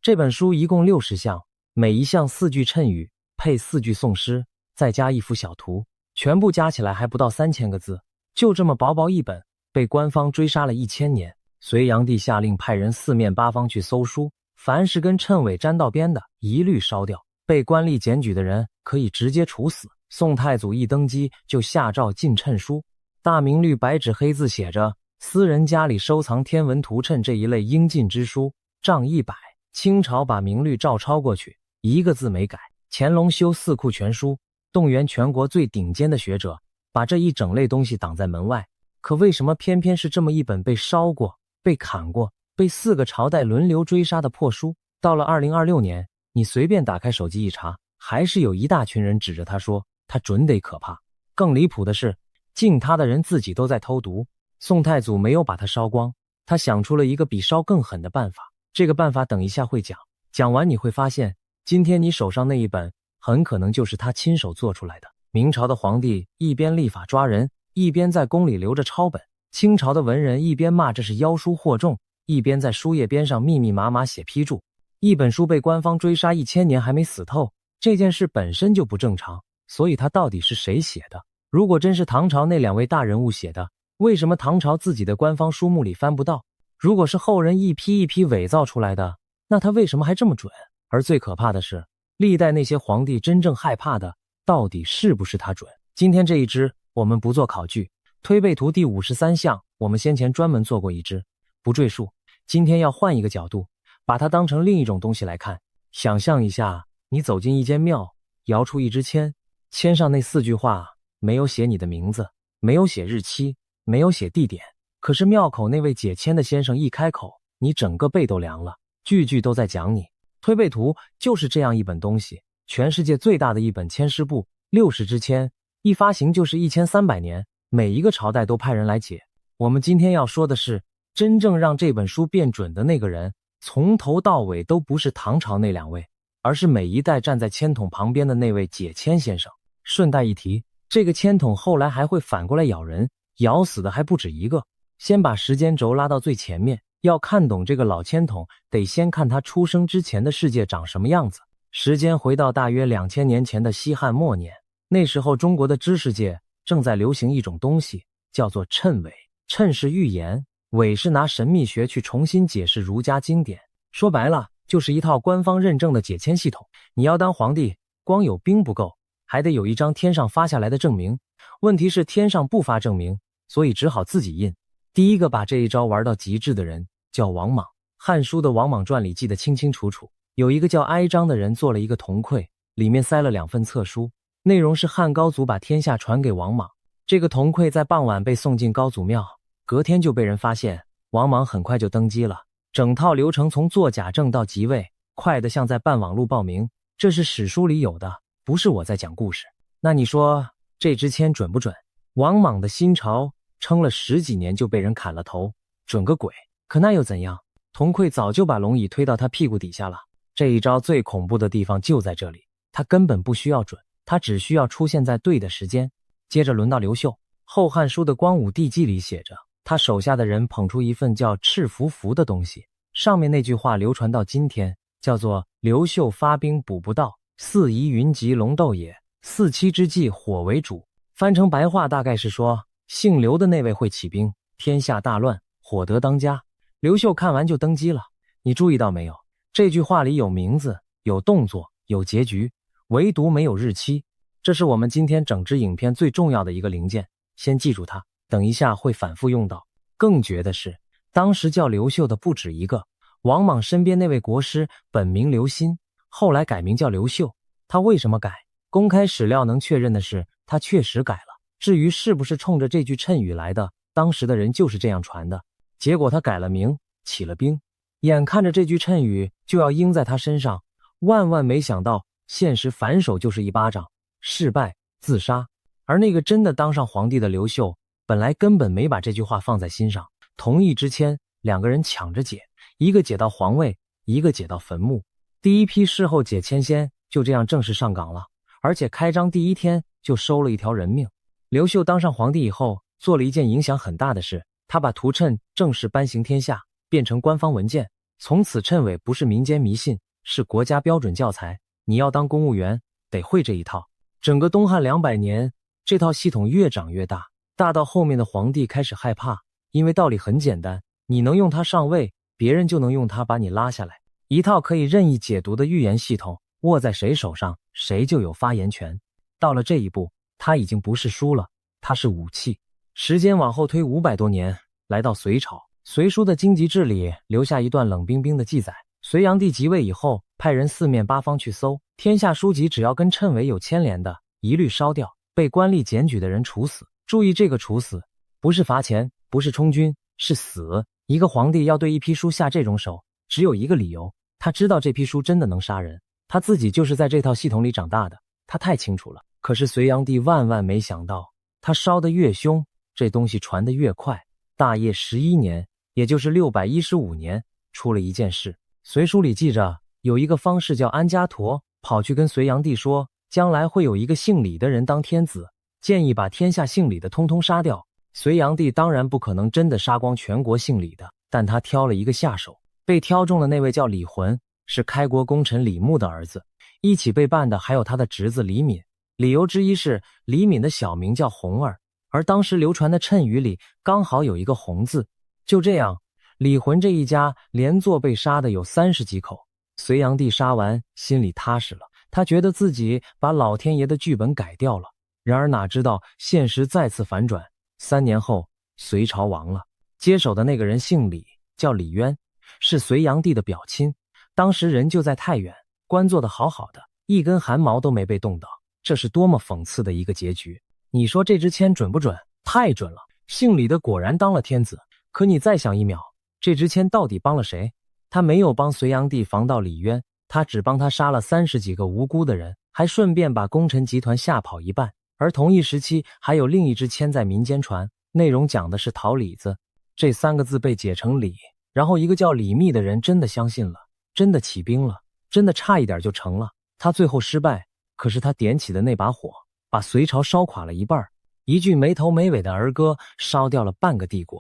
这本书一共60项，每一项4句谶语，配4句宋诗，再加一幅小图，全部加起来还不到3000个字。就这么薄薄一本，被官方追杀了1000年。隋炀帝下令派人四面八方去搜书，凡是跟谶纬沾到边的，一律烧掉。被官吏检举的人可以直接处死。宋太祖一登基就下诏禁谶书，大明律白纸黑字写着私人家里收藏天文图谶这一类应禁之书，杖100。清朝把明律照抄过去，一个字没改。乾隆修四库全书，动员全国最顶尖的学者，把这一整类东西挡在门外。可为什么偏偏是这么一本被烧过、被砍过、被4个朝代轮流追杀的破书，到了2026年，你随便打开手机一查，还是有一大群人指着他说他准得可怕。更离谱的是，敬他的人自己都在偷读。宋太祖没有把它烧光，他想出了一个比烧更狠的办法。这个办法等一下会讲，讲完你会发现，今天你手上那一本很可能就是他亲手做出来的。明朝的皇帝一边立法抓人，一边在宫里留着抄本；清朝的文人一边骂这是妖书惑众，一边在书页边上密密麻麻写批注。一本书被官方追杀1000年还没死透，这件事本身就不正常。所以它到底是谁写的？如果真是唐朝那2位大人物写的，为什么唐朝自己的官方书目里翻不到？如果是后人一批一批伪造出来的，那他为什么还这么准？而最可怕的是，历代那些皇帝真正害怕的，到底是不是他准？今天这一支我们不做考据，推背图第53项我们先前专门做过一支，不赘述。今天要换一个角度，把它当成另一种东西来看。想象一下，你走进一间庙，摇出一支签，签上那4句话，没有写你的名字，没有写日期，没有写地点。可是庙口那位解签的先生一开口，你整个背都凉了，句句都在讲你。推背图就是这样一本东西，全世界最大的一本签诗簿，60支签，一发行就是1300年，每一个朝代都派人来解。我们今天要说的是，真正让这本书变准的那个人，从头到尾都不是唐朝那2位，而是每一代站在签筒旁边的那位解签先生。顺带一提，这个签筒后来还会反过来咬人，咬死的还不止一个。先把时间轴拉到最前面，要看懂这个老签筒，得先看他出生之前的世界长什么样子。时间回到大约2000年前的西汉末年，那时候中国的知识界正在流行一种东西，叫做谶纬。谶是预言，纬是拿神秘学去重新解释儒家经典。说白了，就是一套官方认证的解签系统。你要当皇帝，光有兵不够，还得有一张天上发下来的证明。问题是天上不发证明，所以只好自己印。第一个把这一招玩到极致的人叫王莽。汉书的王莽传里记得清清楚楚，有一个叫哀章的人做了一个铜柜，里面塞了2份册书，内容是汉高祖把天下传给王莽。这个铜柜在傍晚被送进高祖庙，隔天就被人发现。王莽很快就登基了，整套流程从做假证到即位，快得像在办网路报名。这是史书里有的，不是我在讲故事。那你说这支签准不准？王莽的新朝撑了10几年就被人砍了头，准个鬼！可那又怎样？铜柜早就把龙椅推到他屁股底下了。这一招最恐怖的地方就在这里，他根本不需要准，他只需要出现在对的时间。接着轮到刘秀，《后汉书》的光武帝纪里写着，他手下的人捧出一份叫赤符符的东西，上面那句话流传到今天，叫做刘秀发兵补不到，4夷云集龙斗也，4七之际火为主。翻成白话大概是说，姓刘的那位会起兵，天下大乱，火得当家。刘秀看完就登基了。你注意到没有？这句话里有名字，有动作，有结局，唯独没有日期。这是我们今天整支影片最重要的一个零件，先记住它，等一下会反复用到。更绝的是，当时叫刘秀的不止一个。王莽身边那位国师本名刘歆，后来改名叫刘秀。他为什么改？公开史料能确认的是，他确实改了。至于是不是冲着这句谶语来的，当时的人就是这样传的。结果他改了名，起了兵，眼看着这句谶语就要应在他身上，万万没想到现实反手就是一巴掌，失败自杀。而那个真的当上皇帝的刘秀，本来根本没把这句话放在心上。同一支签，2个人抢着解，一个解到皇位，一个解到坟墓。第一批事后解签先就这样正式上岗了，而且开张第1天就收了一条人命。刘秀当上皇帝以后，做了一件影响很大的事，他把图谶正式颁行天下，变成官方文件。从此谶纬不是民间迷信，是国家标准教材。你要当公务员，得会这一套。整个东汉200年，这套系统越长越大，大到后面的皇帝开始害怕，因为道理很简单，你能用它上位，别人就能用它把你拉下来。一套可以任意解读的预言系统，握在谁手上，谁就有发言权。到了这一步，它已经不是书了，它是武器。时间往后推500多年，来到隋朝，隋书的荆棘志里留下一段冷冰冰的记载。隋炀帝即位以后，派人四面八方去搜，天下书籍只要跟谶纬有牵连的，一律烧掉，被官吏检举的人处死。注意，这个处死不是罚钱，不是充军，是死。一个皇帝要对一批书下这种手，只有一个理由，他知道这批书真的能杀人，他自己就是在这套系统里长大的，他太清楚了。可是隋炀帝万万没想到，他烧得越凶，这东西传得越快。大业11年，也就是615年，出了一件事。隋书里记着，有一个方士叫安家陀，跑去跟隋炀帝说，将来会有一个姓李的人当天子，建议把天下姓李的通通杀掉。隋炀帝当然不可能真的杀光全国姓李的，但他挑了一个下手。被挑中的那位叫李浑，是开国功臣李牧的儿子，一起被办的还有他的侄子李敏。理由之一是李敏的小名叫弘儿，而当时流传的谶语里刚好有一个弘字。就这样，李浑这一家连坐被杀的有30几口。隋炀帝杀完，心里踏实了，他觉得自己把老天爷的剧本改掉了。然而哪知道现实再次反转，3年后隋朝亡了。接手的那个人姓李，叫李渊，是隋炀帝的表亲。当时人就在太原，官做得好好的，一根汗毛都没被动到。这是多么讽刺的一个结局。你说这支签准不准？太准了，姓李的果然当了天子。可你再想一秒，这支签到底帮了谁？他没有帮隋炀帝防到李渊，他只帮他杀了30几个无辜的人，还顺便把功臣集团吓跑一半。而同一时期还有另一支签在民间传，内容讲的是讨李子，这3个字被解成李，然后一个叫李密的人真的相信了，真的起兵了，真的差一点就成了。他最后失败，可是他点起的那把火，把隋朝烧垮了一半，一句没头没尾的儿歌烧掉了半个帝国。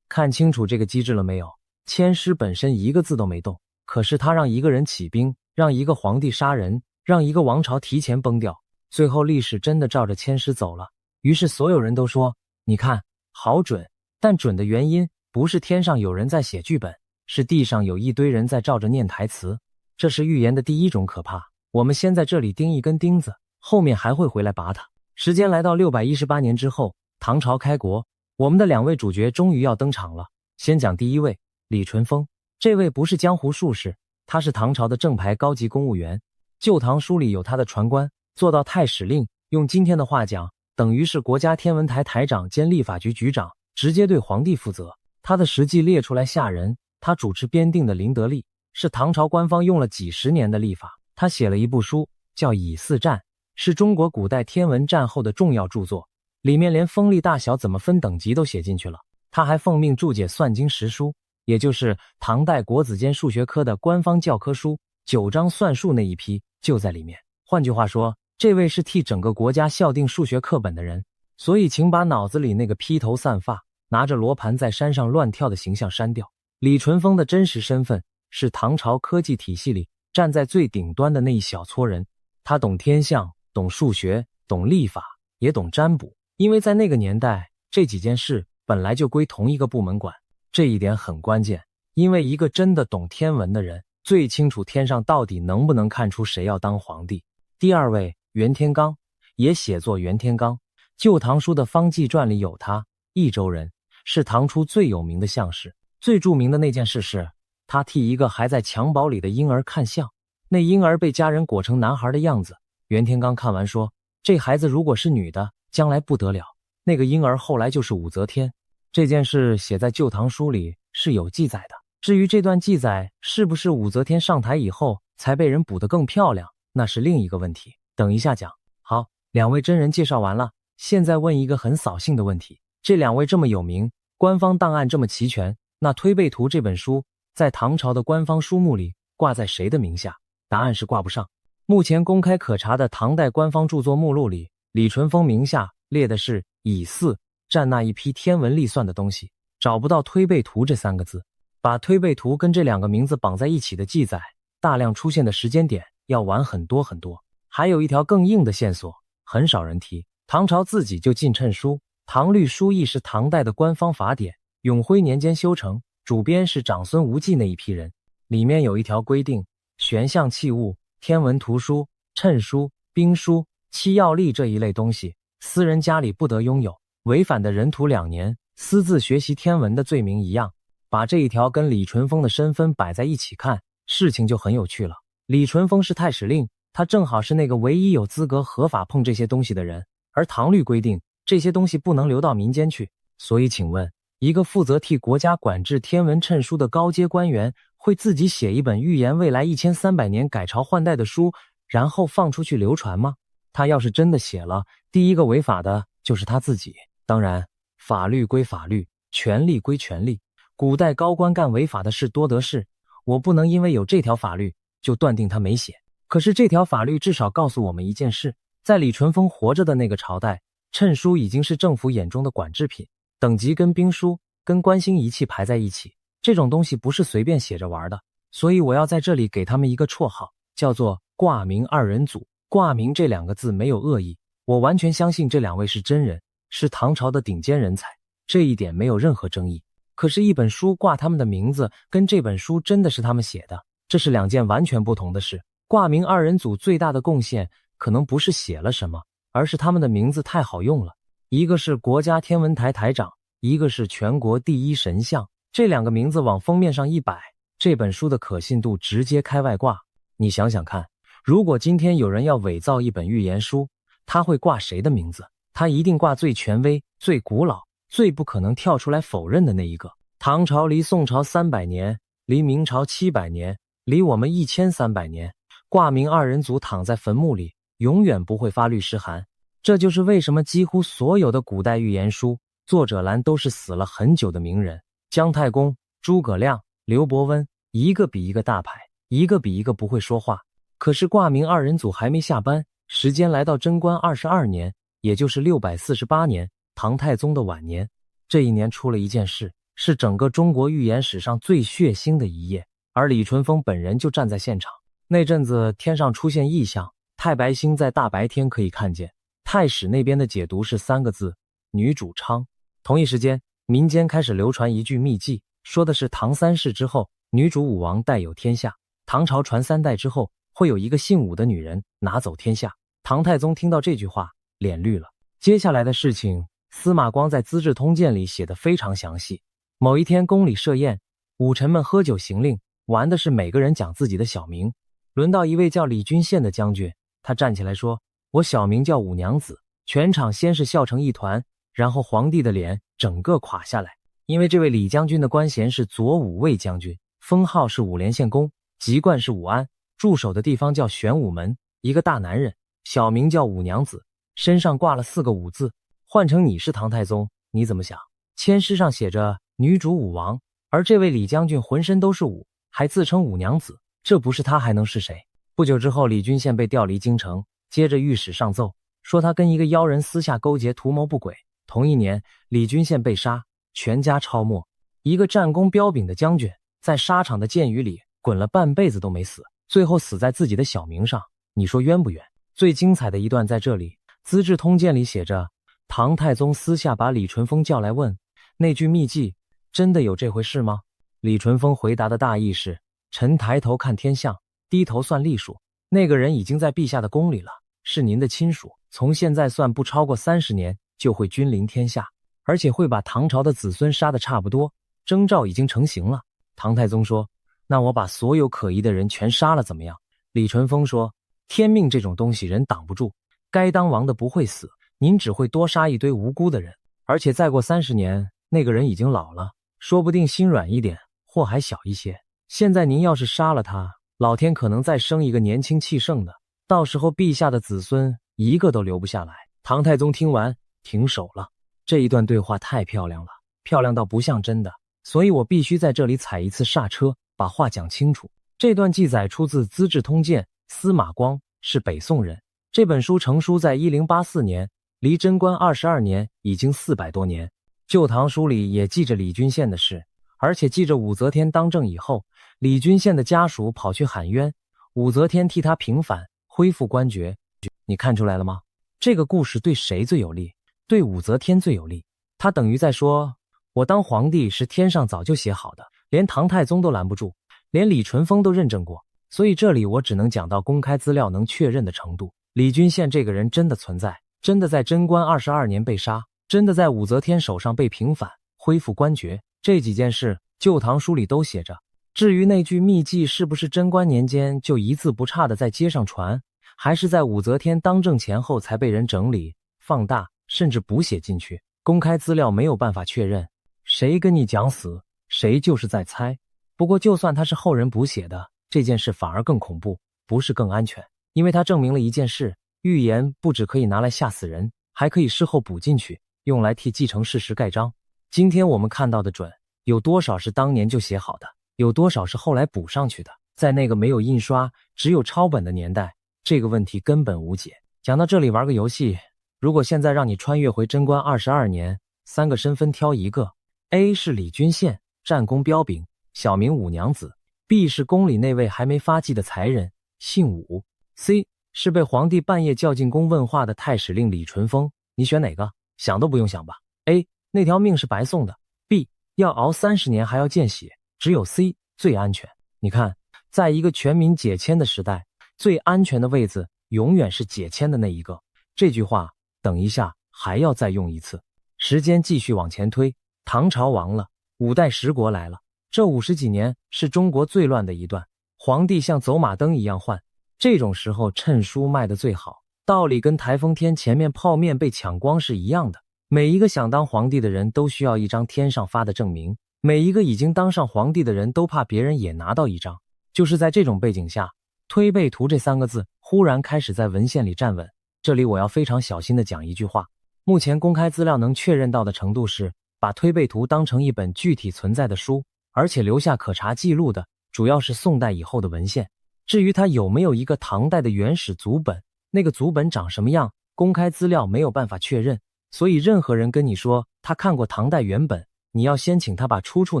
看清楚这个机制了没有？签诗本身一个字都没动，可是他让一个人起兵，让一个皇帝杀人，让一个王朝提前崩掉，最后历史真的照着签诗走了。于是所有人都说，你看好准。但准的原因不是天上有人在写剧本，是地上有一堆人在照着念台词。这是预言的第一种可怕。我们先在这里钉一根钉子，后面还会回来拔它。时间来到618年之后，唐朝开国，我们的2位主角终于要登场了。先讲第一位，李淳风。这位不是江湖术士，他是唐朝的正牌高级公务员。旧唐书里有他的传官，做到太史令，用今天的话讲，等于是国家天文台台长兼立法局局长，直接对皇帝负责。他的实际列出来吓人，他主持编定的林德历，是唐朝官方用了几十年的历法。他写了一部书叫《以四占》，是中国古代天文战后的重要著作，里面连风力大小怎么分等级都写进去了。他还奉命注解算经实书，也就是唐代国子监数学科的官方教科书，9章算术那一批就在里面。换句话说，这位是替整个国家校订数学课本的人。所以请把脑子里那个披头散发拿着罗盘在山上乱跳的形象删掉。李淳风的真实身份是唐朝科技体系里站在最顶端的那一小撮人。他懂天象，懂数学，懂历法，也懂占卜。因为在那个年代，这几件事本来就归同一个部门管。这一点很关键，因为一个真的懂天文的人最清楚天上到底能不能看出谁要当皇帝。第二位，袁天罡，也写作袁天罡。旧唐书的方济传里有他，益州人，是唐初最有名的相士。最著名的那件事是，他替一个还在襁褓里的婴儿看相，那婴儿被家人裹成男孩的样子。袁天罡看完说，这孩子如果是女的，将来不得了。那个婴儿后来就是武则天。这件事写在旧唐书里是有记载的。至于这段记载是不是武则天上台以后才被人补得更漂亮，那是另一个问题，等一下讲。好，2位真人介绍完了，现在问一个很扫兴的问题，这2位这么有名，官方档案这么齐全，那《推背图》这本书在唐朝的官方书目里挂在谁的名下？答案是挂不上。目前公开可查的唐代官方著作目录里，李淳风名下列的是以四占那一批天文历算的东西，找不到《推背图》这3个字。把推背图跟这两个名字绑在一起的记载，大量出现的时间点要晚很多很多。还有一条更硬的线索，很少人提，唐朝自己就禁谶书，唐律书亦是唐代的官方法典，永徽年间修成，主编是长孙无忌那一批人。里面有一条规定，玄象器物、天文图书、谶书、兵书、七要历这一类东西，私人家里不得拥有，违反的人徒2年，私自学习天文的罪名一样。把这一条跟李淳风的身份摆在一起看，事情就很有趣了。李淳风是太史令，他正好是那个唯一有资格合法碰这些东西的人，而唐律规定这些东西不能流到民间去。所以请问，一个负责替国家管制天文谶书的高阶官员，会自己写一本预言未来1300年改朝换代的书，然后放出去流传吗？他要是真的写了，第一个违法的就是他自己。当然，法律归法律，权力归权力，古代高官干违法的事多得是，我不能因为有这条法律就断定他没写。可是这条法律至少告诉我们一件事，在李淳风活着的那个朝代，谶书已经是政府眼中的管制品，等级跟兵书、跟观星仪器排在一起，这种东西不是随便写着玩的。所以我要在这里给他们一个绰号，叫做挂名二人组。挂名这2个字没有恶意，我完全相信这2位是真人，是唐朝的顶尖人才，这一点没有任何争议。可是一本书挂他们的名字，跟这本书真的是他们写的，这是2件完全不同的事。挂名二人组最大的贡献可能不是写了什么，而是他们的名字太好用了。一个是国家天文台台长，一个是全国第一神像，这2个名字往封面上一摆，这本书的可信度直接开外挂。你想想看，如果今天有人要伪造一本预言书，他会挂谁的名字？他一定挂最权威、最古老、最不可能跳出来否认的那一个。唐朝离宋朝300年，离明朝700年，离我们1300年，挂名二人组躺在坟墓里，永远不会发律师函。这就是为什么几乎所有的古代预言书作者栏都是死了很久的名人，姜太公、诸葛亮、刘伯温，一个比一个大牌，一个比一个不会说话。可是挂名二人组还没下班，时间来到贞观22年，也就是648年，唐太宗的晚年。这一年出了一件事，是整个中国预言史上最血腥的一页，而李淳风本人就站在现场。那阵子天上出现异象，太白星在大白天可以看见，太史那边的解读是3个字：女主昌。同一时间，民间开始流传一句秘技，说的是唐3世之后，女主武王代有天下，唐朝传3代之后，会有一个姓武的女人拿走天下。唐太宗听到这句话，脸绿了。接下来的事情，司马光在《资治通鉴》里写得非常详细。某一天宫里设宴，武臣们喝酒行令，玩的是每个人讲自己的小名。轮到一位叫李君宪的将军，他站起来说：“我小名叫武娘子。”全场先是笑成一团，然后皇帝的脸整个垮下来。因为这位李将军的官衔是左武卫将军，封号是武连县公，籍贯是武安，驻守的地方叫玄武门，一个大男人，小名叫武娘子，身上挂了4个武字。换成你是唐太宗，你怎么想？签诗上写着女主武王，而这位李将军浑身都是武，还自称武娘子，这不是他还能是谁？不久之后，李君宪被调离京城，接着御史上奏说他跟一个妖人私下勾结，图谋不轨。同一年，李君宪被杀，全家抄没。一个战功彪炳的将军，在沙场的箭雨里滚了半辈子都没死，最后死在自己的小名上，你说冤不冤？最精彩的一段在这里，《资治通鉴》里写着，唐太宗私下把李淳风叫来问，那句秘技真的有这回事吗？李淳风回答的大意是，臣抬头看天象，低头算历数，那个人已经在陛下的宫里了，是您的亲属，从现在算不超过30年就会君临天下，而且会把唐朝的子孙杀得差不多，征兆已经成型了。唐太宗说，那我把所有可疑的人全杀了怎么样？李淳风说，天命这种东西人挡不住，该当王的不会死，您只会多杀一堆无辜的人，而且再过30年，那个人已经老了，说不定心软一点，祸还小一些。现在您要是杀了他，老天可能再生一个年轻气盛的，到时候陛下的子孙一个都留不下来。唐太宗听完停手了。这一段对话太漂亮了，漂亮到不像真的，所以我必须在这里踩一次刹车，把话讲清楚。这段记载出自《资治通鉴》，司马光是北宋人，这本书成书在1084年，离贞观22年已经400多年。旧唐书里也记着李君宪的事，而且记着武则天当政以后，李君羡的家属跑去喊冤，武则天替他平反，恢复官爵。你看出来了吗？这个故事对谁最有利？对武则天最有利。他等于在说，我当皇帝是天上早就写好的，连唐太宗都拦不住，连李淳风都认证过。所以这里我只能讲到公开资料能确认的程度。李君羡这个人真的存在，真的在贞观22年被杀，真的在武则天手上被平反，恢复官爵。这几件事旧唐书里都写着。至于那句秘籍是不是贞观年间就一字不差的在街上传，还是在武则天当政前后才被人整理、放大，甚至补写进去，公开资料没有办法确认。谁跟你讲死，谁就是在猜。不过就算他是后人补写的，这件事反而更恐怖，不是更安全。因为它证明了一件事，预言不只可以拿来吓死人，还可以事后补进去，用来替继承事实盖章。今天我们看到的准，有多少是当年就写好的，有多少是后来补上去的？在那个没有印刷，只有抄本的年代，这个问题根本无解。讲到这里，玩个游戏，如果现在让你穿越回贞观22年，3个身份挑一个。 A 是李君羡，战功彪炳，小名武娘子。 B 是宫里那位还没发迹的才人，姓武。 C 是被皇帝半夜叫进宫问话的太史令李淳风。你选哪个？想都不用想吧。 A 那条命是白送的。 B 要熬30年还要见血。只有 C 最安全。你看，在一个全民解签的时代，最安全的位子永远是解签的那一个。这句话等一下还要再用一次。时间继续往前推，唐朝亡了，5代十国来了。这50几年是中国最乱的一段，皇帝像走马灯一样换。这种时候趁书卖得最好，道理跟台风天前面泡面被抢光是一样的。每一个想当皇帝的人都需要一张天上发的证明，每一个已经当上皇帝的人都怕别人也拿到一张。就是在这种背景下，推背图这3个字忽然开始在文献里站稳。这里我要非常小心地讲一句话，目前公开资料能确认到的程度是，把推背图当成一本具体存在的书，而且留下可查记录的主要是宋代以后的文献。至于它有没有一个唐代的原始族本，那个族本长什么样，公开资料没有办法确认。所以任何人跟你说他看过唐代原本，你要先请他把出处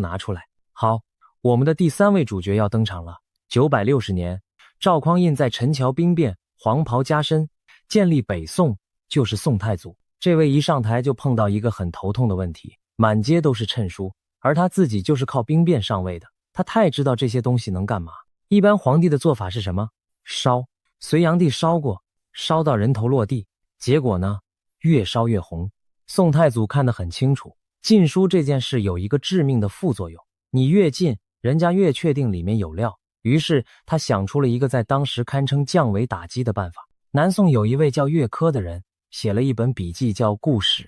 拿出来。好，我们的第3位主角要登场了。960年，赵匡胤在陈桥兵变，黄袍加身，建立北宋，就是宋太祖。这位一上台就碰到一个很头痛的问题，满街都是谶书，而他自己就是靠兵变上位的，他太知道这些东西能干嘛。一般皇帝的做法是什么？烧。隋炀帝烧过，烧到人头落地，结果呢，越烧越红。宋太祖看得很清楚，禁书这件事有一个致命的副作用，你越禁，人家越确定里面有料。于是他想出了一个在当时堪称降维打击的办法。南宋有一位叫岳珂的人，写了一本笔记叫《故史》。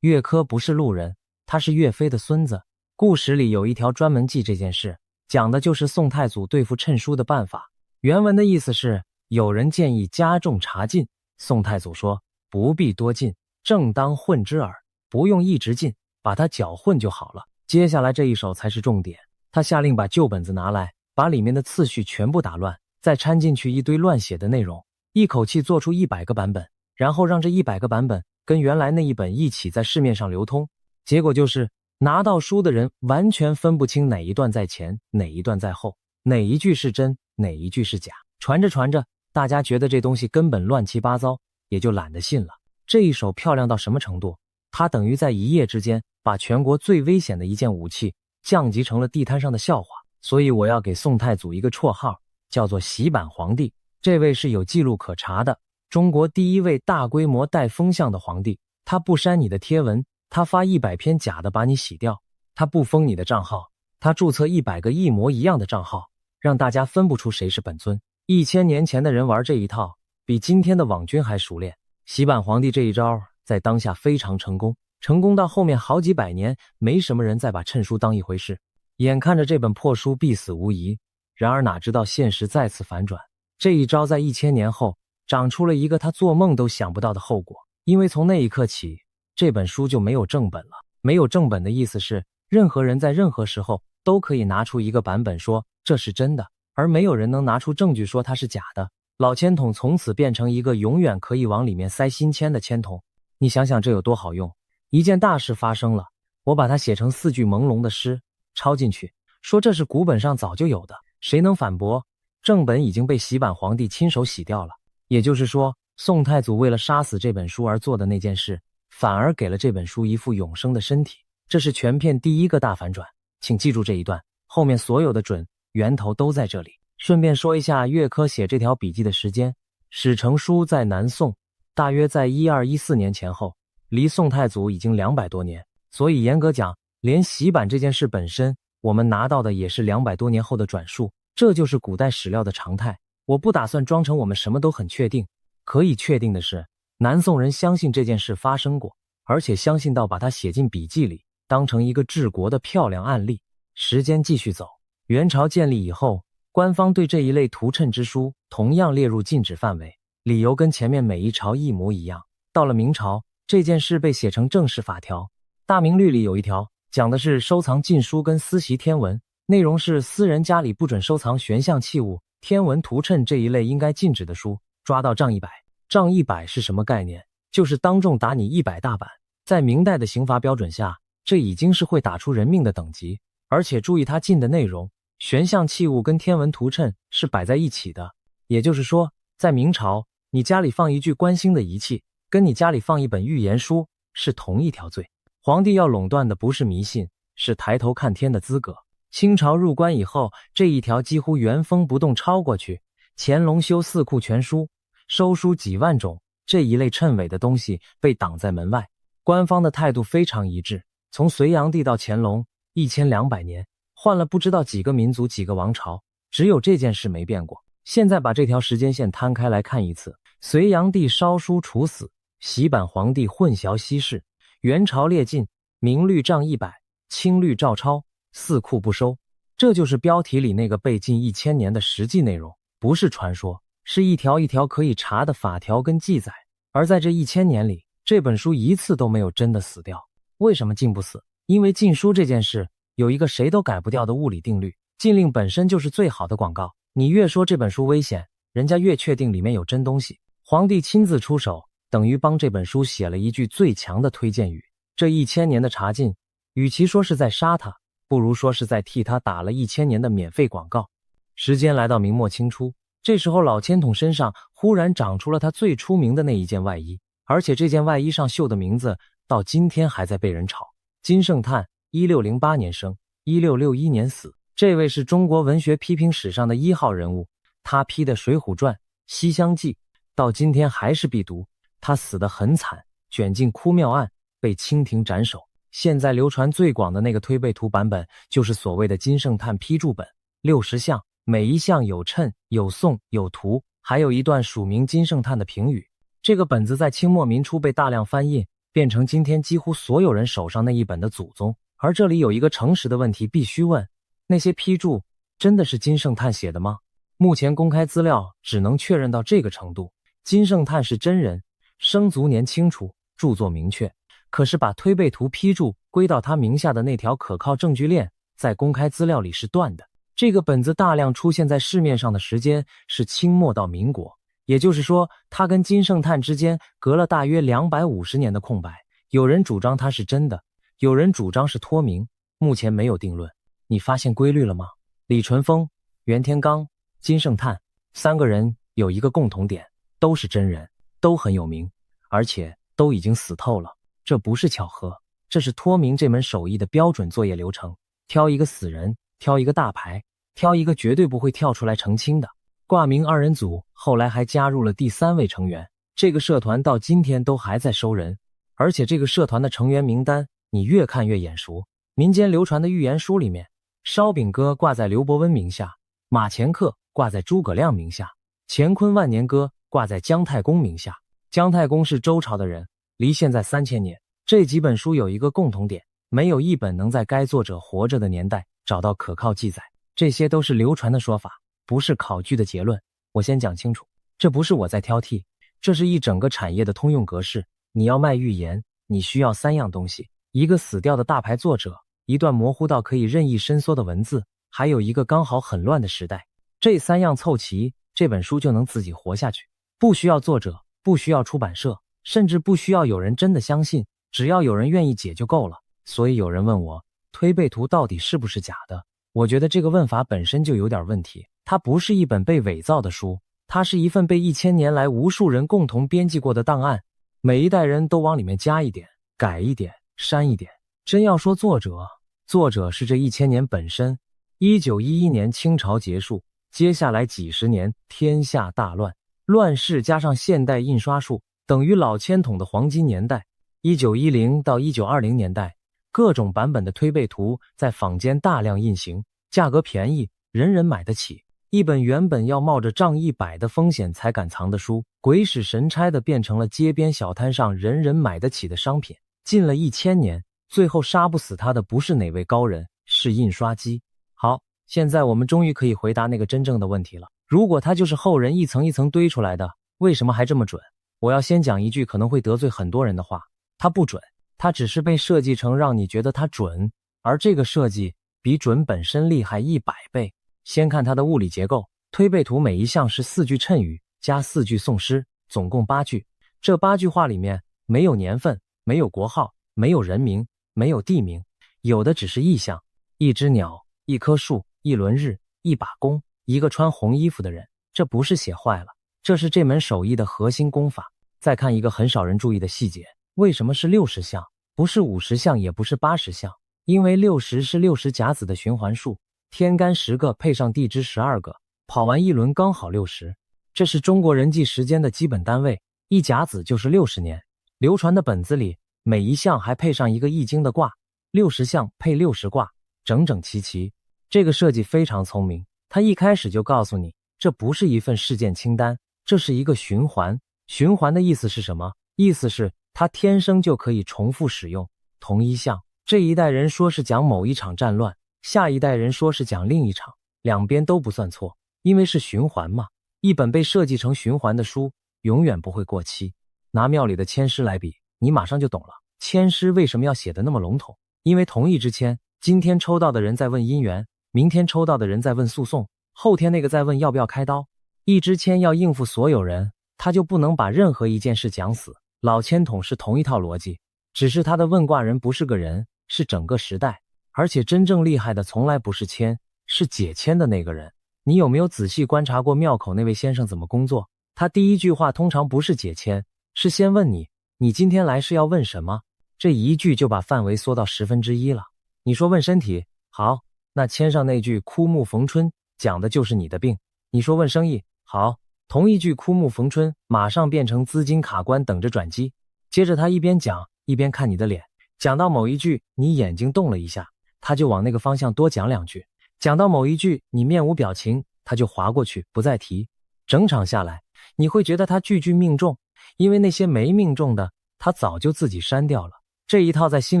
岳珂不是路人，他是岳飞的孙子。《故史》里有一条专门记这件事，讲的就是宋太祖对付谶书的办法。原文的意思是，有人建议加重查禁，宋太祖说不必多禁，正当混之耳，不用一直禁，把它搅混就好了。接下来这一手才是重点，他下令把旧本子拿来，把里面的次序全部打乱，再掺进去一堆乱写的内容，一口气做出100个版本，然后让这100个版本跟原来那一本一起在市面上流通。结果就是拿到书的人完全分不清哪一段在前，哪一段在后，哪一句是真，哪一句是假。传着传着，大家觉得这东西根本乱七八糟，也就懒得信了。这一手漂亮到什么程度？他等于在一夜之间把全国最危险的一件武器降级成了地摊上的笑话。所以我要给宋太祖一个绰号，叫做洗版皇帝。这位是有记录可查的，中国第一位大规模带风向的皇帝。他不删你的贴文，他发100篇假的把你洗掉，他不封你的账号，他注册100个一模一样的账号，让大家分不出谁是本尊。1000年前的人玩这一套，比今天的网军还熟练。洗版皇帝这一招在当下非常成功，成功到后面好几百年，没什么人再把谶书当一回事。眼看着这本破书必死无疑，然而哪知道现实再次反转。这一招在1000年后长出了一个他做梦都想不到的后果。因为从那一刻起，这本书就没有正本了。没有正本的意思是，任何人在任何时候都可以拿出一个版本说这是真的，而没有人能拿出证据说它是假的。老签筒从此变成一个永远可以往里面塞新签的签筒。你想想这有多好用。一件大事发生了，我把它写成4句朦胧的诗，抄进去，说这是古本上早就有的，谁能反驳？正本已经被洗版皇帝亲手洗掉了，也就是说，宋太祖为了杀死这本书而做的那件事，反而给了这本书一副永生的身体，这是全片第一个大反转。请记住这一段，后面所有的准源头都在这里。顺便说一下岳珂写这条笔记的时间，史成书在南宋，大约在1214年前后，离宋太祖已经200多年，所以严格讲，连洗版这件事本身，我们拿到的也是200多年后的转述，这就是古代史料的常态。我不打算装成我们什么都很确定，可以确定的是，南宋人相信这件事发生过，而且相信到把它写进笔记里，当成一个治国的漂亮案例。时间继续走，元朝建立以后，官方对这一类图谶之书同样列入禁止范围，理由跟前面每一朝一模一样。到了明朝，这件事被写成正式法条，大明律里有一条，讲的是收藏禁书跟私习天文，内容是私人家里不准收藏悬像器物、天文图谶这一类应该禁止的书，抓到杖100。杖100是什么概念？就是当众打你100大板。在明代的刑罚标准下，这已经是会打出人命的等级。而且注意它禁的内容，悬像器物跟天文图谶是摆在一起的，也就是说，在明朝，你家里放一具观星的仪器，跟你家里放一本预言书是同一条罪。皇帝要垄断的不是迷信，是抬头看天的资格。清朝入关以后，这一条几乎原封不动抄过去。乾隆修四库全书，收书几万种，这一类谶伪的东西被挡在门外。官方的态度非常一致，从隋炀帝到乾隆1200年，换了不知道几个民族几个王朝，只有这件事没变过。现在把这条时间线摊开来看一次，隋炀帝烧书处死，洗版皇帝混淆稀释，元朝列禁，明律杖100，清律照抄，四库不收。这就是标题里那个被禁1000年的实际内容，不是传说，是一条一条可以查的法条跟记载。而在这1000年里，这本书一次都没有真的死掉。为什么禁不死？因为禁书这件事有一个谁都改不掉的物理定律，禁令本身就是最好的广告。你越说这本书危险，人家越确定里面有真东西。皇帝亲自出手，等于帮这本书写了一句最强的推荐语。这1000年的查禁，与其说是在杀他，不如说是在替他打了1000年的免费广告。时间来到明末清初，这时候老千统身上忽然长出了他最出名的那一件外衣，而且这件外衣上绣的名字到今天还在被人炒。金圣叹1608年生，1661年死，这位是中国文学批评史上的1号人物。他批的《水浒传》《西厢记》到今天还是必读。他死得很惨，卷进哭庙案，被清廷斩首。现在流传最广的那个推背图版本，就是所谓的金圣叹批注本，60项，每一项有谶、有颂、有图，还有一段署名金圣叹的评语。这个本子在清末民初被大量翻印，变成今天几乎所有人手上那一本的祖宗。而这里有一个诚实的问题必须问，那些批注真的是金圣叹写的吗？目前公开资料只能确认到这个程度，金圣叹是真人，生卒年清楚，著作明确。可是把推背图批注归到他名下的那条可靠证据链，在公开资料里是断的。这个本子大量出现在市面上的时间是清末到民国，也就是说，他跟金圣叹之间隔了大约250年的空白。有人主张它是真的，有人主张是托名，目前没有定论。你发现规律了吗？李淳风、袁天罡、金圣叹3个人有一个共同点，都是真人，都很有名，而且都已经死透了。这不是巧合，这是托名这门手艺的标准作业流程。挑一个死人，挑一个大牌，挑一个绝对不会跳出来澄清的。挂名2人组后来还加入了第3位成员，这个社团到今天都还在收人。而且这个社团的成员名单你越看越眼熟。民间流传的预言书里面，烧饼哥挂在刘伯温名下，马前客挂在诸葛亮名下，乾坤万年歌挂在姜太公名下。姜太公是周朝的人，离现在3000年。这几本书有一个共同点，没有一本能在该作者活着的年代找到可靠记载。这些都是流传的说法，不是考据的结论。我先讲清楚，这不是我在挑剔，这是一整个产业的通用格式。你要卖预言，你需要3样东西：一个死掉的大牌作者，一段模糊到可以任意伸缩的文字，还有一个刚好很乱的时代。这3样凑齐，这本书就能自己活下去。不需要作者，不需要出版社，甚至不需要有人真的相信，只要有人愿意解就够了。所以有人问我，推背图到底是不是假的？我觉得这个问法本身就有点问题。它不是一本被伪造的书，它是一份被1000年来无数人共同编辑过的档案，每一代人都往里面加一点，改一点，删一点。真要说作者是这1000年本身。1911年清朝结束，接下来几十年天下大乱，乱世加上现代印刷术，等于老千统的黄金年代。1910到1920年代，各种版本的推背图在坊间大量印行，价格便宜，人人买得起。一本原本要冒着仗义百的风险才敢藏的书，鬼使神差的变成了街边小摊上人人买得起的商品。禁了1000年，最后杀不死他的不是哪位高人，是印刷机。好，现在我们终于可以回答那个真正的问题了。如果它就是后人一层一层堆出来的，为什么还这么准？我要先讲一句可能会得罪很多人的话，它不准，它只是被设计成让你觉得它准，而这个设计比准本身厉害100倍。先看它的物理结构，推背图每一项是4句谶语加4句宋诗，总共8句。这8句话里面没有年份，没有国号，没有人名，没有地名，有的只是意象：一只鸟，一棵树，一轮日，一把弓，一个穿红衣服的人。这不是写坏了，这是这门手艺的核心功法。再看一个很少人注意的细节，为什么是60项，不是50项，也不是80项？因为60是60甲子的循环数，天干10个配上地支12个，跑完一轮刚好60。这是中国人计时间的基本单位，一甲子就是60年。流传的本子里，每一项还配上一个易经的卦，60项配60卦，整整齐齐。这个设计非常聪明，它一开始就告诉你，这不是一份事件清单，这是一个循环。循环的意思是什么？意思是它天生就可以重复使用。同一项，这一代人说是讲某一场战乱，下一代人说是讲另一场，两边都不算错，因为是循环嘛。一本被设计成循环的书，永远不会过期。拿庙里的签诗来比，你马上就懂了。签诗为什么要写得那么笼统？因为同一支签，今天抽到的人在问姻缘，明天抽到的人在问诉讼，后天那个在问要不要开刀。一支签要应付所有人，他就不能把任何一件事讲死。老签统是同一套逻辑，只是他的问卦人不是个人，是整个时代。而且真正厉害的从来不是签，是解签的那个人。你有没有仔细观察过庙口那位先生怎么工作？他第一句话通常不是解签，是先问你，你今天来是要问什么？这一句就把范围缩到1/10了。你说问身体，好，那签上那句枯木逢春讲的就是你的病。你说问生意，好，同一句枯木逢春马上变成资金卡关等着转机。接着他一边讲一边看你的脸，讲到某一句你眼睛动了一下，他就往那个方向多讲2句。讲到某一句你面无表情，他就划过去不再提。整场下来你会觉得他句句命中，因为那些没命中的他早就自己删掉了。这一套在心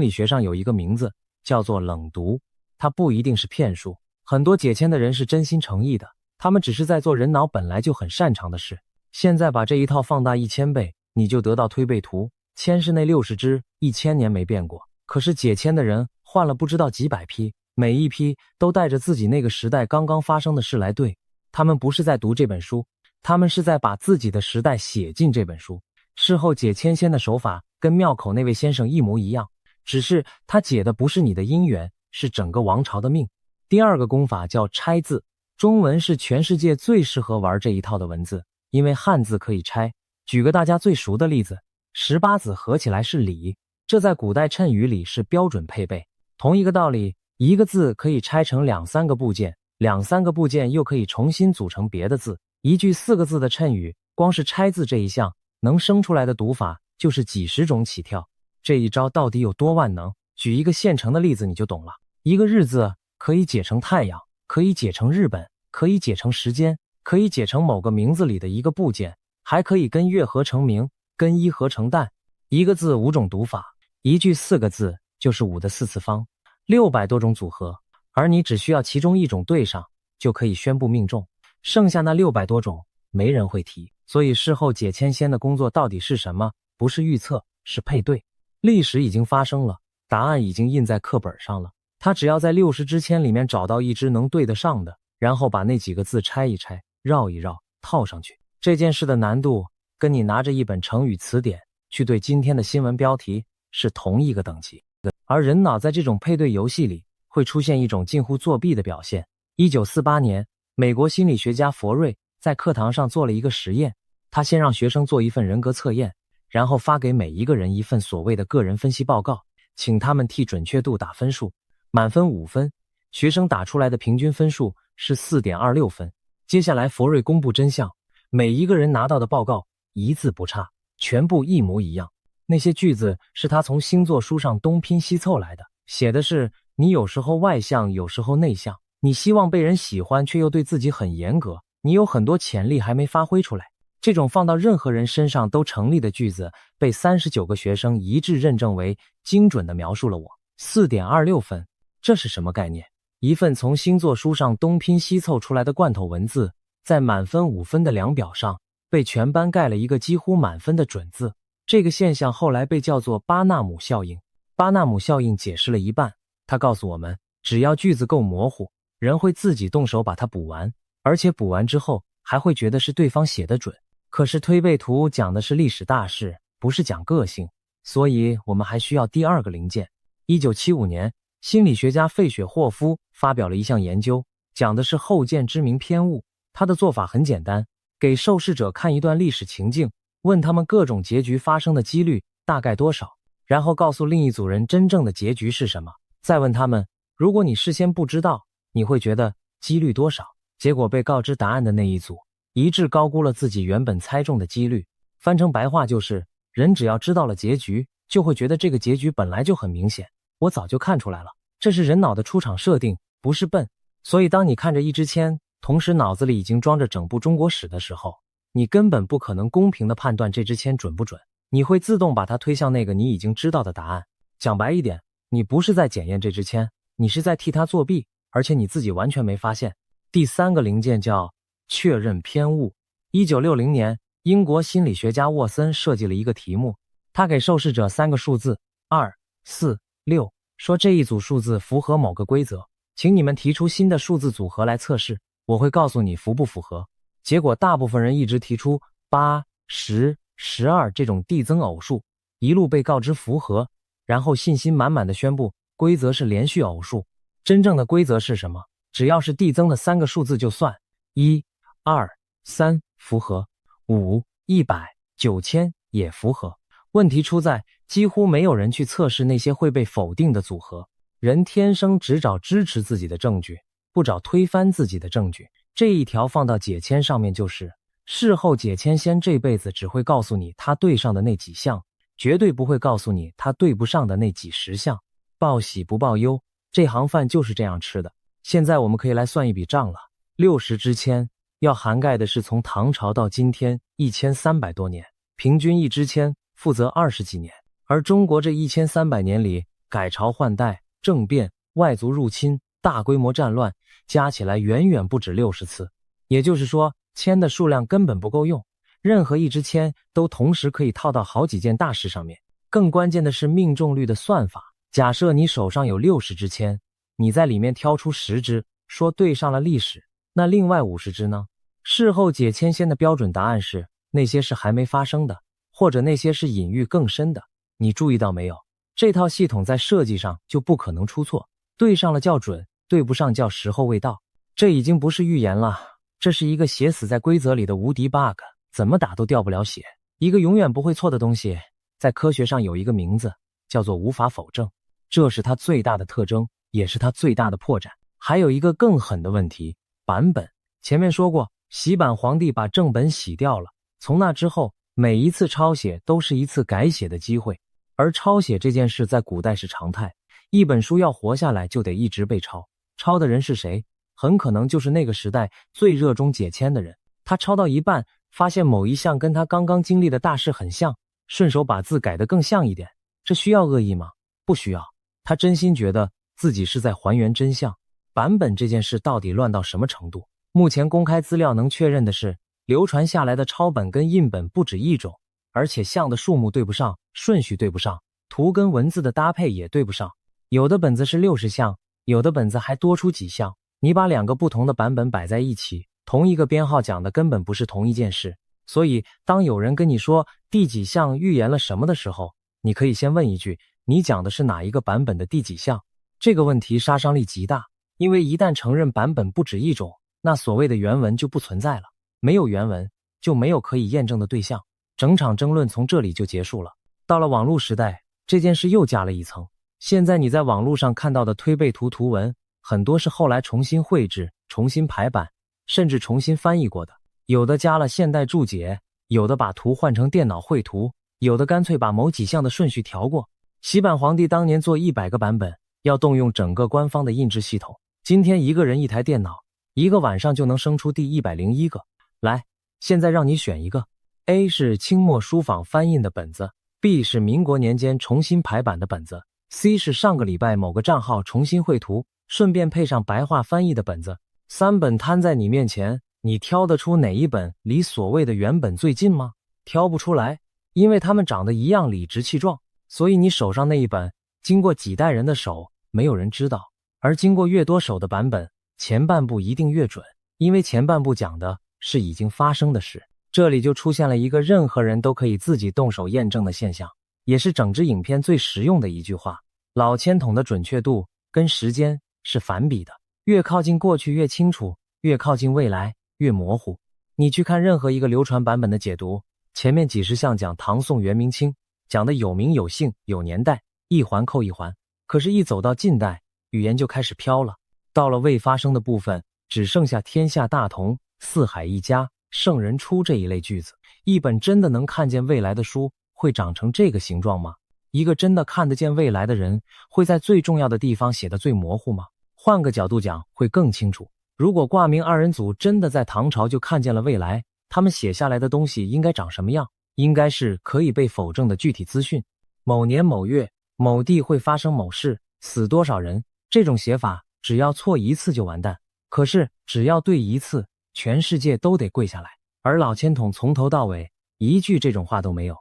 理学上有一个名字，叫做冷读。它不一定是骗术，很多解签的人是真心诚意的，他们只是在做人脑本来就很擅长的事。现在把这一套放大1000倍，你就得到推背图。签是那60支，1000年没变过，可是解签的人换了不知道几百批，每一批都带着自己那个时代刚刚发生的事来对。他们不是在读这本书，他们是在把自己的时代写进这本书。事后解签仙的手法跟庙口那位先生一模一样，只是他解的不是你的姻缘，是整个王朝的命。第二个功法叫拆字，中文是全世界最适合玩这一套的文字，因为汉字可以拆。举个大家最熟的例子，18字合起来是礼，这在古代谶语里是标准配备。同一个道理，一个字可以拆成2-3个部件，2、3个部件又可以重新组成别的字。一句4个字的谶语，光是拆字这一项能生出来的读法就是几十种起跳。这一招到底有多万能？举一个现成的例子你就懂了。一个日字可以解成太阳，可以解成日本，可以解成时间，可以解成某个名字里的一个部件，还可以跟月合成名，跟一合成蛋。一个字5种读法，一句4个字就是5的4次方，600多种组合，而你只需要其中一种对上，就可以宣布命中。剩下那600多种没人会提。所以事后解签仙的工作到底是什么？不是预测，是配对。历史已经发生了，答案已经印在课本上了，他只要在60支签里面找到一支能对得上的，然后把那几个字拆一拆，绕一绕，套上去。这件事的难度跟你拿着一本成语词典去对今天的新闻标题是同一个等级。而人脑在这种配对游戏里会出现一种近乎作弊的表现。1948年，美国心理学家佛瑞在课堂上做了一个实验，他先让学生做一份人格测验，然后发给每一个人一份所谓的个人分析报告，请他们替准确度打分数，满分5分，学生打出来的平均分数是 4.26 分。接下来佛瑞公布真相，每一个人拿到的报告一字不差，全部一模一样。那些句子是他从星座书上东拼西凑来的，写的是你有时候外向，有时候内向，你希望被人喜欢，却又对自己很严格，你有很多潜力还没发挥出来。这种放到任何人身上都成立的句子，被39个学生一致认证为精准地描述了我。 4.26 分，这是什么概念？一份从星座书上东拼西凑出来的罐头文字，在满分5分的量表上被全班盖了一个几乎满分的准字。这个现象后来被叫做巴纳姆效应。巴纳姆效应解释了一半，它告诉我们，只要句子够模糊，人会自己动手把它补完，而且补完之后还会觉得是对方写的准。可是推背图讲的是历史大事，不是讲个性，所以我们还需要第二个零件。1975年，心理学家费雪霍夫发表了一项研究，讲的是后见之明偏误。他的做法很简单，给受试者看一段历史情境，问他们各种结局发生的几率大概多少，然后告诉另一组人真正的结局是什么，再问他们，如果你事先不知道，你会觉得几率多少？结果被告知答案的那一组一致高估了自己原本猜中的几率。翻成白话就是，人只要知道了结局，就会觉得这个结局本来就很明显，我早就看出来了。这是人脑的出场设定，不是笨。所以当你看着一支签，同时脑子里已经装着整部中国史的时候，你根本不可能公平地判断这支签准不准，你会自动把它推向那个你已经知道的答案。讲白一点，你不是在检验这支签，你是在替它作弊，而且你自己完全没发现。第三个零件叫确认偏误。1960年，英国心理学家沃森设计了一个题目，他给受试者3个数字2、4、6，说这一组数字符合某个规则，请你们提出新的数字组合来测试，我会告诉你符不符合。结果大部分人一直提出8、10、12这种递增偶数，一路被告知符合，然后信心满满的宣布规则是连续偶数。真正的规则是什么？只要是递增的3个数字就算，1、2、3符合，5、100、9000也符合。问题出在几乎没有人去测试那些会被否定的组合。人天生只找支持自己的证据，不找推翻自己的证据。这一条放到解签上面就是，事后解签仙这辈子只会告诉你他对上的那几项，绝对不会告诉你他对不上的那几十项。报喜不报忧，这行饭就是这样吃的。现在我们可以来算一笔账了，60支签要涵盖的是从唐朝到今天1300多年，平均一支签负责20几年。而中国这1300年里，改朝换代、政变、外族入侵、大规模战乱，加起来远远不止60次。也就是说，签的数量根本不够用，任何一支签都同时可以套到好几件大事上面。更关键的是命中率的算法。假设你手上有60支签，你在里面挑出10支，说对上了历史，那另外50支呢？事后解签仙的标准答案是，那些是还没发生的，或者那些是隐喻更深的。你注意到没有？这套系统在设计上就不可能出错，对上了叫准，对不上叫时候未到。这已经不是预言了，这是一个写死在规则里的无敌 bug， 怎么打都掉不了血。一个永远不会错的东西，在科学上有一个名字，叫做无法否证。这是它最大的特征，也是它最大的破绽。还有一个更狠的问题，版本。前面说过，洗版皇帝把正本洗掉了，从那之后，每一次抄写都是一次改写的机会。而抄写这件事在古代是常态，一本书要活下来就得一直被抄。抄的人是谁？很可能就是那个时代最热衷解签的人。他抄到一半，发现某一项跟他刚刚经历的大事很像，顺手把字改得更像一点。这需要恶意吗？不需要。他真心觉得自己是在还原真相。版本这件事到底乱到什么程度？目前公开资料能确认的是，流传下来的抄本跟印本不止一种，而且项的数目对不上，顺序对不上，图跟文字的搭配也对不上。有的本子是60项，有的本子还多出几项。你把2个不同的版本摆在一起，同一个编号讲的根本不是同一件事。所以当有人跟你说第几项预言了什么的时候，你可以先问一句，你讲的是哪一个版本的第几项？这个问题杀伤力极大，因为一旦承认版本不止一种，那所谓的原文就不存在了，没有原文，就没有可以验证的对象，整场争论从这里就结束了。到了网络时代，这件事又加了一层。现在你在网络上看到的推背图图文，很多是后来重新绘制、重新排版，甚至重新翻译过的，有的加了现代注解，有的把图换成电脑绘图，有的干脆把某几项的顺序调过。洗版皇帝当年做100个版本，要动用整个官方的印制系统，今天一个人一台电脑，一个晚上就能生出第101个。来，现在让你选一个。 A 是清末书坊翻印的本子， B 是民国年间重新排版的本子， C 是上个礼拜某个账号重新绘图，顺便配上白话翻译的本子。3本摊在你面前，你挑得出哪一本离所谓的原本最近吗？挑不出来，因为它们长得一样理直气壮，所以你手上那一本经过几代人的手，没有人知道。而经过越多手的版本，前半部一定越准，因为前半部讲的是已经发生的事。这里就出现了一个任何人都可以自己动手验证的现象，也是整支影片最实用的一句话：老千统的准确度跟时间是反比的，越靠近过去越清楚，越靠近未来越模糊。你去看任何一个流传版本的解读，前面几十项讲唐宋元明清，讲的有名有姓有年代，一环扣一环，可是一走到近代，语言就开始飘了，到了未发生的部分，只剩下天下大同、四海一家、圣人出这一类句子。一本真的能看见未来的书会长成这个形状吗？一个真的看得见未来的人会在最重要的地方写得最模糊吗？换个角度讲会更清楚。如果挂名二人组真的在唐朝就看见了未来，他们写下来的东西应该长什么样？应该是可以被否证的具体资讯。某年某月某地会发生某事，死多少人，这种写法只要错一次就完蛋，可是只要对一次，全世界都得跪下来。而老千统从头到尾一句这种话都没有，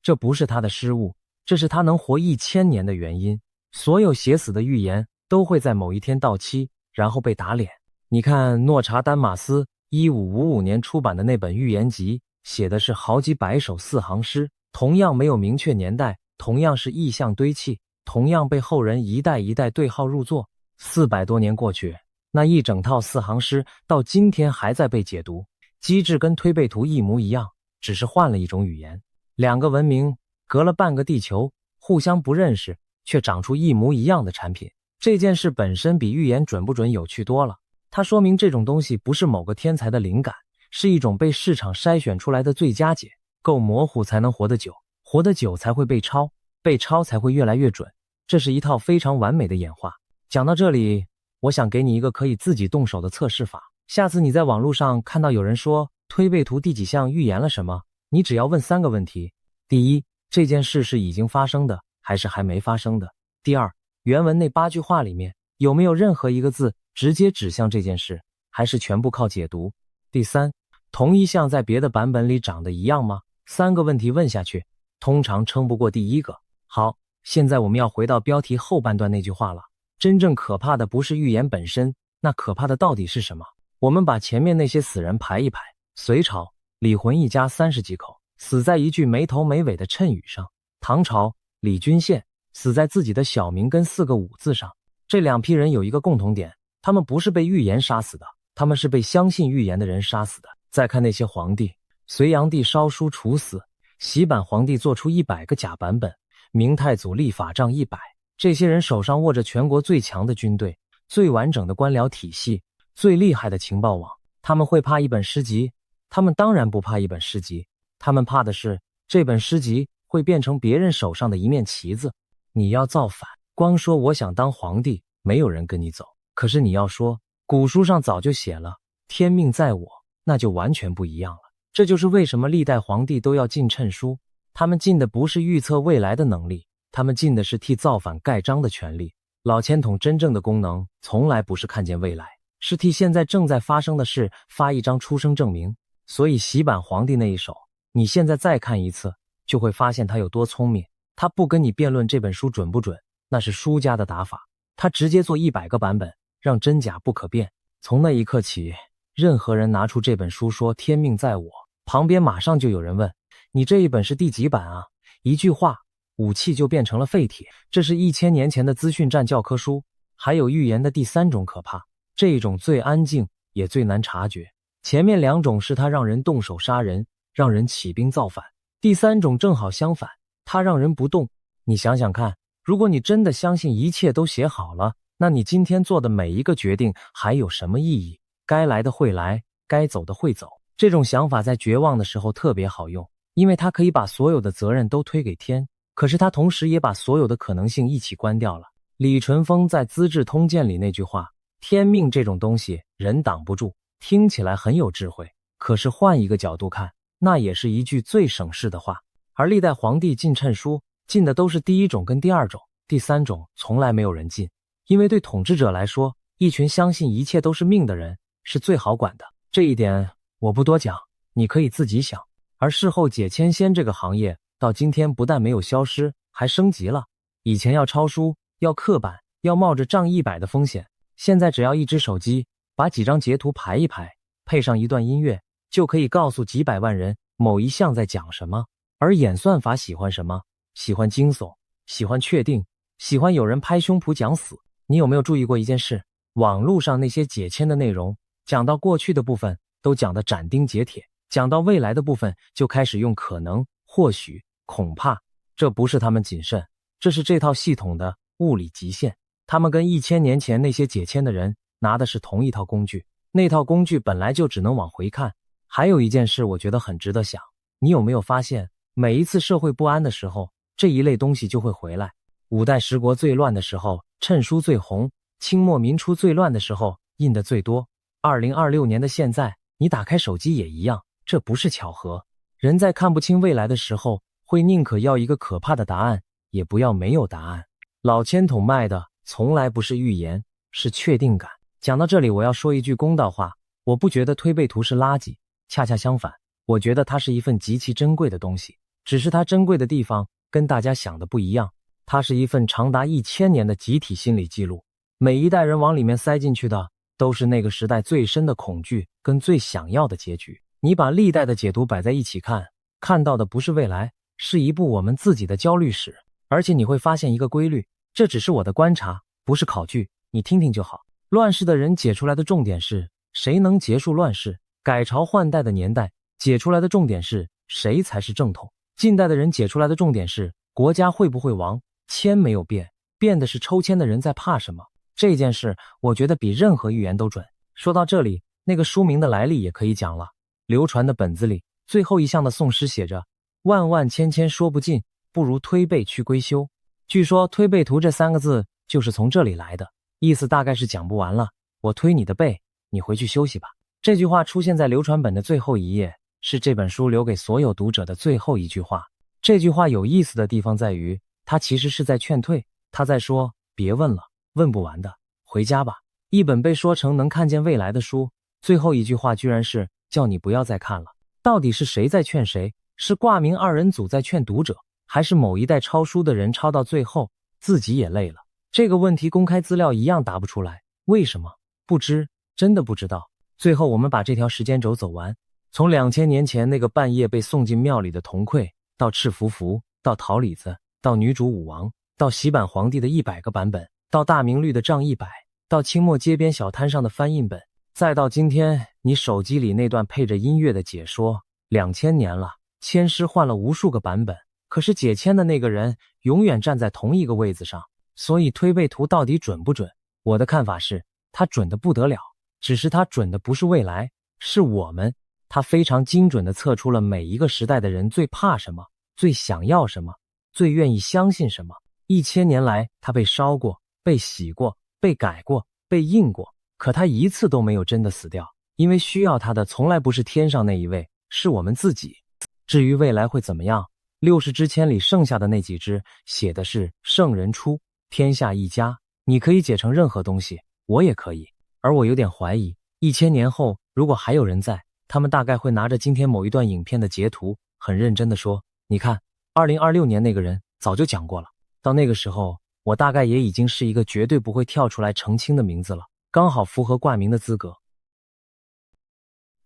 这不是他的失误，这是他能活1000年的原因。所有写死的预言都会在某一天到期，然后被打脸。你看诺查丹马斯1555年出版的那本预言集，写的是好几百首4行诗，同样没有明确年代，同样是意象堆砌，同样被后人一代一代对号入座。400多年过去，那一整套4行诗到今天还在被解读，机制跟推背图一模一样，只是换了一种语言。两个文明隔了半个地球，互相不认识，却长出一模一样的产品。这件事本身比预言准不准有趣多了，它说明这种东西不是某个天才的灵感，是一种被市场筛选出来的最佳解。够模糊才能活得久，活得久才会被抄，被抄才会越来越准。这是一套非常完美的演化。讲到这里，我想给你一个可以自己动手的测试法。下次你在网络上看到有人说推背图第几项预言了什么，你只要问3个问题。第一，这件事是已经发生的还是还没发生的？第二，原文那8句话里面有没有任何一个字直接指向这件事，还是全部靠解读？第三，同一项在别的版本里长得一样吗？3个问题问下去，通常撑不过第一个。好，现在我们要回到标题后半段那句话了。真正可怕的不是预言本身，那可怕的到底是什么？我们把前面那些死人排一排，隋朝李浑一家30几口，死在一句没头没尾的谶语上；唐朝李君羡死在自己的小名跟4个武字上。这2批人有一个共同点，他们不是被预言杀死的，他们是被相信预言的人杀死的。再看那些皇帝，隋炀帝烧书处死，洗版皇帝做出100个假版本，明太祖立法杖100，这些人手上握着全国最强的军队、最完整的官僚体系、最厉害的情报网，他们会怕一本诗集？他们当然不怕一本诗集，他们怕的是这本诗集会变成别人手上的一面旗子。你要造反，光说我想当皇帝，没有人跟你走。可是你要说古书上早就写了天命在我，那就完全不一样了。这就是为什么历代皇帝都要进谶书，他们进的不是预测未来的能力，他们进的是替造反盖章的权利。老千统真正的功能从来不是看见未来，是替现在正在发生的事发一张出生证明。所以洗版皇帝那一手，你现在再看一次，就会发现他有多聪明。他不跟你辩论这本书准不准，那是书家的打法，他直接做100个版本，让真假不可辨。从那一刻起，任何人拿出这本书说天命在我，旁边马上就有人问，你这一本是第几版啊？一句话武器就变成了废铁。这是1000年前的资讯战教科书。还有预言的第3种可怕，这种最安静也最难察觉。前面2种是它让人动手杀人，让人起兵造反。第3种正好相反，它让人不动。你想想看，如果你真的相信一切都写好了，那你今天做的每一个决定还有什么意义？该来的会来，该走的会走。这种想法在绝望的时候特别好用，因为它可以把所有的责任都推给天，可是它同时也把所有的可能性一起关掉了。李淳风在《资治通鉴》里那句话，天命这种东西人挡不住，听起来很有智慧，可是换一个角度看，那也是一句最省事的话。而历代皇帝进谶书进的都是第1种跟第2种，第3种从来没有人进，因为对统治者来说，一群相信一切都是命的人是最好管的。这一点我不多讲，你可以自己想。而事后解签仙这个行业到今天不但没有消失，还升级了。以前要抄书，要刻板，要冒着涨100的风险，现在只要一只手机，把几张截图排一排，配上一段音乐，就可以告诉几百万人某一项在讲什么。而演算法喜欢什么？喜欢惊悚，喜欢确定，喜欢有人拍胸脯讲死。你有没有注意过一件事？网络上那些解签的内容，讲到过去的部分都讲得斩钉截铁，讲到未来的部分就开始用可能、或许、恐怕。这不是他们谨慎，这是这套系统的物理极限。他们跟1000年前那些解签的人拿的是同一套工具，那套工具本来就只能往回看。还有一件事我觉得很值得想，你有没有发现每一次社会不安的时候，这一类东西就会回来。5代十国最乱的时候，谶书最红；清末民初最乱的时候，印的最多。2026年的现在，你打开手机也一样，这不是巧合。人在看不清未来的时候，会宁可要一个可怕的答案，也不要没有答案。老千统卖的从来不是预言，是确定感。讲到这里，我要说一句公道话，我不觉得推背图是垃圾，恰恰相反，我觉得它是一份极其珍贵的东西，只是它珍贵的地方跟大家想的不一样。它是一份长达1000年的集体心理记录，每一代人往里面塞进去的都是那个时代最深的恐惧跟最想要的结局。你把历代的解读摆在一起看，看到的不是未来，是一部我们自己的焦虑史。而且你会发现一个规律，这只是我的观察，不是考据，你听听就好。乱世的人解出来的重点是谁能结束乱世，改朝换代的年代解出来的重点是谁才是正统，近代的人解出来的重点是国家会不会亡。签没有变，变的是抽签的人在怕什么。这件事我觉得比任何预言都准。说到这里，那个书名的来历也可以讲了。流传的本子里最后一项的宋诗写着万万千千说不尽，不如推背去归休。据说推背图这3个字就是从这里来的，意思大概是讲不完了，我推你的背，你回去休息吧。这句话出现在流传本的最后一页，是这本书留给所有读者的最后一句话。这句话有意思的地方在于，他其实是在劝退，他在说别问了，问不完的，回家吧。一本被说成能看见未来的书，最后一句话居然是叫你不要再看了。到底是谁在劝谁？是挂名2人组在劝读者，还是某一代抄书的人抄到最后自己也累了？这个问题公开资料一样答不出来。为什么？不知，真的不知道。最后我们把这条时间轴走完，从2000年前那个半夜被送进庙里的铜匮，到赤伏符，到桃李子，到女主武王，到洗版皇帝的100个版本，到大明律的账100，到清末街边小摊上的翻印本，再到今天你手机里那段配着音乐的解说。2000年了，签诗换了无数个版本，可是解签的那个人永远站在同一个位子上。所以推背图到底准不准？我的看法是，它准得不得了，只是它准的不是未来，是我们。它非常精准地测出了每一个时代的人最怕什么，最想要什么，最愿意相信什么。1000年来，它被烧过，被洗过，被改过，被印过，可它一次都没有真的死掉，因为需要它的从来不是天上那一位，是我们自己。至于未来会怎么样，60支签里剩下的那几支写的是圣人出，天下一家，你可以解成任何东西，我也可以。而我有点怀疑，1000年后如果还有人在，他们大概会拿着今天某一段影片的截图，很认真地说，你看2026年那个人早就讲过了，到那个时候我大概也已经是一个绝对不会跳出来澄清的名字了，刚好符合挂名的资格。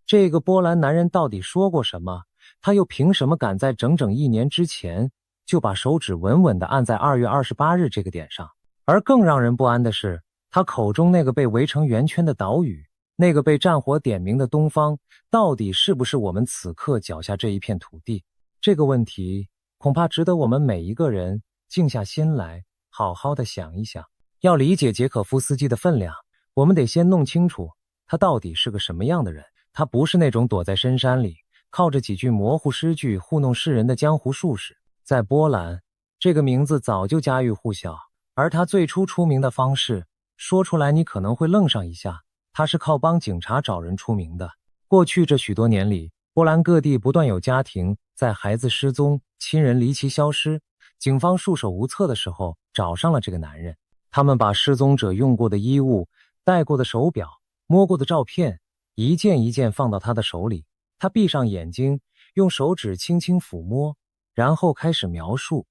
这个波兰男人到底说过什么？他又凭什么敢在整整1年之前就把手指稳稳地按在2月28日这个点上。而更让人不安的是，他口中那个被围成圆圈的岛屿，那个被战火点明的东方，到底是不是我们此刻脚下这一片土地？这个问题恐怕值得我们每一个人静下心来好好的想一想。要理解捷可夫斯基的分量，我们得先弄清楚他到底是个什么样的人。他不是那种躲在深山里靠着几句模糊诗句糊弄世人的江湖术士。在波兰，这个名字早就家喻户晓，而他最初出名的方式，说出来你可能会愣上一下，他是靠帮警察找人出名的。过去这许多年里，波兰各地不断有家庭在孩子失踪、亲人离奇消失，警方束手无策的时候找上了这个男人。他们把失踪者用过的衣物、戴过的手表、摸过的照片一件一件放到他的手里，他闭上眼睛，用手指轻轻抚摸，然后开始描述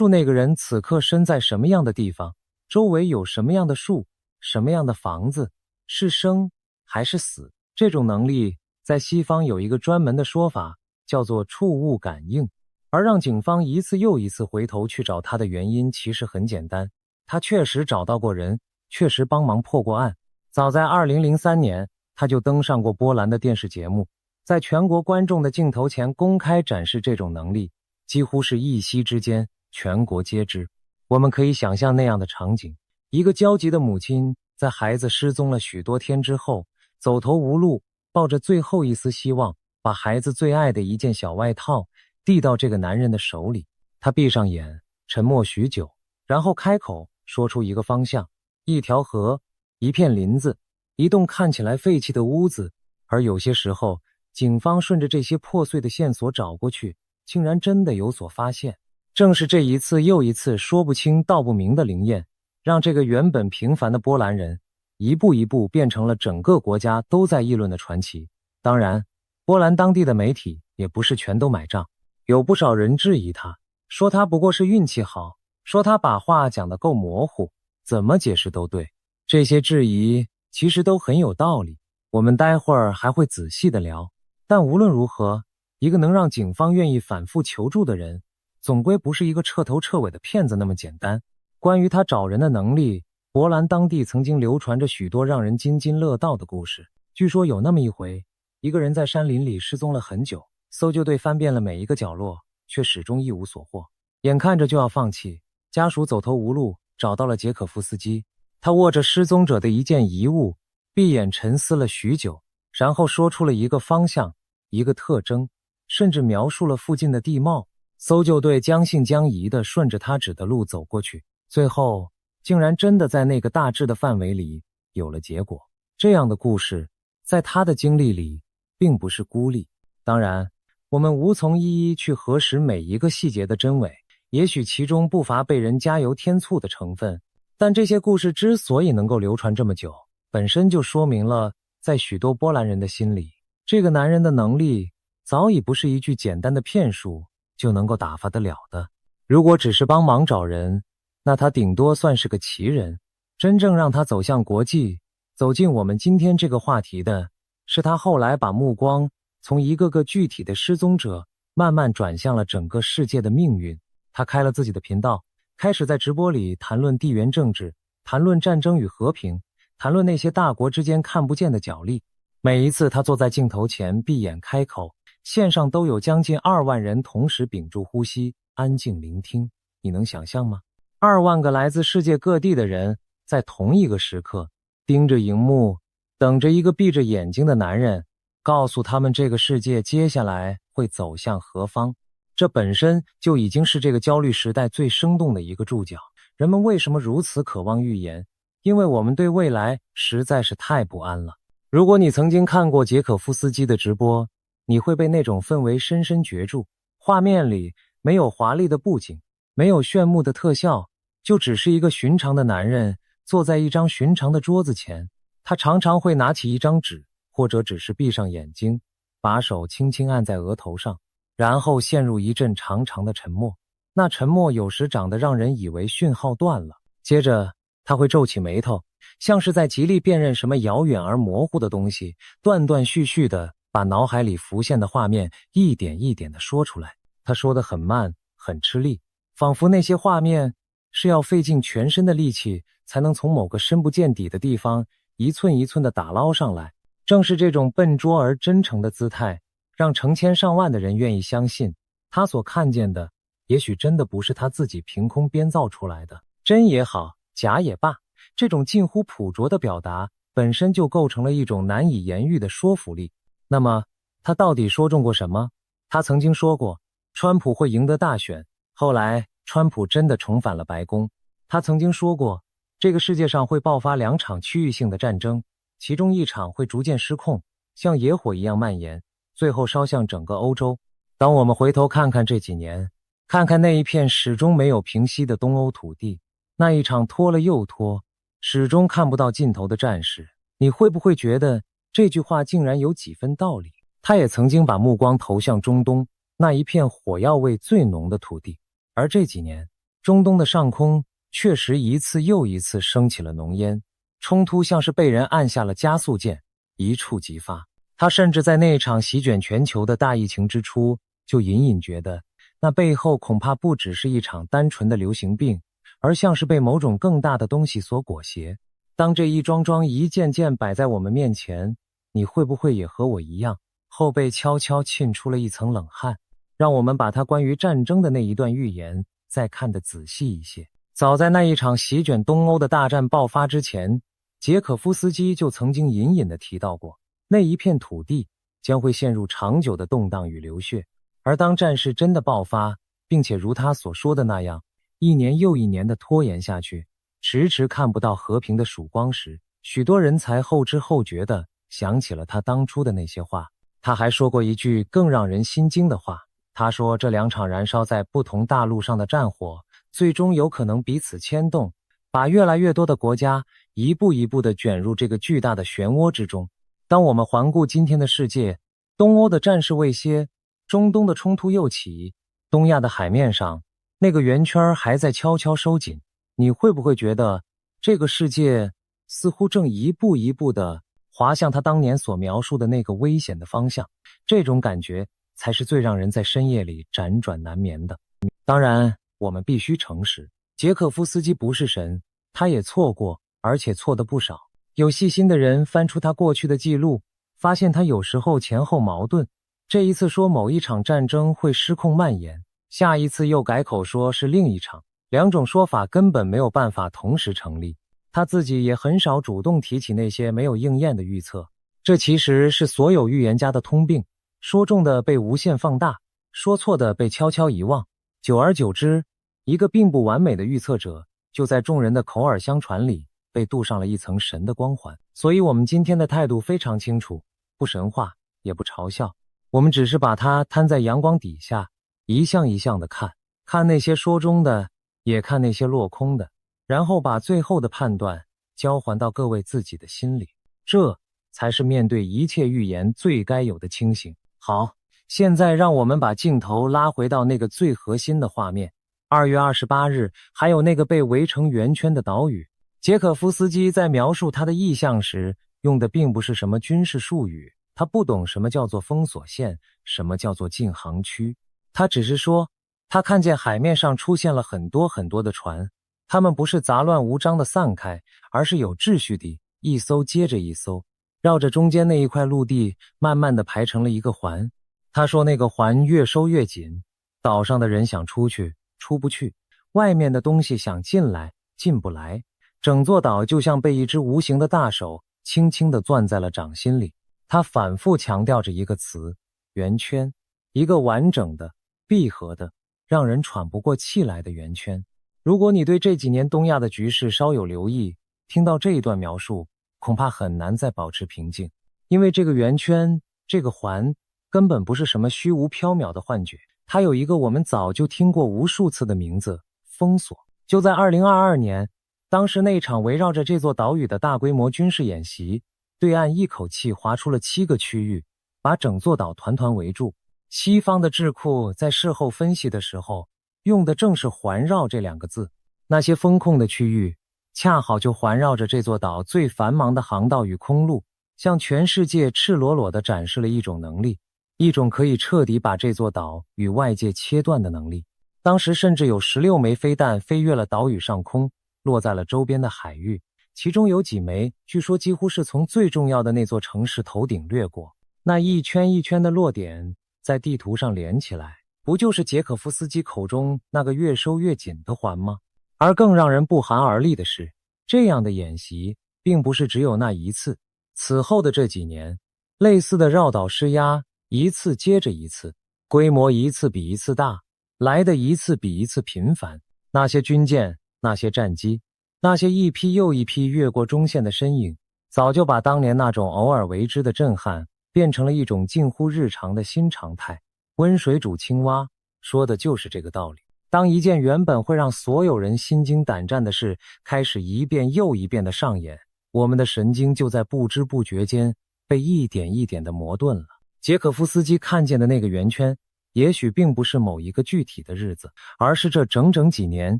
那个人此刻身在什么样的地方，周围有什么样的树，什么样的房子，是生还是死。这种能力在西方有一个专门的说法，叫做触物感应。而让警方一次又一次回头去找他的原因其实很简单，他确实找到过人，确实帮忙破过案。早在2003年，他就登上过波兰的电视节目，在全国观众的镜头前公开展示这种能力，几乎是一夕之间全国皆知。我们可以想象那样的场景，一个焦急的母亲在孩子失踪了许多天之后，走投无路，抱着最后一丝希望，把孩子最爱的一件小外套递到这个男人的手里。他闭上眼，沉默许久，然后开口说出一个方向：一条河，一片林子，一栋看起来废弃的屋子。而有些时候，警方顺着这些破碎的线索找过去，竟然真的有所发现。正是这一次又一次说不清道不明的灵验，让这个原本平凡的波兰人一步一步变成了整个国家都在议论的传奇。当然，波兰当地的媒体也不是全都买账，有不少人质疑他，说他不过是运气好，说他把话讲得够模糊，怎么解释都对。这些质疑其实都很有道理，我们待会儿还会仔细的聊。但无论如何，一个能让警方愿意反复求助的人，总归不是一个彻头彻尾的骗子那么简单。关于他找人的能力，波兰当地曾经流传着许多让人津津乐道的故事。据说有那么一回，一个人在山林里失踪了很久，搜救队翻遍了每一个角落，却始终一无所获。眼看着就要放弃，家属走投无路，找到了捷可夫斯基。他握着失踪者的一件遗物，闭眼沉思了许久，然后说出了一个方向，一个特征，甚至描述了附近的地貌。搜救队将信将疑地顺着他指的路走过去，最后竟然真的在那个大致的范围里有了结果。这样的故事在他的经历里并不是孤立。当然，我们无从一一去核实每一个细节的真伪，也许其中不乏被人加油添醋的成分，但这些故事之所以能够流传这么久，本身就说明了在许多波兰人的心里，这个男人的能力早已不是一句简单的骗术就能够打发得了的。如果只是帮忙找人，那他顶多算是个奇人。真正让他走向国际，走进我们今天这个话题的，是他后来把目光从一个个具体的失踪者慢慢转向了整个世界的命运。他开了自己的频道，开始在直播里谈论地缘政治，谈论战争与和平，谈论那些大国之间看不见的角力。每一次他坐在镜头前闭眼开口，线上都有将近2万人同时屏住呼吸，安静聆听。你能想象吗？2万个来自世界各地的人在同一个时刻盯着荧幕，等着一个闭着眼睛的男人告诉他们这个世界接下来会走向何方。这本身就已经是这个焦虑时代最生动的一个注脚。人们为什么如此渴望预言？因为我们对未来实在是太不安了。如果你曾经看过捷可夫斯基的直播，你会被那种氛围深深攫住。画面里没有华丽的布景，没有炫目的特效，就只是一个寻常的男人坐在一张寻常的桌子前。他常常会拿起一张纸，或者只是闭上眼睛，把手轻轻按在额头上，然后陷入一阵长长的沉默。那沉默有时长得让人以为讯号断了。接着他会皱起眉头，像是在极力辨认什么遥远而模糊的东西，断断续续地把脑海里浮现的画面一点一点地说出来。他说得很慢很吃力，仿佛那些画面是要费尽全身的力气才能从某个深不见底的地方一寸一寸地打捞上来。正是这种笨拙而真诚的姿态，让成千上万的人愿意相信，他所看见的也许真的不是他自己凭空编造出来的。真也好，假也罢，这种近乎朴拙的表达本身就构成了一种难以言喻的说服力。那么他到底说中过什么？他曾经说过川普会赢得大选，后来川普真的重返了白宫。他曾经说过这个世界上会爆发2场区域性的战争，其中一场会逐渐失控，像野火一样蔓延，最后烧向整个欧洲。当我们回头看看这几年，看看那一片始终没有平息的东欧土地，那一场拖了又拖，始终看不到尽头的战事，你会不会觉得这句话竟然有几分道理？他也曾经把目光投向中东，那一片火药味最浓的土地。而这几年，中东的上空确实一次又一次升起了浓烟，冲突像是被人按下了加速键，一触即发。他甚至在那场席卷全球的大疫情之初，就隐隐觉得那背后恐怕不只是一场单纯的流行病，而像是被某种更大的东西所裹挟。当这一桩桩一件件摆在我们面前，你会不会也和我一样，后背悄悄沁出了一层冷汗？让我们把他关于战争的那一段预言再看得仔细一些。早在那一场席卷东欧的大战爆发之前，捷可夫斯基就曾经隐隐地提到过，那一片土地将会陷入长久的动荡与流血。而当战事真的爆发，并且如他所说的那样，一年又一年的拖延下去，迟迟看不到和平的曙光时，许多人才后知后觉地想起了他当初的那些话。他还说过一句更让人心惊的话，他说这2场燃烧在不同大陆上的战火，最终有可能彼此牵动，把越来越多的国家一步一步地卷入这个巨大的漩涡之中。当我们环顾今天的世界，东欧的战事未歇，中东的冲突又起，东亚的海面上那个圆圈还在悄悄收紧，你会不会觉得这个世界似乎正一步一步地滑向他当年所描述的那个危险的方向？这种感觉才是最让人在深夜里辗转难眠的。当然，我们必须诚实，捷可夫斯基不是神，他也错过，而且错得不少。有细心的人翻出他过去的记录，发现他有时候前后矛盾，这一次说某一场战争会失控蔓延，下一次又改口说是另一场，2种说法根本没有办法同时成立。他自己也很少主动提起那些没有应验的预测，这其实是所有预言家的通病，说中的被无限放大，说错的被悄悄遗忘。久而久之，一个并不完美的预测者就在众人的口耳相传里被镀上了一层神的光环。所以我们今天的态度非常清楚，不神话也不嘲笑，我们只是把它摊在阳光底下，一项一项的看，看那些说中的，也看那些落空的，然后把最后的判断交还到各位自己的心里，这才是面对一切预言最该有的清醒。好，现在让我们把镜头拉回到那个最核心的画面。2月28日，还有那个被围成圆圈的岛屿。捷可夫斯基在描述他的意象时，用的并不是什么军事术语，他不懂什么叫做封锁线，什么叫做禁航区。他只是说，他看见海面上出现了很多很多的船，它们不是杂乱无章的散开，而是有秩序地一艘接着一艘，绕着中间那一块陆地慢慢地排成了一个环。他说那个环越收越紧，岛上的人想出去出不去，外面的东西想进来进不来，整座岛就像被一只无形的大手轻轻地攥在了掌心里。他反复强调着一个词，圆圈，一个完整的闭合的让人喘不过气来的圆圈。如果你对这几年东亚的局势稍有留意，听到这一段描述，恐怕很难再保持平静，因为这个圆圈，这个环根本不是什么虚无缥缈的幻觉，它有一个我们早就听过无数次的名字，封锁。就在2022年，当时那场围绕着这座岛屿的大规模军事演习，对岸一口气划出了7个区域，把整座岛团团围住。西方的智库在事后分析的时候，用的正是环绕这2个字。那些封控的区域恰好就环绕着这座岛最繁忙的航道与空路，向全世界赤裸裸地展示了一种能力，一种可以彻底把这座岛与外界切断的能力。当时甚至有16枚飞弹飞越了岛屿上空，落在了周边的海域，其中有几枚据说几乎是从最重要的那座城市头顶掠过。那一圈一圈的落点在地图上连起来，不就是捷可夫斯基口中那个越收越紧的环吗？而更让人不寒而栗的是，这样的演习并不是只有那一次，此后的这几年，类似的绕岛施压一次接着一次，规模一次比一次大，来的一次比一次频繁。那些军舰，那些战机，那些一批又一批越过中线的身影，早就把当年那种偶尔为之的震撼变成了一种近乎日常的新常态。温水煮青蛙，说的就是这个道理。当一件原本会让所有人心惊胆战的事开始一遍又一遍的上演，我们的神经就在不知不觉间被一点一点的磨钝了。捷可夫斯基看见的那个圆圈，也许并不是某一个具体的日子，而是这整整几年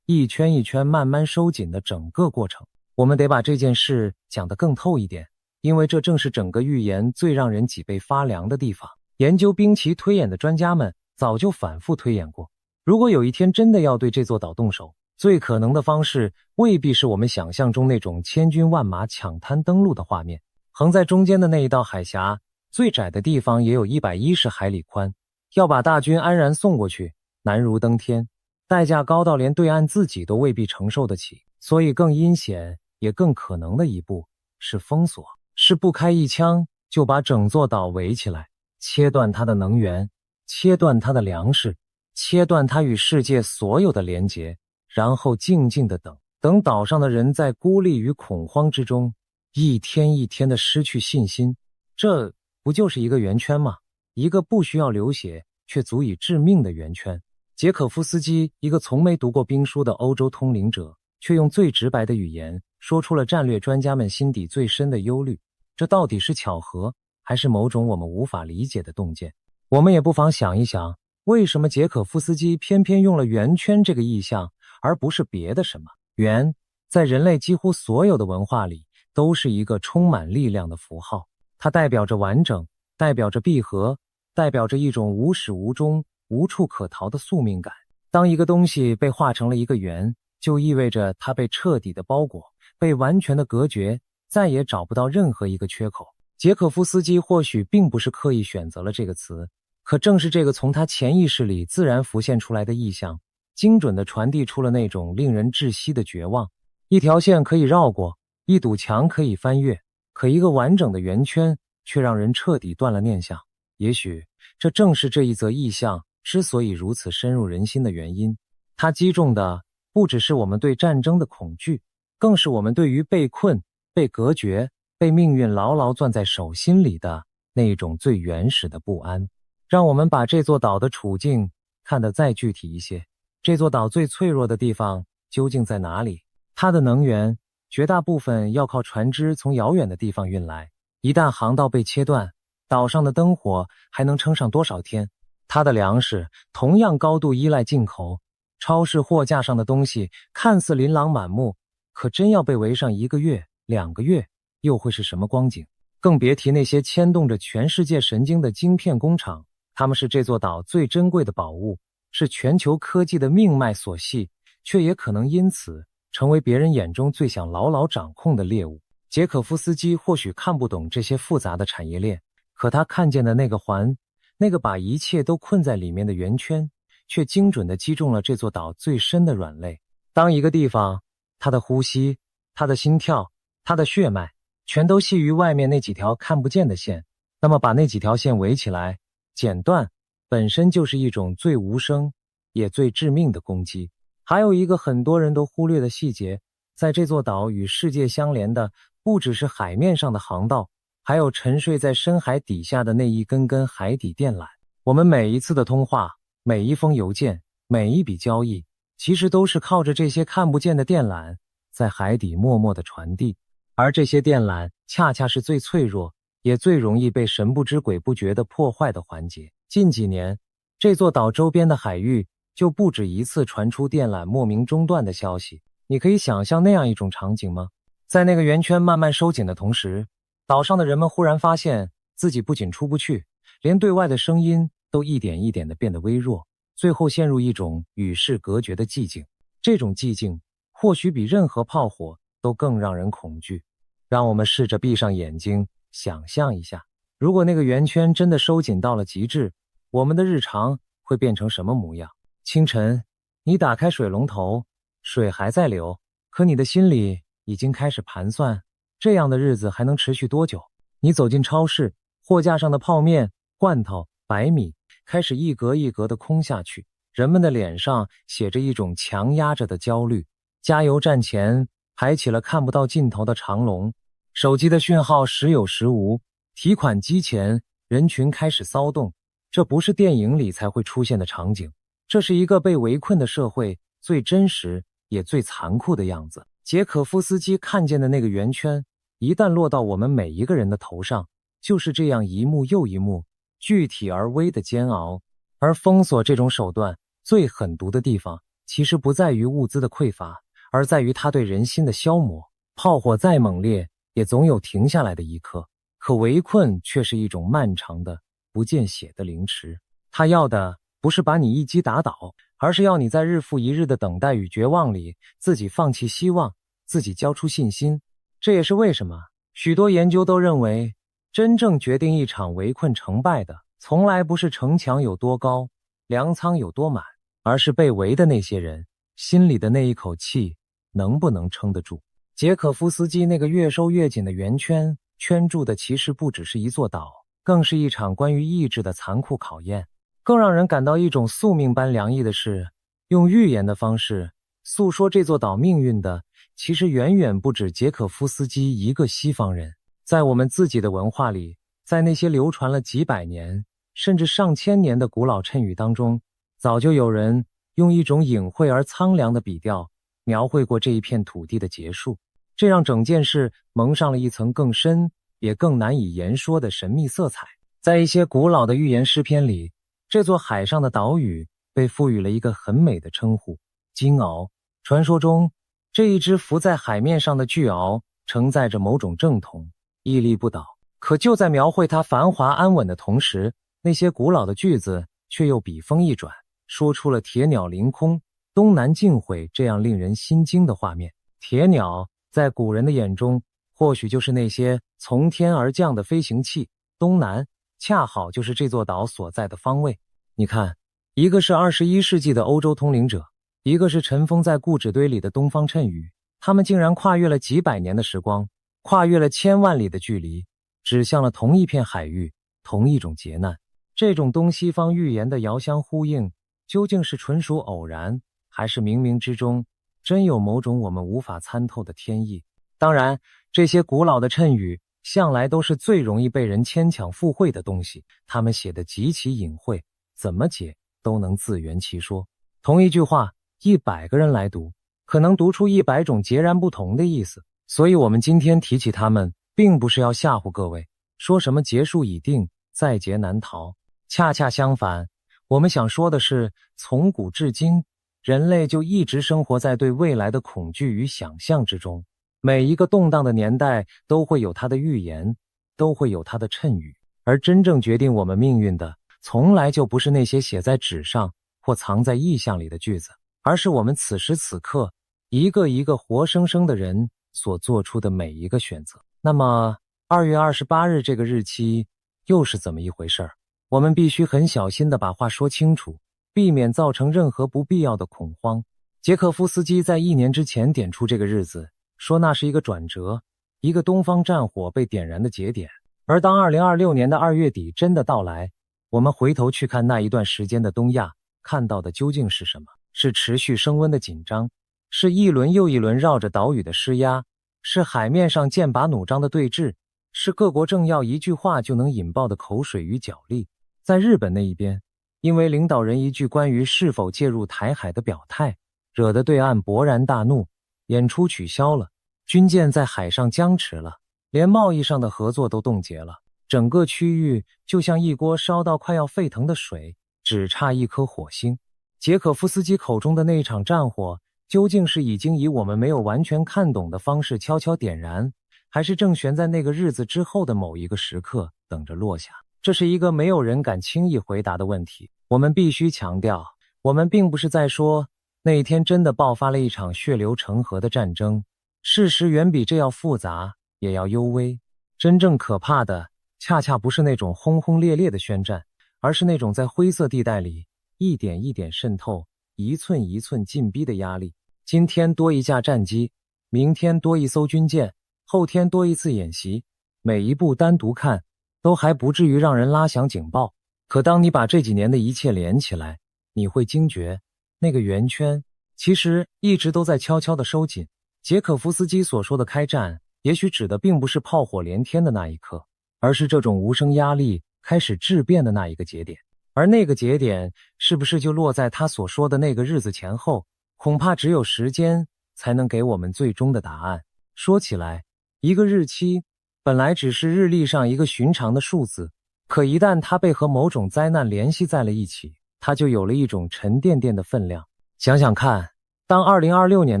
一圈一圈慢慢收紧的整个过程。我们得把这件事讲得更透一点，因为这正是整个预言最让人脊背发凉的地方。研究兵棋推演的专家们早就反复推演过，如果有一天真的要对这座岛动手，最可能的方式未必是我们想象中那种千军万马抢滩登陆的画面。横在中间的那一道海峡，最窄的地方也有110海里宽，要把大军安然送过去，难如登天，代价高到连对岸自己都未必承受得起。所以更阴险也更可能的一步是封锁，是不开一枪就把整座岛围起来，切断它的能源，切断它的粮食，切断它与世界所有的连结，然后静静地等岛上的人在孤立与恐慌之中一天一天的失去信心。这不就是一个圆圈吗？一个不需要流血却足以致命的圆圈。捷可夫斯基，一个从没读过兵书的欧洲通灵者，却用最直白的语言说出了战略专家们心底最深的忧虑。这到底是巧合，还是某种我们无法理解的洞见？我们也不妨想一想，为什么捷可夫斯基偏偏用了圆圈这个意象，而不是别的什么？圆，在人类几乎所有的文化里，都是一个充满力量的符号。它代表着完整，代表着闭合，代表着一种无始无终、无处可逃的宿命感。当一个东西被画成了一个圆，就意味着它被彻底的包裹，被完全的隔绝，再也找不到任何一个缺口。捷可夫斯基或许并不是刻意选择了这个词，可正是这个从他潜意识里自然浮现出来的意象，精准地传递出了那种令人窒息的绝望。一条线可以绕过，一堵墙可以翻越，可一个完整的圆圈却让人彻底断了念想。也许这正是这一则意象之所以如此深入人心的原因。它击中的不只是我们对战争的恐惧，更是我们对于被困、被隔绝、被命运牢牢攥在手心里的那一种最原始的不安。让我们把这座岛的处境看得再具体一些。这座岛最脆弱的地方究竟在哪里？它的能源绝大部分要靠船只从遥远的地方运来，一旦航道被切断，岛上的灯火还能撑上多少天？它的粮食同样高度依赖进口，超市货架上的东西看似琳琅满目，可真要被围上1个月、2个月，又会是什么光景？更别提那些牵动着全世界神经的晶片工厂，它们是这座岛最珍贵的宝物，是全球科技的命脉所系，却也可能因此成为别人眼中最想牢牢掌控的猎物。捷可夫斯基或许看不懂这些复杂的产业链，可他看见的那个环，那个把一切都困在里面的圆圈，却精准地击中了这座岛最深的软肋。当一个地方，它的呼吸，它的心跳，它的血脉，全都系于外面那几条看不见的线，那么把那几条线围起来，剪断，本身就是一种最无声也最致命的攻击。还有一个很多人都忽略的细节，在这座岛与世界相连的不只是海面上的航道，还有沉睡在深海底下的那一根根海底电缆。我们每一次的通话，每一封邮件，每一笔交易，其实都是靠着这些看不见的电缆在海底默默地传递。而这些电缆恰恰是最脆弱，也最容易被神不知鬼不觉地破坏的环节。近几年，这座岛周边的海域就不止一次传出电缆莫名中断的消息。你可以想象那样一种场景吗？在那个圆圈慢慢收紧的同时，岛上的人们忽然发现自己不仅出不去，连对外的声音都一点一点地变得微弱。最后陷入一种与世隔绝的寂静。这种寂静或许比任何炮火都更让人恐惧。让我们试着闭上眼睛，想象一下，如果那个圆圈真的收紧到了极致，我们的日常会变成什么模样？清晨，你打开水龙头，水还在流，可你的心里已经开始盘算，这样的日子还能持续多久？你走进超市，货架上的泡面、罐头、白米开始一格一格地空下去，人们的脸上写着一种强压着的焦虑。加油站前排起了看不到尽头的长龙，手机的讯号时有时无，提款机前人群开始骚动。这不是电影里才会出现的场景，这是一个被围困的社会最真实也最残酷的样子。捷可夫斯基看见的那个圆圈，一旦落到我们每一个人的头上，就是这样一幕又一幕具体而微的煎熬。而封锁这种手段最狠毒的地方，其实不在于物资的匮乏，而在于它对人心的消磨。炮火再猛烈，也总有停下来的一刻，可围困却是一种漫长的不见血的凌迟。他要的不是把你一击打倒，而是要你在日复一日的等待与绝望里，自己放弃希望，自己交出信心。这也是为什么许多研究都认为，真正决定一场围困成败的，从来不是城墙有多高，粮仓有多满，而是被围的那些人心里的那一口气能不能撑得住。捷可夫斯基那个越收越紧的圆圈，圈住的其实不只是一座岛，更是一场关于意志的残酷考验。更让人感到一种宿命般凉意的是，用预言的方式诉说这座岛命运的，其实远远不止捷可夫斯基一个西方人。在我们自己的文化里，在那些流传了几百年甚至上千年的古老谶语当中，早就有人用一种隐晦而苍凉的笔调描绘过这一片土地的结束，这让整件事蒙上了一层更深也更难以言说的神秘色彩。在一些古老的寓言诗篇里，这座海上的岛屿被赋予了一个很美的称呼——金鳌。传说中，这一只浮在海面上的巨鳌承载着某种正统，屹立不倒。可就在描绘它繁华安稳的同时，那些古老的句子却又笔锋一转，说出了铁鸟凌空、东南尽毁这样令人心惊的画面。铁鸟在古人的眼中，或许就是那些从天而降的飞行器，东南恰好就是这座岛所在的方位。你看，一个是21世纪的欧洲通灵者，一个是尘封在故纸堆里的东方谶语，他们竟然跨越了几百年的时光，跨越了千万里的距离，指向了同一片海域，同一种劫难。这种东西方预言的遥相呼应，究竟是纯属偶然，还是冥冥之中真有某种我们无法参透的天意？当然，这些古老的谶语向来都是最容易被人牵强附会的东西，他们写得极其隐晦，怎么解都能自圆其说。同一句话，100个人来读，可能读出100种截然不同的意思。所以我们今天提起他们，并不是要吓唬各位，说什么结束已定，在劫难逃。恰恰相反，我们想说的是，从古至今，人类就一直生活在对未来的恐惧与想象之中。每一个动荡的年代都会有它的预言，都会有它的谶语，而真正决定我们命运的，从来就不是那些写在纸上或藏在意象里的句子，而是我们此时此刻一个一个活生生的人所做出的每一个选择。那么2月28日这个日期又是怎么一回事儿？我们必须很小心地把话说清楚，避免造成任何不必要的恐慌。捷可夫斯基在1年之前点出这个日子，说那是一个转折，一个东方战火被点燃的节点。而当2026年的2月底真的到来，我们回头去看那一段时间的东亚，看到的究竟是什么？是持续升温的紧张，是一轮又一轮绕着岛屿的施压，是海面上剑拔弩张的对峙，是各国政要一句话就能引爆的口水与角力。在日本那一边，因为领导人一句关于是否介入台海的表态，惹得对岸勃然大怒，演出取消了，军舰在海上僵持了，连贸易上的合作都冻结了。整个区域就像一锅烧到快要沸腾的水，只差一颗火星。捷可夫斯基口中的那一场战火，究竟是已经以我们没有完全看懂的方式悄悄点燃，还是正悬在那个日子之后的某一个时刻等着落下？这是一个没有人敢轻易回答的问题。我们必须强调，我们并不是在说那一天真的爆发了一场血流成河的战争，事实远比这要复杂，也要幽微。真正可怕的恰恰不是那种轰轰烈烈的宣战，而是那种在灰色地带里一点一点渗透，一寸一寸进逼的压力。今天多一架战机，明天多一艘军舰，后天多一次演习，每一步单独看都还不至于让人拉响警报。可当你把这几年的一切连起来，你会惊觉那个圆圈其实一直都在悄悄地收紧。捷可夫斯基所说的开战，也许指的并不是炮火连天的那一刻，而是这种无声压力开始质变的那一个节点。而那个节点是不是就落在他所说的那个日子前后，恐怕只有时间才能给我们最终的答案。说起来，一个日期本来只是日历上一个寻常的数字，可一旦它被和某种灾难联系在了一起，它就有了一种沉甸甸的分量。想想看，当2026年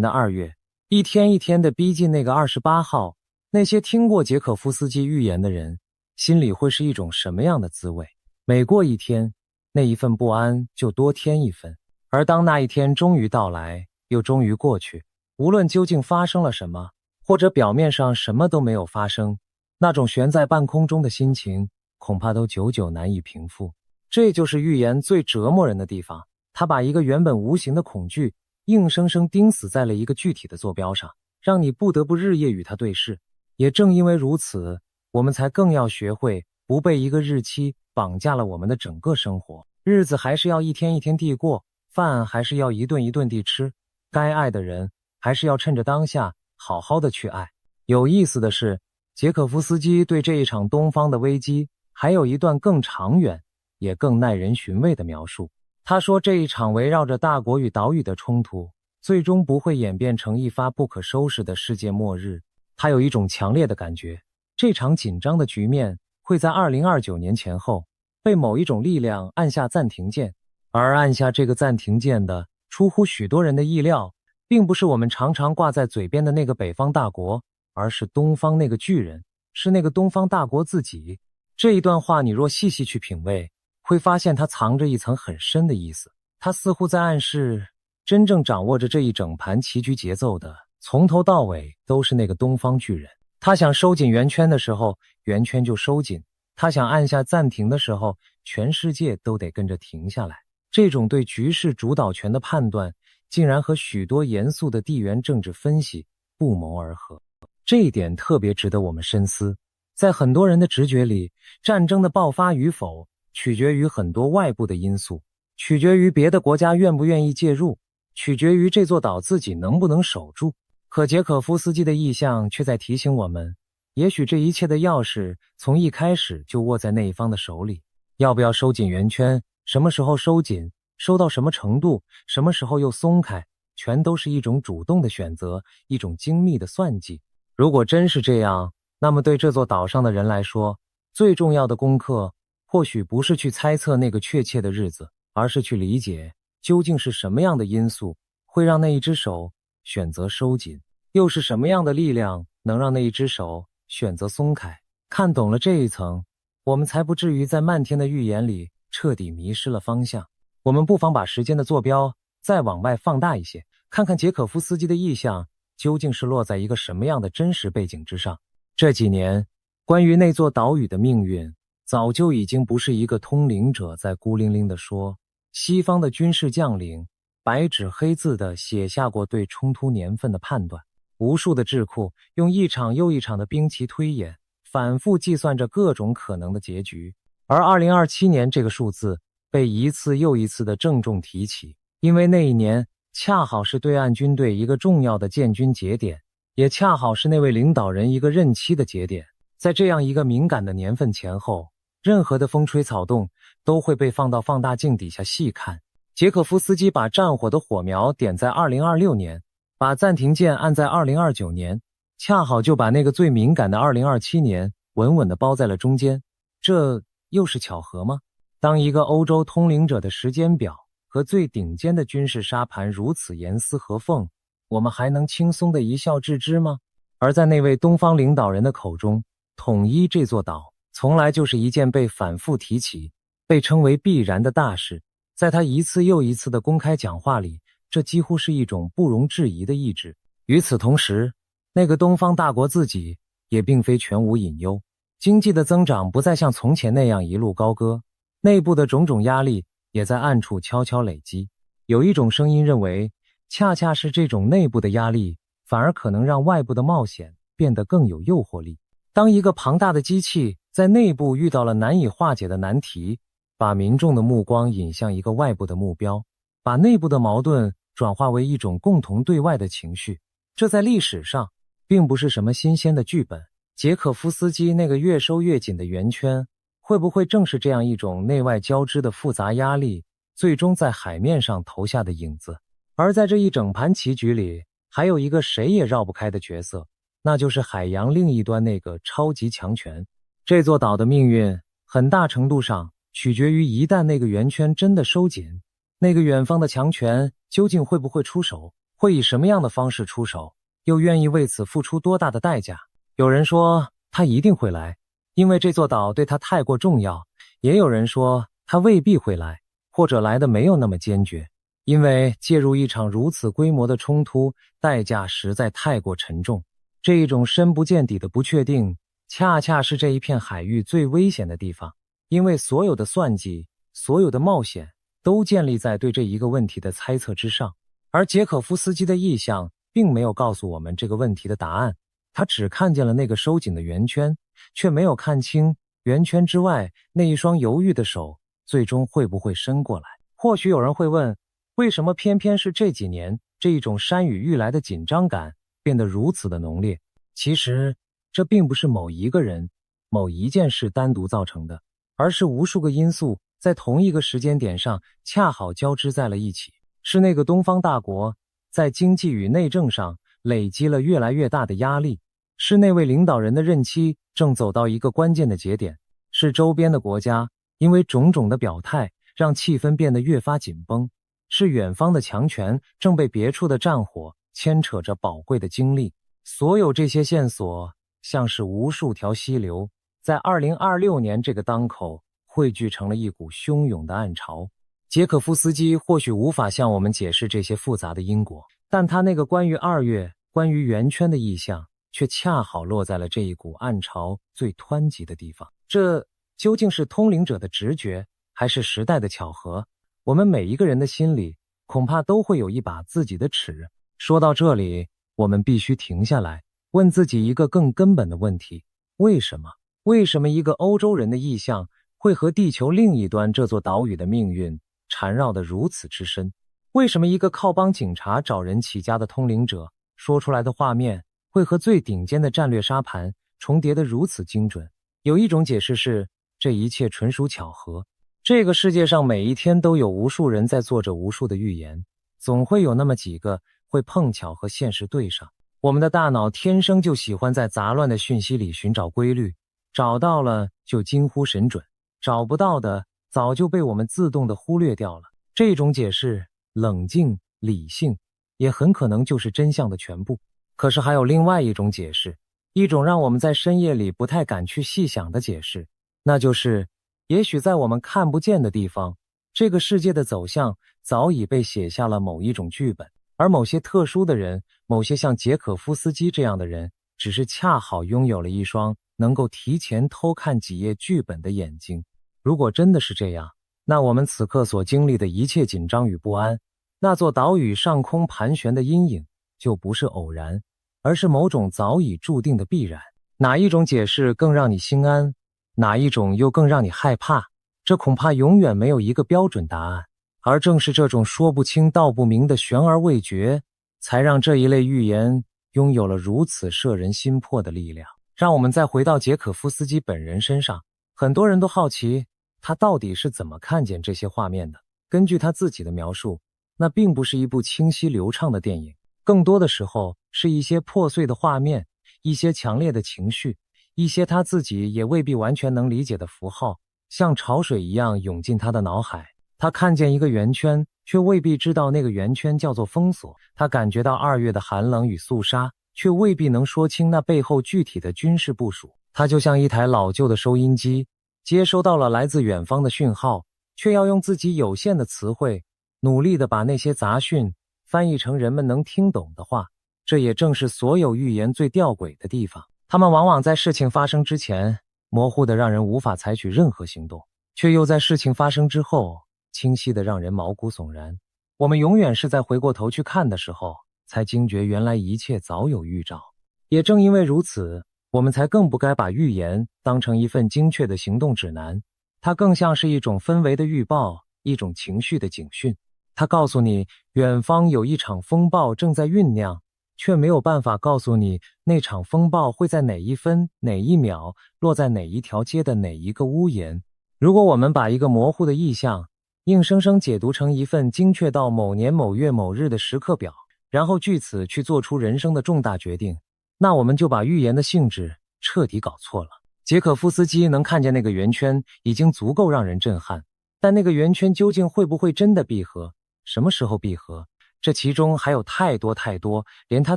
的2月一天一天地逼近那个28号，那些听过捷可夫斯基预言的人心里会是一种什么样的滋味？每过一天，那一份不安就多添一分。而当那一天终于到来，又终于过去，无论究竟发生了什么，或者表面上什么都没有发生，那种悬在半空中的心情恐怕都久久难以平复。这就是预言最折磨人的地方，它把一个原本无形的恐惧硬生生钉死在了一个具体的坐标上，让你不得不日夜与它对视。也正因为如此，我们才更要学会不被一个日期绑架了我们的整个生活。日子还是要一天一天地过，饭还是要一顿一顿地吃，该爱的人还是要趁着当下好好的去爱。有意思的是，捷可夫斯基对这一场东方的危机还有一段更长远也更耐人寻味的描述。他说，这一场围绕着大国与岛屿的冲突最终不会演变成一发不可收拾的世界末日。他有一种强烈的感觉，这场紧张的局面会在2029年前后被某一种力量按下暂停键。而按下这个暂停键的，出乎许多人的意料，并不是我们常常挂在嘴边的那个北方大国，而是东方那个巨人，是那个东方大国自己。这一段话你若细细去品味，会发现它藏着一层很深的意思。它似乎在暗示，真正掌握着这一整盘棋局节奏的，从头到尾都是那个东方巨人。他想收紧圆圈的时候，圆圈就收紧；他想按下暂停的时候，全世界都得跟着停下来。这种对局势主导权的判断，竟然和许多严肃的地缘政治分析不谋而合。这一点特别值得我们深思。在很多人的直觉里，战争的爆发与否取决于很多外部的因素，取决于别的国家愿不愿意介入，取决于这座岛自己能不能守住。可捷可夫斯基的意象却在提醒我们，也许这一切的钥匙从一开始就握在那一方的手里。要不要收紧圆圈，什么时候收紧，收到什么程度，什么时候又松开，全都是一种主动的选择，一种精密的算计。如果真是这样，那么对这座岛上的人来说，最重要的功课或许不是去猜测那个确切的日子，而是去理解究竟是什么样的因素会让那一只手选择收紧，又是什么样的力量能让那一只手选择松开。看懂了这一层，我们才不至于在漫天的预言里彻底迷失了方向。我们不妨把时间的坐标再往外放大一些，看看捷可夫斯基的意象究竟是落在一个什么样的真实背景之上。这几年，关于那座岛屿的命运，早就已经不是一个通灵者在孤零零地说，西方的军事将领白纸黑字地写下过对冲突年份的判断，无数的智库用一场又一场的兵棋推演，反复计算着各种可能的结局。而2027年这个数字被一次又一次的郑重提起，因为那一年恰好是对岸军队一个重要的建军节点，也恰好是那位领导人一个任期的节点。在这样一个敏感的年份前后，任何的风吹草动都会被放到放大镜底下细看。捷可夫斯基把战火的火苗点在2026年，把暂停键按在2029年，恰好就把那个最敏感的2027年稳稳地包在了中间。这又是巧合吗？当一个欧洲通灵者的时间表和最顶尖的军事沙盘如此严丝合缝，我们还能轻松地一笑置之吗？而在那位东方领导人的口中，统一这座岛从来就是一件被反复提起，被称为必然的大事。在他一次又一次的公开讲话里，这几乎是一种不容置疑的意志。与此同时，那个东方大国自己也并非全无隐忧，经济的增长不再像从前那样一路高歌，内部的种种压力也在暗处悄悄累积。有一种声音认为，恰恰是这种内部的压力，反而可能让外部的冒险变得更有诱惑力。当一个庞大的机器在内部遇到了难以化解的难题，把民众的目光引向一个外部的目标，把内部的矛盾转化为一种共同对外的情绪，这在历史上并不是什么新鲜的剧本。捷可夫斯基那个越收越紧的圆圈，会不会正是这样一种内外交织的复杂压力，最终在海面上投下的影子？而在这一整盘棋局里，还有一个谁也绕不开的角色，那就是海洋另一端那个超级强权。这座岛的命运很大程度上取决于一旦那个圆圈真的收紧，那个远方的强权究竟会不会出手，会以什么样的方式出手，又愿意为此付出多大的代价。有人说他一定会来，因为这座岛对他太过重要，也有人说他未必会来，或者来的没有那么坚决，因为介入一场如此规模的冲突，代价实在太过沉重。这一种深不见底的不确定，恰恰是这一片海域最危险的地方，因为所有的算计，所有的冒险，都建立在对这一个问题的猜测之上。而捷可夫斯基的意象并没有告诉我们这个问题的答案，他只看见了那个收紧的圆圈，却没有看清圆圈之外那一双犹豫的手最终会不会伸过来。或许有人会问，为什么偏偏是这几年，这一种山雨欲来的紧张感变得如此的浓烈？其实这并不是某一个人、某一件事单独造成的，而是无数个因素在同一个时间点上恰好交织在了一起。是那个东方大国在经济与内政上累积了越来越大的压力，是那位领导人的任期正走到一个关键的节点，是周边的国家因为种种的表态让气氛变得越发紧绷，是远方的强权正被别处的战火牵扯着宝贵的精力。所有这些线索像是无数条溪流，在2026年这个当口汇聚成了一股汹涌的暗潮。捷可夫斯基或许无法向我们解释这些复杂的因果，但他那个关于2月、关于圆圈的意象，却恰好落在了这一股暗潮最湍急的地方。这究竟是通灵者的直觉，还是时代的巧合？我们每一个人的心里，恐怕都会有一把自己的尺。说到这里，我们必须停下来，问自己一个更根本的问题：为什么？为什么一个欧洲人的意象会和地球另一端这座岛屿的命运缠绕得如此之深？为什么一个靠帮警察找人起家的通灵者说出来的画面会和最顶尖的战略沙盘重叠得如此精准？有一种解释是，这一切纯属巧合。这个世界上每一天都有无数人在做着无数的预言，总会有那么几个会碰巧和现实对上。我们的大脑天生就喜欢在杂乱的讯息里寻找规律，找到了就惊呼神准，找不到的早就被我们自动的忽略掉了。这种解释，冷静、理性，也很可能就是真相的全部。可是还有另外一种解释，一种让我们在深夜里不太敢去细想的解释，那就是也许在我们看不见的地方，这个世界的走向早已被写下了某一种剧本，而某些特殊的人，某些像捷可夫斯基这样的人，只是恰好拥有了一双能够提前偷看几页剧本的眼睛。如果真的是这样，那我们此刻所经历的一切紧张与不安，那座岛屿上空盘旋的阴影，就不是偶然，而是某种早已注定的必然。哪一种解释更让你心安，哪一种又更让你害怕？这恐怕永远没有一个标准答案。而正是这种说不清道不明的悬而未决，才让这一类预言拥有了如此摄人心魄的力量。让我们再回到捷可夫斯基本人身上，很多人都好奇他到底是怎么看见这些画面的。根据他自己的描述，那并不是一部清晰流畅的电影，更多的时候是一些破碎的画面，一些强烈的情绪，一些他自己也未必完全能理解的符号，像潮水一样涌进他的脑海。他看见一个圆圈，却未必知道那个圆圈叫做封锁。他感觉到2月的寒冷与肃杀，却未必能说清那背后具体的军事部署。他就像一台老旧的收音机，接收到了来自远方的讯号，却要用自己有限的词汇，努力地把那些杂讯翻译成人们能听懂的话。这也正是所有预言最吊诡的地方，他们往往在事情发生之前，模糊的让人无法采取任何行动，却又在事情发生之后，清晰的让人毛骨悚然。我们永远是在回过头去看的时候，才惊觉原来一切早有预兆。也正因为如此，我们才更不该把预言当成一份精确的行动指南，它更像是一种氛围的预报，一种情绪的警讯。它告诉你，远方有一场风暴正在酝酿，却没有办法告诉你那场风暴会在哪一分哪一秒落在哪一条街的哪一个屋檐。如果我们把一个模糊的意象硬生生解读成一份精确到某年某月某日的时刻表，然后据此去做出人生的重大决定，那我们就把预言的性质彻底搞错了。捷可夫斯基能看见那个圆圈已经足够让人震撼，但那个圆圈究竟会不会真的闭合，什么时候闭合，这其中还有太多连他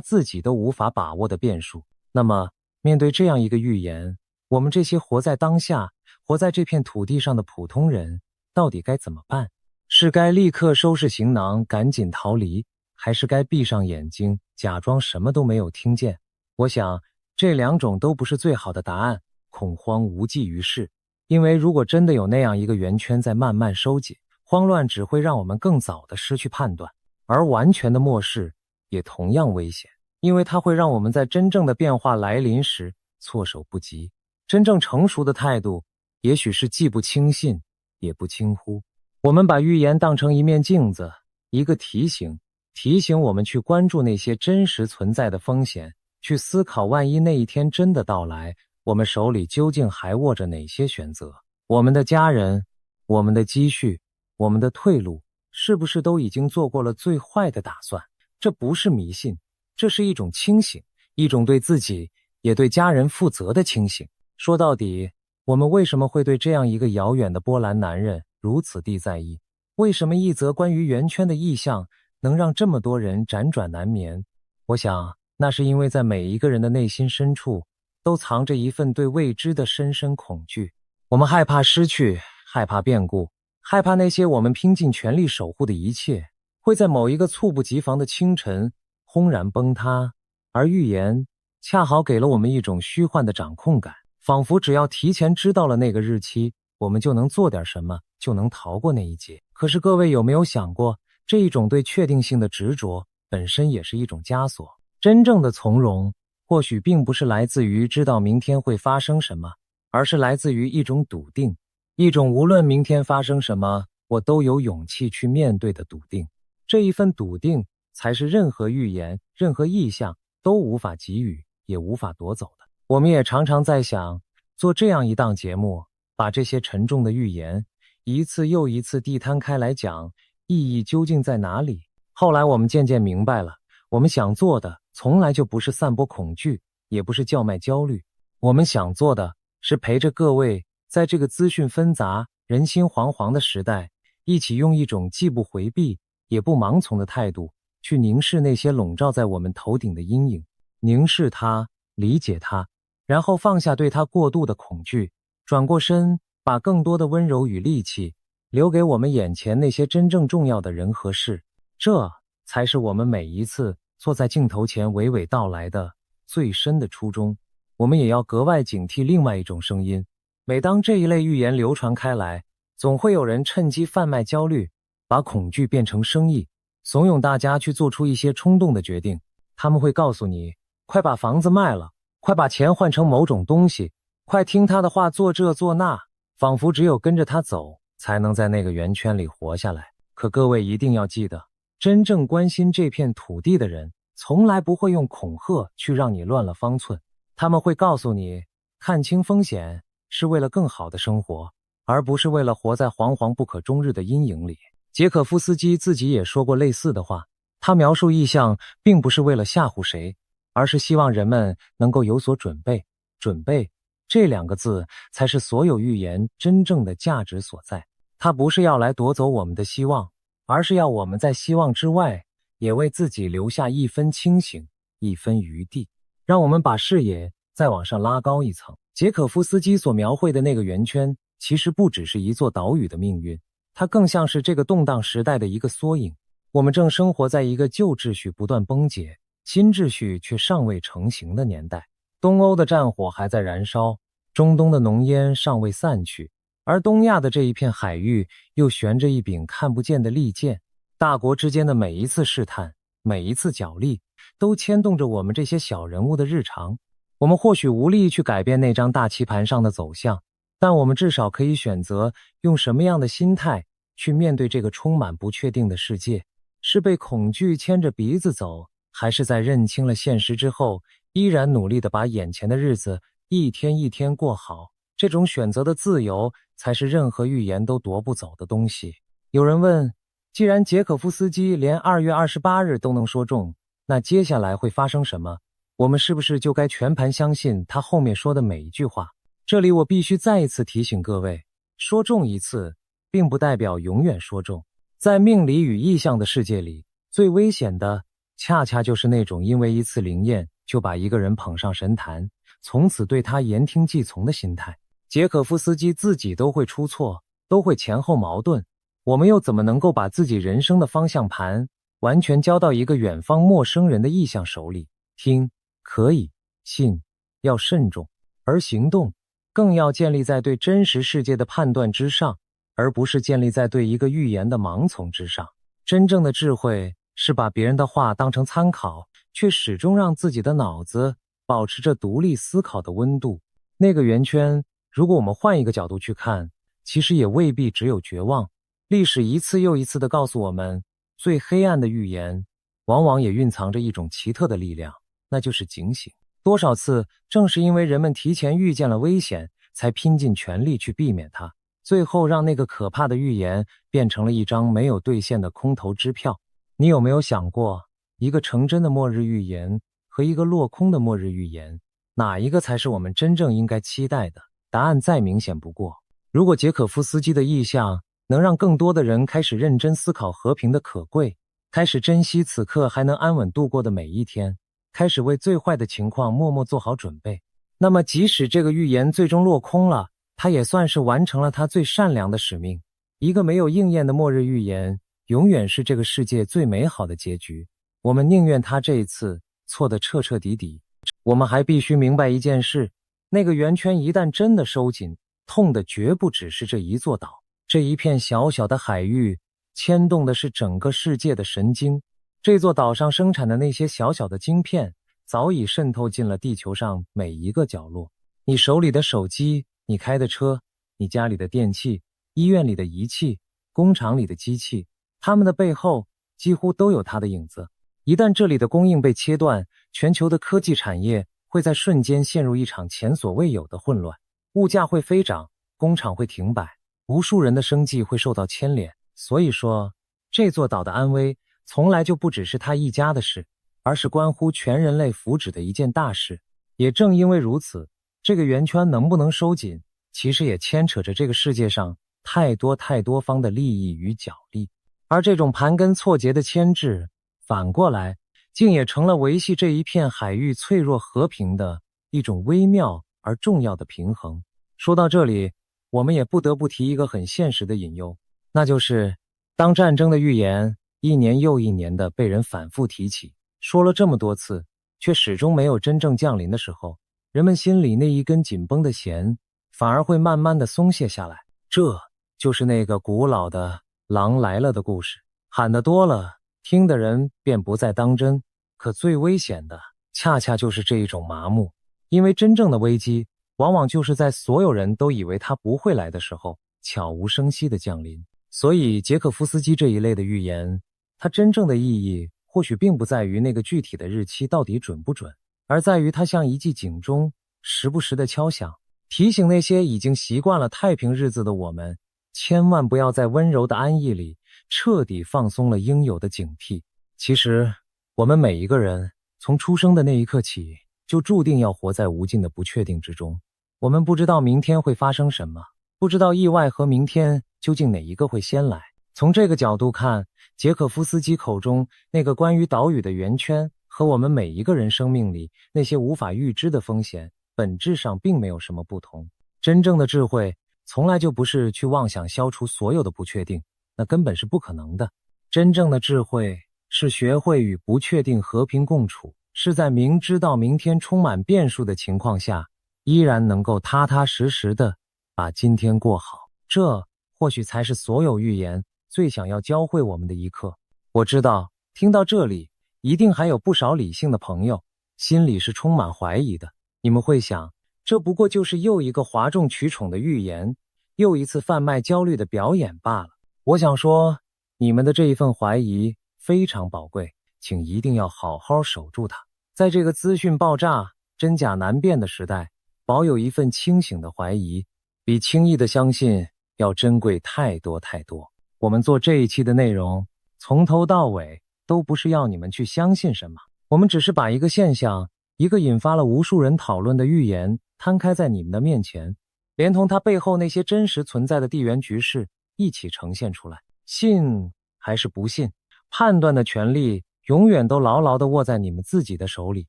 自己都无法把握的变数。那么面对这样一个预言，我们这些活在当下活在这片土地上的普通人到底该怎么办？是该立刻收拾行囊赶紧逃离，还是该闭上眼睛假装什么都没有听见？我想这两种都不是最好的答案，恐慌无济于事。因为如果真的有那样一个圆圈在慢慢收紧，慌乱只会让我们更早地失去判断，而完全的漠视也同样危险，因为它会让我们在真正的变化来临时措手不及。真正成熟的态度也许是既不轻信也不轻忽。我们把预言当成一面镜子，一个提醒我们去关注那些真实存在的风险，去思考万一那一天真的到来，我们手里究竟还握着哪些选择？我们的家人，我们的积蓄，我们的退路，是不是都已经做过了最坏的打算？这不是迷信，这是一种清醒，一种对自己也对家人负责的清醒。说到底，我们为什么会对这样一个遥远的波兰男人如此地在意？为什么一则关于圆圈的意象能让这么多人辗转难眠？我想那是因为在每一个人的内心深处都藏着一份对未知的深深恐惧。我们害怕失去，害怕变故，害怕那些我们拼尽全力守护的一切会在某一个猝不及防的清晨轰然崩塌。而预言恰好给了我们一种虚幻的掌控感，仿佛只要提前知道了那个日期，我们就能做点什么，就能逃过那一劫。可是各位有没有想过，这一种对确定性的执着本身也是一种枷锁。真正的从容或许并不是来自于知道明天会发生什么，而是来自于一种笃定，一种无论明天发生什么我都有勇气去面对的笃定。这一份笃定才是任何预言任何意象都无法给予也无法夺走的。我们也常常在想，做这样一档节目，把这些沉重的预言一次又一次地摊开来讲，意义究竟在哪里？后来我们渐渐明白了，我们想做的从来就不是散播恐惧，也不是叫卖焦虑，我们想做的是陪着各位在这个资讯纷杂人心惶惶的时代，一起用一种既不回避也不盲从的态度去凝视那些笼罩在我们头顶的阴影，凝视它，理解它，然后放下对它过度的恐惧，转过身，把更多的温柔与力气留给我们眼前那些真正重要的人和事。这才是我们每一次坐在镜头前娓娓道来的最深的初衷。我们也要格外警惕另外一种声音，每当这一类预言流传开来，总会有人趁机贩卖焦虑，把恐惧变成生意，怂恿大家去做出一些冲动的决定。他们会告诉你，快把房子卖了，快把钱换成某种东西，快听他的话做这做那，仿佛只有跟着他走才能在那个圆圈里活下来。可各位一定要记得，真正关心这片土地的人从来不会用恐吓去让你乱了方寸，他们会告诉你，看清风险是为了更好的生活，而不是为了活在惶惶不可终日的阴影里。捷可夫斯基自己也说过类似的话，他描述异象并不是为了吓唬谁，而是希望人们能够有所准备。准备这两个字才是所有预言真正的价值所在。它不是要来夺走我们的希望，而是要我们在希望之外也为自己留下一分清醒，一分余地，让我们把视野再往上拉高一层。捷可夫斯基所描绘的那个圆圈其实不只是一座岛屿的命运，它更像是这个动荡时代的一个缩影。我们正生活在一个旧秩序不断崩解，新秩序却尚未成型的年代。东欧的战火还在燃烧，中东的浓烟尚未散去，而东亚的这一片海域又悬着一柄看不见的利剑。大国之间的每一次试探，每一次角力，都牵动着我们这些小人物的日常。我们或许无力去改变那张大棋盘上的走向，但我们至少可以选择用什么样的心态去面对这个充满不确定的世界。是被恐惧牵着鼻子走，还是在认清了现实之后，依然努力地把眼前的日子一天一天过好？这种选择的自由，才是任何预言都夺不走的东西。有人问，既然捷可夫斯基连2月28日都能说中，那接下来会发生什么？我们是不是就该全盘相信他后面说的每一句话？这里我必须再一次提醒各位，说中一次，并不代表永远说中。在命理与意象的世界里，最危险的，恰恰就是那种因为一次灵验，就把一个人捧上神坛，从此对他言听计从的心态。捷可夫斯基自己都会出错，都会前后矛盾，我们又怎么能够把自己人生的方向盘完全交到一个远方陌生人的意象手里？听可以，信要慎重，而行动更要建立在对真实世界的判断之上，而不是建立在对一个预言的盲从之上。真正的智慧是把别人的话当成参考，却始终让自己的脑子保持着独立思考的温度。那个圆圈，如果我们换一个角度去看，其实也未必只有绝望。历史一次又一次地告诉我们，最黑暗的预言往往也蕴藏着一种奇特的力量，那就是警醒。多少次正是因为人们提前预见了危险，才拼尽全力去避免它，最后让那个可怕的预言变成了一张没有兑现的空头支票。你有没有想过，一个成真的末日预言和一个落空的末日预言，哪一个才是我们真正应该期待的？答案再明显不过。如果捷可夫斯基的意象能让更多的人开始认真思考和平的可贵，开始珍惜此刻还能安稳度过的每一天，开始为最坏的情况默默做好准备，那么即使这个预言最终落空了，他也算是完成了他最善良的使命。一个没有应验的末日预言，永远是这个世界最美好的结局。我们宁愿他这一次错得彻彻底底。我们还必须明白一件事，那个圆圈一旦真的收紧，痛的绝不只是这一座岛，这一片小小的海域牵动的是整个世界的神经。这座岛上生产的那些小小的晶片，早已渗透进了地球上每一个角落。你手里的手机，你开的车，你家里的电器，医院里的仪器，工厂里的机器，它们的背后几乎都有它的影子。一旦这里的供应被切断，全球的科技产业会在瞬间陷入一场前所未有的混乱，物价会飞涨，工厂会停摆，无数人的生计会受到牵连。所以说，这座岛的安危从来就不只是他一家的事，而是关乎全人类福祉的一件大事。也正因为如此，这个圆圈能不能收紧，其实也牵扯着这个世界上太多方的利益与角力。而这种盘根错节的牵制，反过来竟也成了维系这一片海域脆弱和平的一种微妙而重要的平衡。说到这里，我们也不得不提一个很现实的隐忧，那就是当战争的预言一年又一年的被人反复提起，说了这么多次，却始终没有真正降临的时候，人们心里那一根紧绷的弦反而会慢慢的松懈下来。这就是那个古老的狼来了的故事，喊得多了，听的人便不再当真。可最危险的恰恰就是这一种麻木，因为真正的危机往往就是在所有人都以为它不会来的时候，悄无声息的降临。所以捷可夫斯基这一类的预言，它真正的意义或许并不在于那个具体的日期到底准不准，而在于它像一记警钟，时不时的敲响，提醒那些已经习惯了太平日子的我们，千万不要在温柔的安逸里彻底放松了应有的警惕。其实我们每一个人从出生的那一刻起，就注定要活在无尽的不确定之中。我们不知道明天会发生什么，不知道意外和明天究竟哪一个会先来。从这个角度看，捷可夫斯基口中那个关于岛屿的圆圈和我们每一个人生命里那些无法预知的风险，本质上并没有什么不同。真正的智慧从来就不是去妄想消除所有的不确定，那根本是不可能的。真正的智慧是学会与不确定和平共处，是在明知道明天充满变数的情况下，依然能够踏踏实实的把今天过好。这或许才是所有寓言最想要教会我们的一课。我知道，听到这里，一定还有不少理性的朋友，心里是充满怀疑的。你们会想，这不过就是又一个哗众取宠的寓言，又一次贩卖焦虑的表演罢了。我想说，你们的这一份怀疑非常宝贵，请一定要好好守住它。在这个资讯爆炸、真假难辨的时代，保有一份清醒的怀疑，比轻易的相信要珍贵太多太多。我们做这一期的内容，从头到尾都不是要你们去相信什么，我们只是把一个现象，一个引发了无数人讨论的寓言摊开在你们的面前，连同它背后那些真实存在的地缘局势一起呈现出来。信还是不信，判断的权利永远都牢牢地握在你们自己的手里，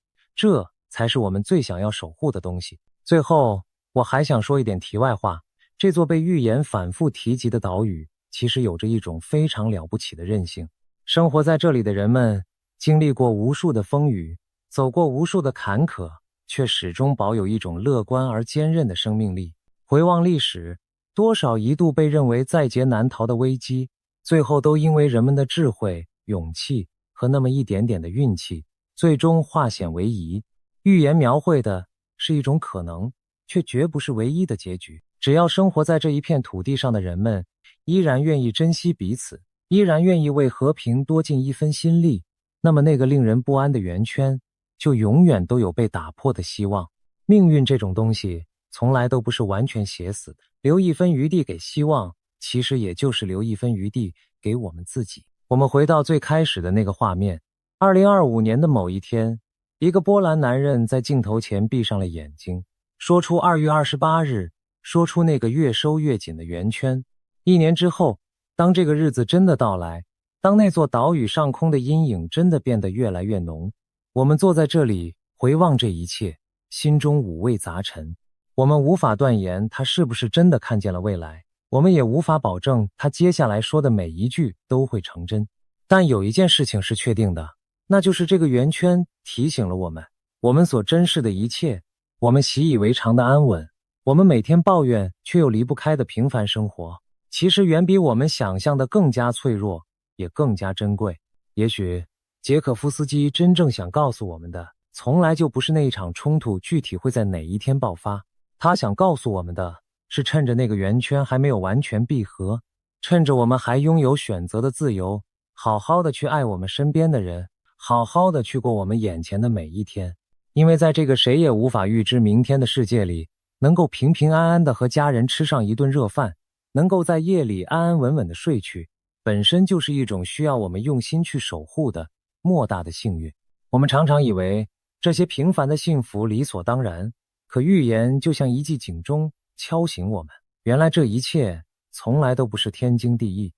这才是我们最想要守护的东西。最后，我还想说一点题外话，这座被预言反复提及的岛屿，其实有着一种非常了不起的韧性。生活在这里的人们，经历过无数的风雨，走过无数的坎坷，却始终保有一种乐观而坚韧的生命力。回望历史，多少一度被认为在劫难逃的危机，最后都因为人们的智慧、勇气和那么一点点的运气，最终化险为夷。预言描绘的是一种可能，却绝不是唯一的结局。只要生活在这一片土地上的人们依然愿意珍惜彼此，依然愿意为和平多尽一分心力，那么那个令人不安的圆圈就永远都有被打破的希望。命运这种东西从来都不是完全写死的，留一分余地给希望，其实也就是留一分余地给我们自己。我们回到最开始的那个画面，2025年的某一天，一个波兰男人在镜头前闭上了眼睛，说出2月28日，说出那个越收越紧的圆圈。1年之后，当这个日子真的到来，当那座岛屿上空的阴影真的变得越来越浓，我们坐在这里回望这一切，心中五味杂陈。我们无法断言他是不是真的看见了未来，我们也无法保证他接下来说的每一句都会成真。但有一件事情是确定的，那就是这个圆圈提醒了我们，我们所珍视的一切，我们习以为常的安稳，我们每天抱怨却又离不开的平凡生活，其实远比我们想象的更加脆弱，也更加珍贵。也许捷可夫斯基真正想告诉我们的，从来就不是那一场冲突具体会在哪一天爆发，他想告诉我们的是，趁着那个圆圈还没有完全闭合，趁着我们还拥有选择的自由，好好的去爱我们身边的人，好好的去过我们眼前的每一天。因为在这个谁也无法预知明天的世界里，能够平平安安的和家人吃上一顿热饭，能够在夜里安安稳稳的睡去，本身就是一种需要我们用心去守护的莫大的幸运。我们常常以为这些平凡的幸福理所当然，可预言就像一记警钟，敲醒我们，原来这一切从来都不是天经地义。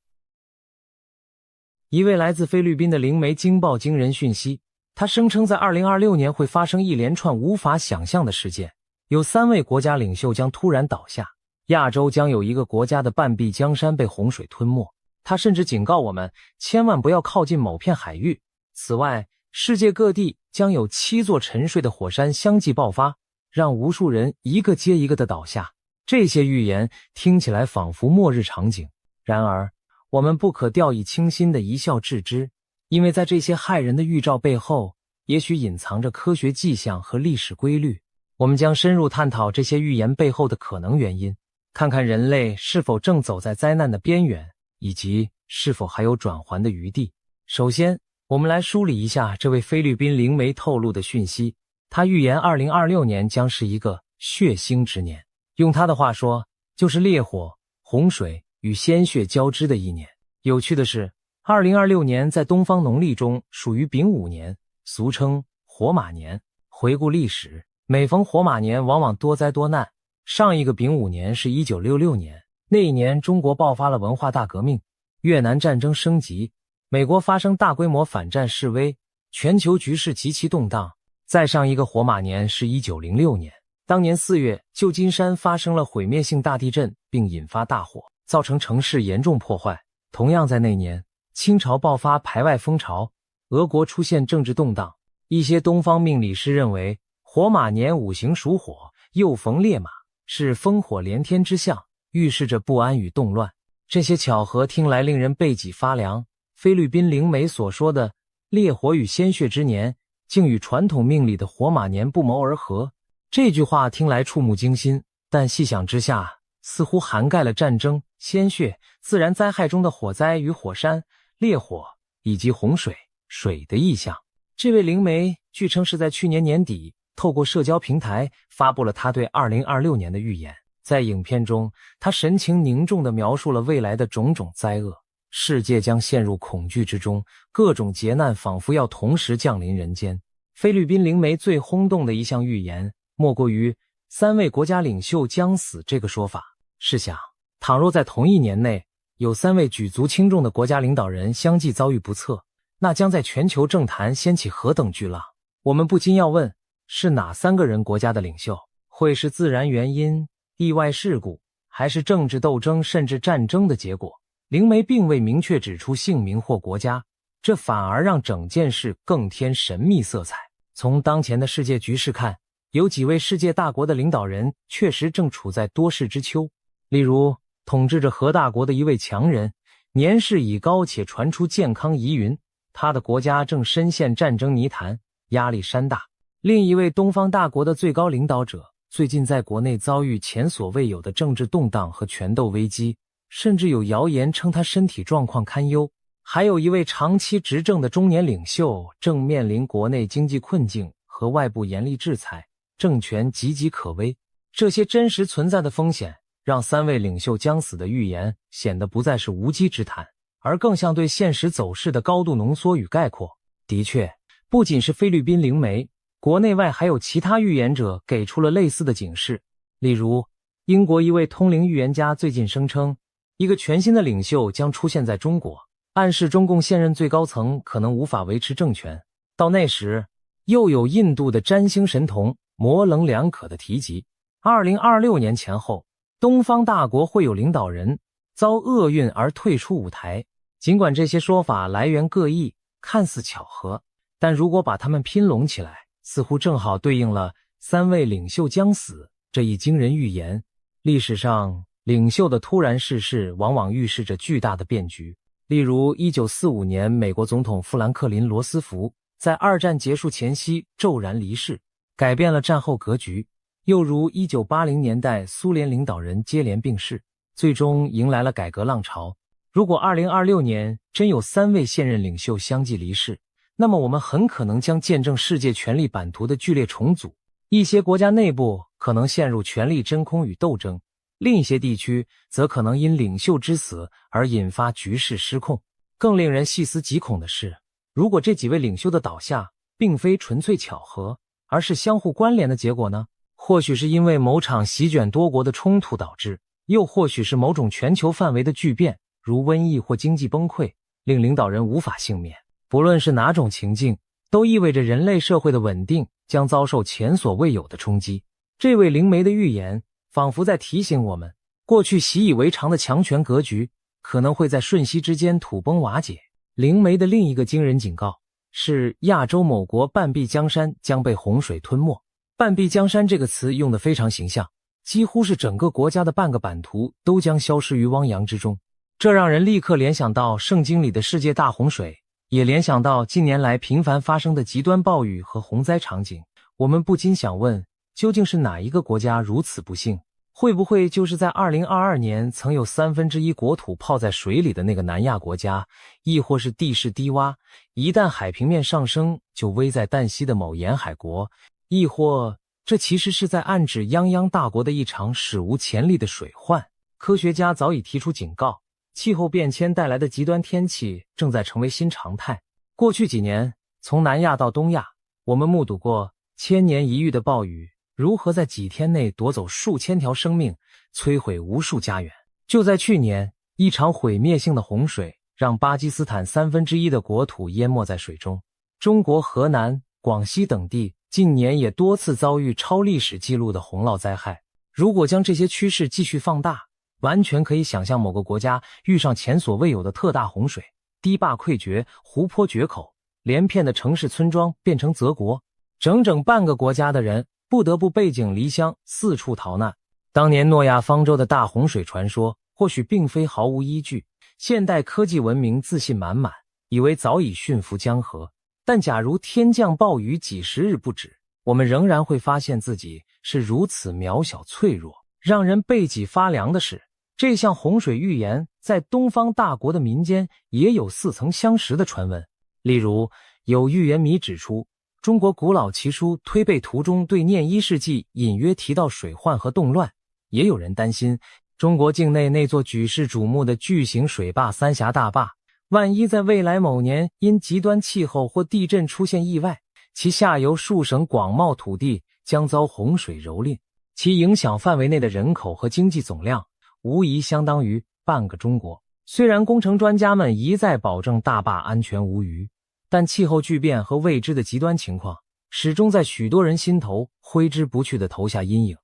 一位来自菲律宾的灵媒惊爆惊人讯息，他声称在2026年会发生一连串无法想象的事件，有3位国家领袖将突然倒下，亚洲将有一个国家的半壁江山被洪水吞没。他甚至警告我们千万不要靠近某片海域。此外，世界各地将有7座沉睡的火山相继爆发，让无数人一个接一个的倒下。这些预言听起来仿佛末日场景，然而我们不可掉以轻心的一笑置之，因为在这些骇人的预兆背后，也许隐藏着科学迹象和历史规律。我们将深入探讨这些预言背后的可能原因，看看人类是否正走在灾难的边缘，以及是否还有转圜的余地。首先，我们来梳理一下这位菲律宾灵媒透露的讯息。他预言2026年将是一个血腥之年，用他的话说，就是烈火、洪水与鲜血交织的一年。有趣的是，2026年在东方农历中属于丙午年，俗称火马年。回顾历史，每逢火马年往往多灾多难。上一个丙午年是1966年，那一年中国爆发了文化大革命，越南战争升级，美国发生大规模反战示威，全球局势极其动荡。再上一个火马年是1906年，当年4月，旧金山发生了毁灭性大地震，并引发大火，造成城市严重破坏。同样在那年，清朝爆发排外风潮，俄国出现政治动荡。一些东方命理师认为，火马年五行属火，又逢烈马，是烽火连天之象，预示着不安与动乱。这些巧合听来令人背脊发凉。菲律宾灵媒所说的烈火与鲜血之年，竟与传统命理的火马年不谋而合。这句话听来触目惊心，但细想之下，似乎涵盖了战争、鲜血、自然灾害中的火灾与火山、烈火以及洪水、水的意象。这位灵媒据称是在去年年底透过社交平台发布了他对2026年的预言。在影片中，他神情凝重地描述了未来的种种灾厄，世界将陷入恐惧之中，各种劫难仿佛要同时降临人间。菲律宾灵媒最轰动的一项预言，莫过于3位国家领袖将死这个说法。试想，倘若在同一年内，有3位举足轻重的国家领导人相继遭遇不测，那将在全球政坛掀起何等巨浪？我们不禁要问，是哪3个人国家的领袖？会是自然原因、意外事故，还是政治斗争甚至战争的结果？灵媒并未明确指出姓名或国家，这反而让整件事更添神秘色彩。从当前的世界局势看，有几位世界大国的领导人确实正处在多事之秋。例如，统治着核大国的一位强人，年事已高且传出健康疑云，他的国家正深陷战争泥潭，压力山大。另一位东方大国的最高领导者，最近在国内遭遇前所未有的政治动荡和权斗危机，甚至有谣言称他身体状况堪忧。还有一位长期执政的中年领袖，正面临国内经济困境和外部严厉制裁，政权岌岌可危。这些真实存在的风险，让3位领袖将死的预言显得不再是无稽之谈，而更像对现实走势的高度浓缩与概括。的确，不仅是菲律宾灵媒，国内外还有其他预言者给出了类似的警示。例如，英国一位通灵预言家最近声称，一个全新的领袖将出现在中国，暗示中共现任最高层可能无法维持政权。到那时，又有印度的占星神童模棱两可的提及，2026年前后，东方大国会有领导人遭厄运而退出舞台。尽管这些说法来源各异，看似巧合，但如果把它们拼拢起来，似乎正好对应了3位领袖将死这一惊人预言。历史上，领袖的突然逝世往往预示着巨大的变局。例如1945年美国总统富兰克林·罗斯福在2战结束前夕骤然离世，改变了战后格局。又如1980年代苏联领导人接连病逝，最终迎来了改革浪潮。如果2026年真有3位现任领袖相继离世，那么我们很可能将见证世界权力版图的剧烈重组。一些国家内部可能陷入权力真空与斗争，另一些地区则可能因领袖之死而引发局势失控。更令人细思极恐的是，如果这几位领袖的倒下并非纯粹巧合，而是相互关联的结果呢？或许是因为某场席卷多国的冲突导致，又或许是某种全球范围的巨变，如瘟疫或经济崩溃，令领导人无法幸免。不论是哪种情境，都意味着人类社会的稳定将遭受前所未有的冲击。这位灵媒的预言仿佛在提醒我们，过去习以为常的强权格局可能会在瞬息之间土崩瓦解。灵媒的另一个惊人警告是，亚洲某国半壁江山将被洪水吞没。半壁江山这个词用得非常形象，几乎是整个国家的半个版图都将消失于汪洋之中。这让人立刻联想到圣经里的世界大洪水，也联想到近年来频繁发生的极端暴雨和洪灾场景。我们不禁想问，究竟是哪一个国家如此不幸？会不会就是在2022年曾有1/3国土泡在水里的那个南亚国家，亦或是地势低洼，一旦海平面上升就危在旦夕的某沿海国？亦或这其实是在暗指泱泱大国的一场史无前例的水患？科学家早已提出警告，气候变迁带来的极端天气正在成为新常态。过去几年，从南亚到东亚，我们目睹过千年一遇的暴雨如何在几天内夺走数千条生命，摧毁无数家园。就在去年，一场毁灭性的洪水让巴基斯坦1/3的国土淹没在水中。中国河南、广西等地近年也多次遭遇超历史记录的洪涝灾害。如果将这些趋势继续放大，完全可以想象某个国家遇上前所未有的特大洪水，堤坝溃决，湖泊决口，连片的城市村庄变成泽国，整整半个国家的人不得不背井离乡，四处逃难。当年诺亚方舟的大洪水传说或许并非毫无依据，现代科技文明自信满满，以为早已驯服江河。但假如天降暴雨几十日不止，我们仍然会发现自己是如此渺小脆弱。让人背脊发凉的是，这项洪水预言在东方大国的民间也有似曾相识的传闻。例如，有预言迷指出，中国古老奇书《推背图》中对念1世纪隐约提到水患和动乱。也有人担心，中国境内那座举世瞩目的巨型水坝三峡大坝，万一在未来某年因极端气候或地震出现意外，其下游数省广袤土地将遭洪水蹂躏，其影响范围内的人口和经济总量无疑相当于半个中国。虽然工程专家们一再保证大坝安全无虞，但气候巨变和未知的极端情况始终在许多人心头挥之不去地投下阴影。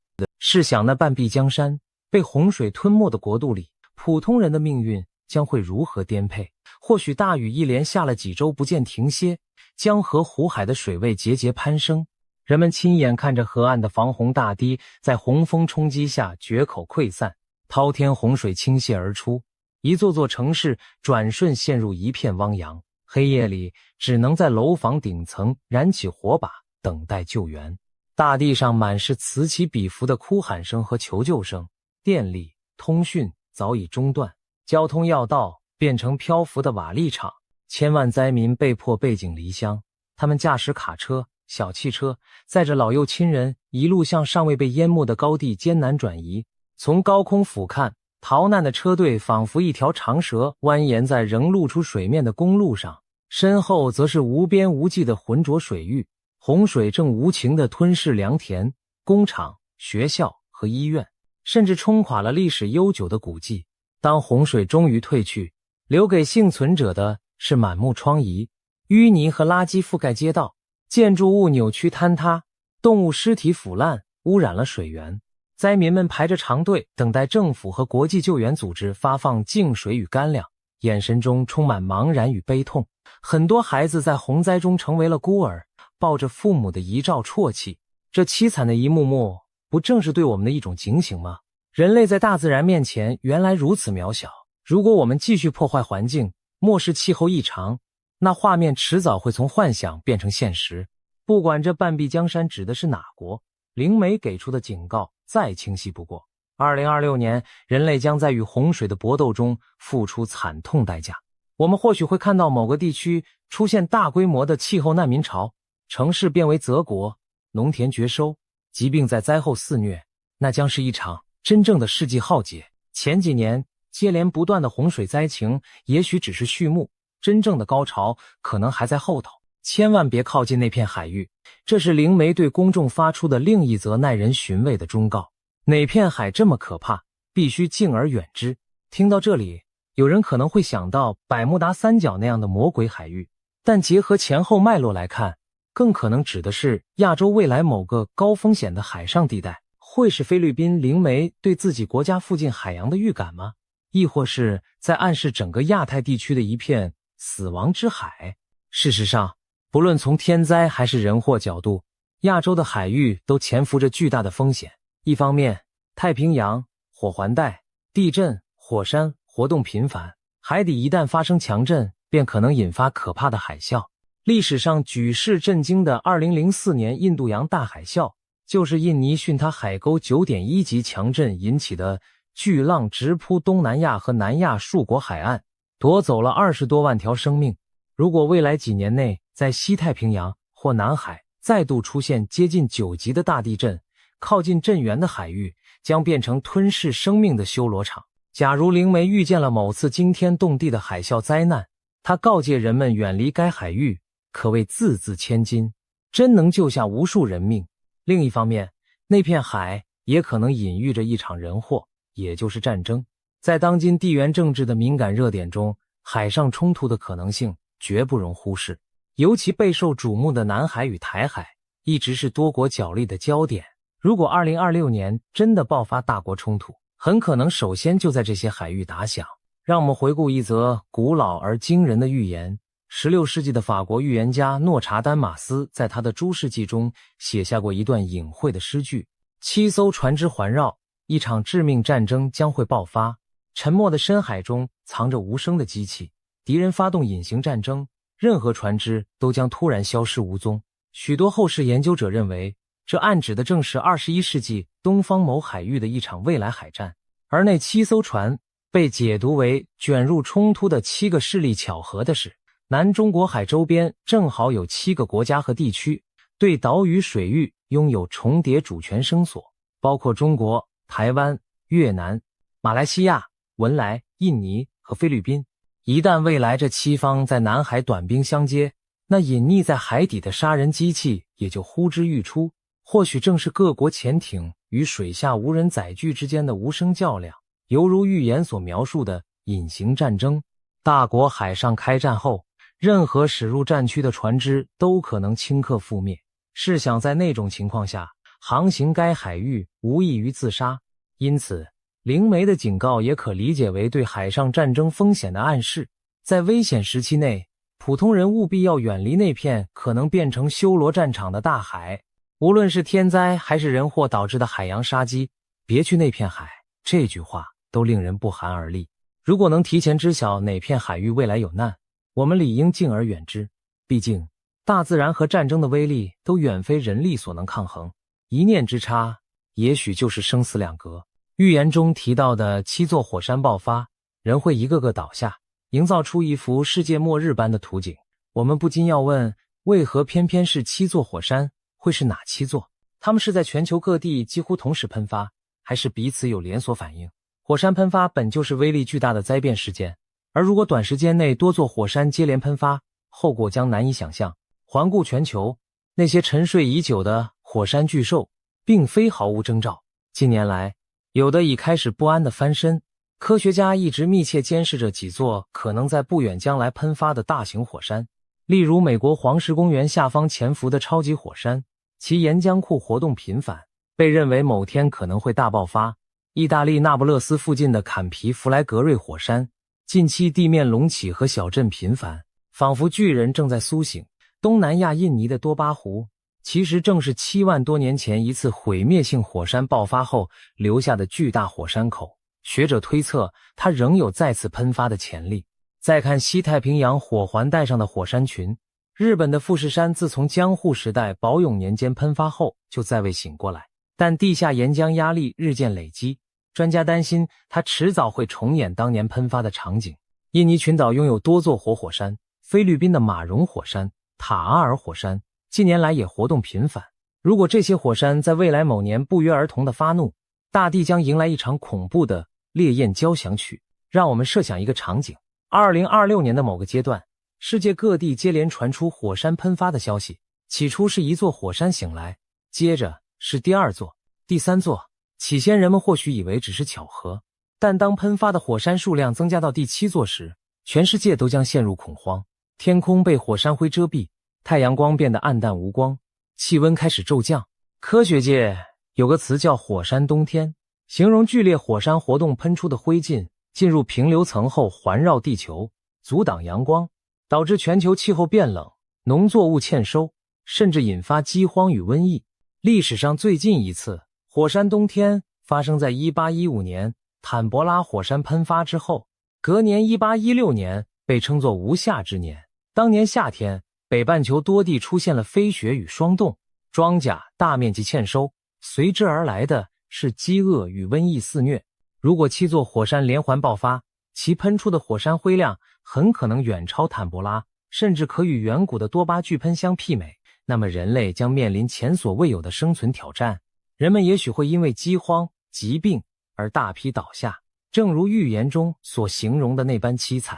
试想那半壁江山被洪水吞没的国度里，普通人的命运将会如何颠沛？或许大雨一连下了几周不见停歇，江河湖海的水位节节攀升，人们亲眼看着河岸的防洪大堤在洪峰冲击下决口溃散，滔天洪水倾泻而出，一座座城市转瞬陷入一片汪洋，黑夜里只能在楼房顶层燃起火把等待救援。大地上满是此起彼伏的哭喊声和求救声，电力、通讯早已中断，交通要道变成漂浮的瓦砾场，千万灾民被迫背井离乡。他们驾驶卡车、小汽车，载着老幼亲人，一路向尚未被淹没的高地艰难转移。从高空俯瞰，逃难的车队仿佛一条长蛇蜿蜒在仍露出水面的公路上，身后则是无边无际的浑浊水域。洪水正无情地吞噬良田、工厂、学校和医院，甚至冲垮了历史悠久的古迹。当洪水终于退去，留给幸存者的是满目疮痍，淤泥和垃圾覆盖街道，建筑物扭曲坍塌，动物尸体腐烂，污染了水源。灾民们排着长队，等待政府和国际救援组织发放净水与干粮，眼神中充满茫然与悲痛。很多孩子在洪灾中成为了孤儿，抱着父母的遗照啜泣。这凄惨的一幕幕，不正是对我们的一种警醒吗？人类在大自然面前原来如此渺小，如果我们继续破坏环境，漠视气候异常，那画面迟早会从幻想变成现实。不管这半壁江山指的是哪国，灵媒给出的警告再清晰不过。2026年，人类将在与洪水的搏斗中付出惨痛代价。我们或许会看到某个地区出现大规模的气候难民潮，城市变为泽国，农田绝收，疾病在灾后肆虐，那将是一场真正的世纪浩劫。前几年接连不断的洪水灾情也许只是序幕，真正的高潮可能还在后头。千万别靠近那片海域，这是灵媒对公众发出的另一则耐人寻味的忠告。哪片海这么可怕，必须敬而远之。听到这里，有人可能会想到百慕达三角那样的魔鬼海域，但结合前后脉络来看，更可能指的是亚洲未来某个高风险的海上地带。会是菲律宾灵媒对自己国家附近海洋的预感吗？亦或是在暗示整个亚太地区的一片死亡之海？事实上，不论从天灾还是人祸角度，亚洲的海域都潜伏着巨大的风险。一方面，太平洋、火环带、地震、火山活动频繁，海底一旦发生强震，便可能引发可怕的海啸。历史上举世震惊的2004年印度洋大海啸，就是印尼巽他海沟 9.1 级强震引起的，巨浪直扑东南亚和南亚数国海岸，夺走了20多万条生命。如果未来几年内在西太平洋或南海再度出现接近9级的大地震，靠近震源的海域将变成吞噬生命的修罗场。假如灵媒预见了某次惊天动地的海啸灾难，他告诫人们远离该海域，可谓字字千金，真能救下无数人命。另一方面，那片海也可能隐喻着一场人祸，也就是战争。在当今地缘政治的敏感热点中，海上冲突的可能性绝不容忽视。尤其备受瞩目的南海与台海，一直是多国角力的焦点。如果2026年真的爆发大国冲突，很可能首先就在这些海域打响。让我们回顾一则古老而惊人的预言。16世纪的法国预言家诺查丹马斯在他的诸世纪中写下过一段隐晦的诗句：7艘船只环绕，一场致命战争将会爆发。沉默的深海中藏着无声的机器，敌人发动隐形战争，任何船只都将突然消失无踪。许多后世研究者认为，这暗指的正是21世纪东方某海域的一场未来海战，而那7艘船被解读为卷入冲突的7个势力。巧合的是，南中国海周边正好有7个国家和地区，对岛屿水域拥有重叠主权声索，包括中国、台湾、越南、马来西亚、文莱、印尼和菲律宾。一旦未来这7方在南海短兵相接，那隐匿在海底的杀人机器也就呼之欲出。或许正是各国潜艇与水下无人载具之间的无声较量，犹如预言所描述的隐形战争。大国海上开战后，任何驶入战区的船只都可能顷刻覆灭。试想在那种情况下，航行该海域无异于自杀。因此，灵媒的警告也可理解为对海上战争风险的暗示。在危险时期内，普通人务必要远离那片可能变成修罗战场的大海。无论是天灾还是人祸导致的海洋杀机，别去那片海，这句话都令人不寒而栗。如果能提前知晓哪片海域未来有难，我们理应敬而远之。毕竟，大自然和战争的威力都远非人力所能抗衡，一念之差，也许就是生死两隔。预言中提到的7座火山爆发，人会一个个倒下，营造出一幅世界末日般的图景。我们不禁要问，为何偏偏是7座火山？会是哪7座？它们是在全球各地几乎同时喷发，还是彼此有连锁反应？火山喷发本就是威力巨大的灾变事件，而如果短时间内多座火山接连喷发，后果将难以想象。环顾全球，那些沉睡已久的火山巨兽并非毫无征兆。近年来，有的已开始不安地翻身。科学家一直密切监视着几座可能在不远将来喷发的大型火山，例如美国黄石公园下方潜伏的超级火山，其岩浆库活动频繁，被认为某天可能会大爆发。意大利那不勒斯附近的坎皮弗莱格瑞火山，近期地面隆起和小震频繁，仿佛巨人正在苏醒。东南亚印尼的多巴湖，其实正是7万多年前一次毁灭性火山爆发后留下的巨大火山口，学者推测它仍有再次喷发的潜力。再看西太平洋火环带上的火山群，日本的富士山自从江户时代宝永年间喷发后就再未醒过来，但地下岩浆压力日渐累积，专家担心它迟早会重演当年喷发的场景。印尼群岛拥有多座活火山，菲律宾的马荣火山、塔阿尔火山近年来也活动频繁。如果这些火山在未来某年不约而同地发怒，大地将迎来一场恐怖的烈焰交响曲。让我们设想一个场景，2026年的某个阶段，世界各地接连传出火山喷发的消息。起初是一座火山醒来，接着是第2座、第3座。起先人们或许以为只是巧合，但当喷发的火山数量增加到第7座时，全世界都将陷入恐慌。天空被火山灰遮蔽，太阳光变得暗淡无光，气温开始骤降。科学界有个词叫火山冬天，形容剧烈火山活动喷出的灰烬进入平流层后环绕地球，阻挡阳光，导致全球气候变冷，农作物欠收，甚至引发饥荒与瘟疫。历史上最近一次火山冬天发生在1815年坦博拉火山喷发之后，隔年1816年被称作无夏之年。当年夏天，北半球多地出现了飞雪与霜冻，庄稼大面积欠收，随之而来的是饥饿与瘟疫肆虐。如果7座火山连环爆发，其喷出的火山灰量很可能远超坦博拉，甚至可与远古的多巴巨喷相媲美，那么人类将面临前所未有的生存挑战。人们也许会因为饥荒、疾病而大批倒下，正如预言中所形容的那般凄惨。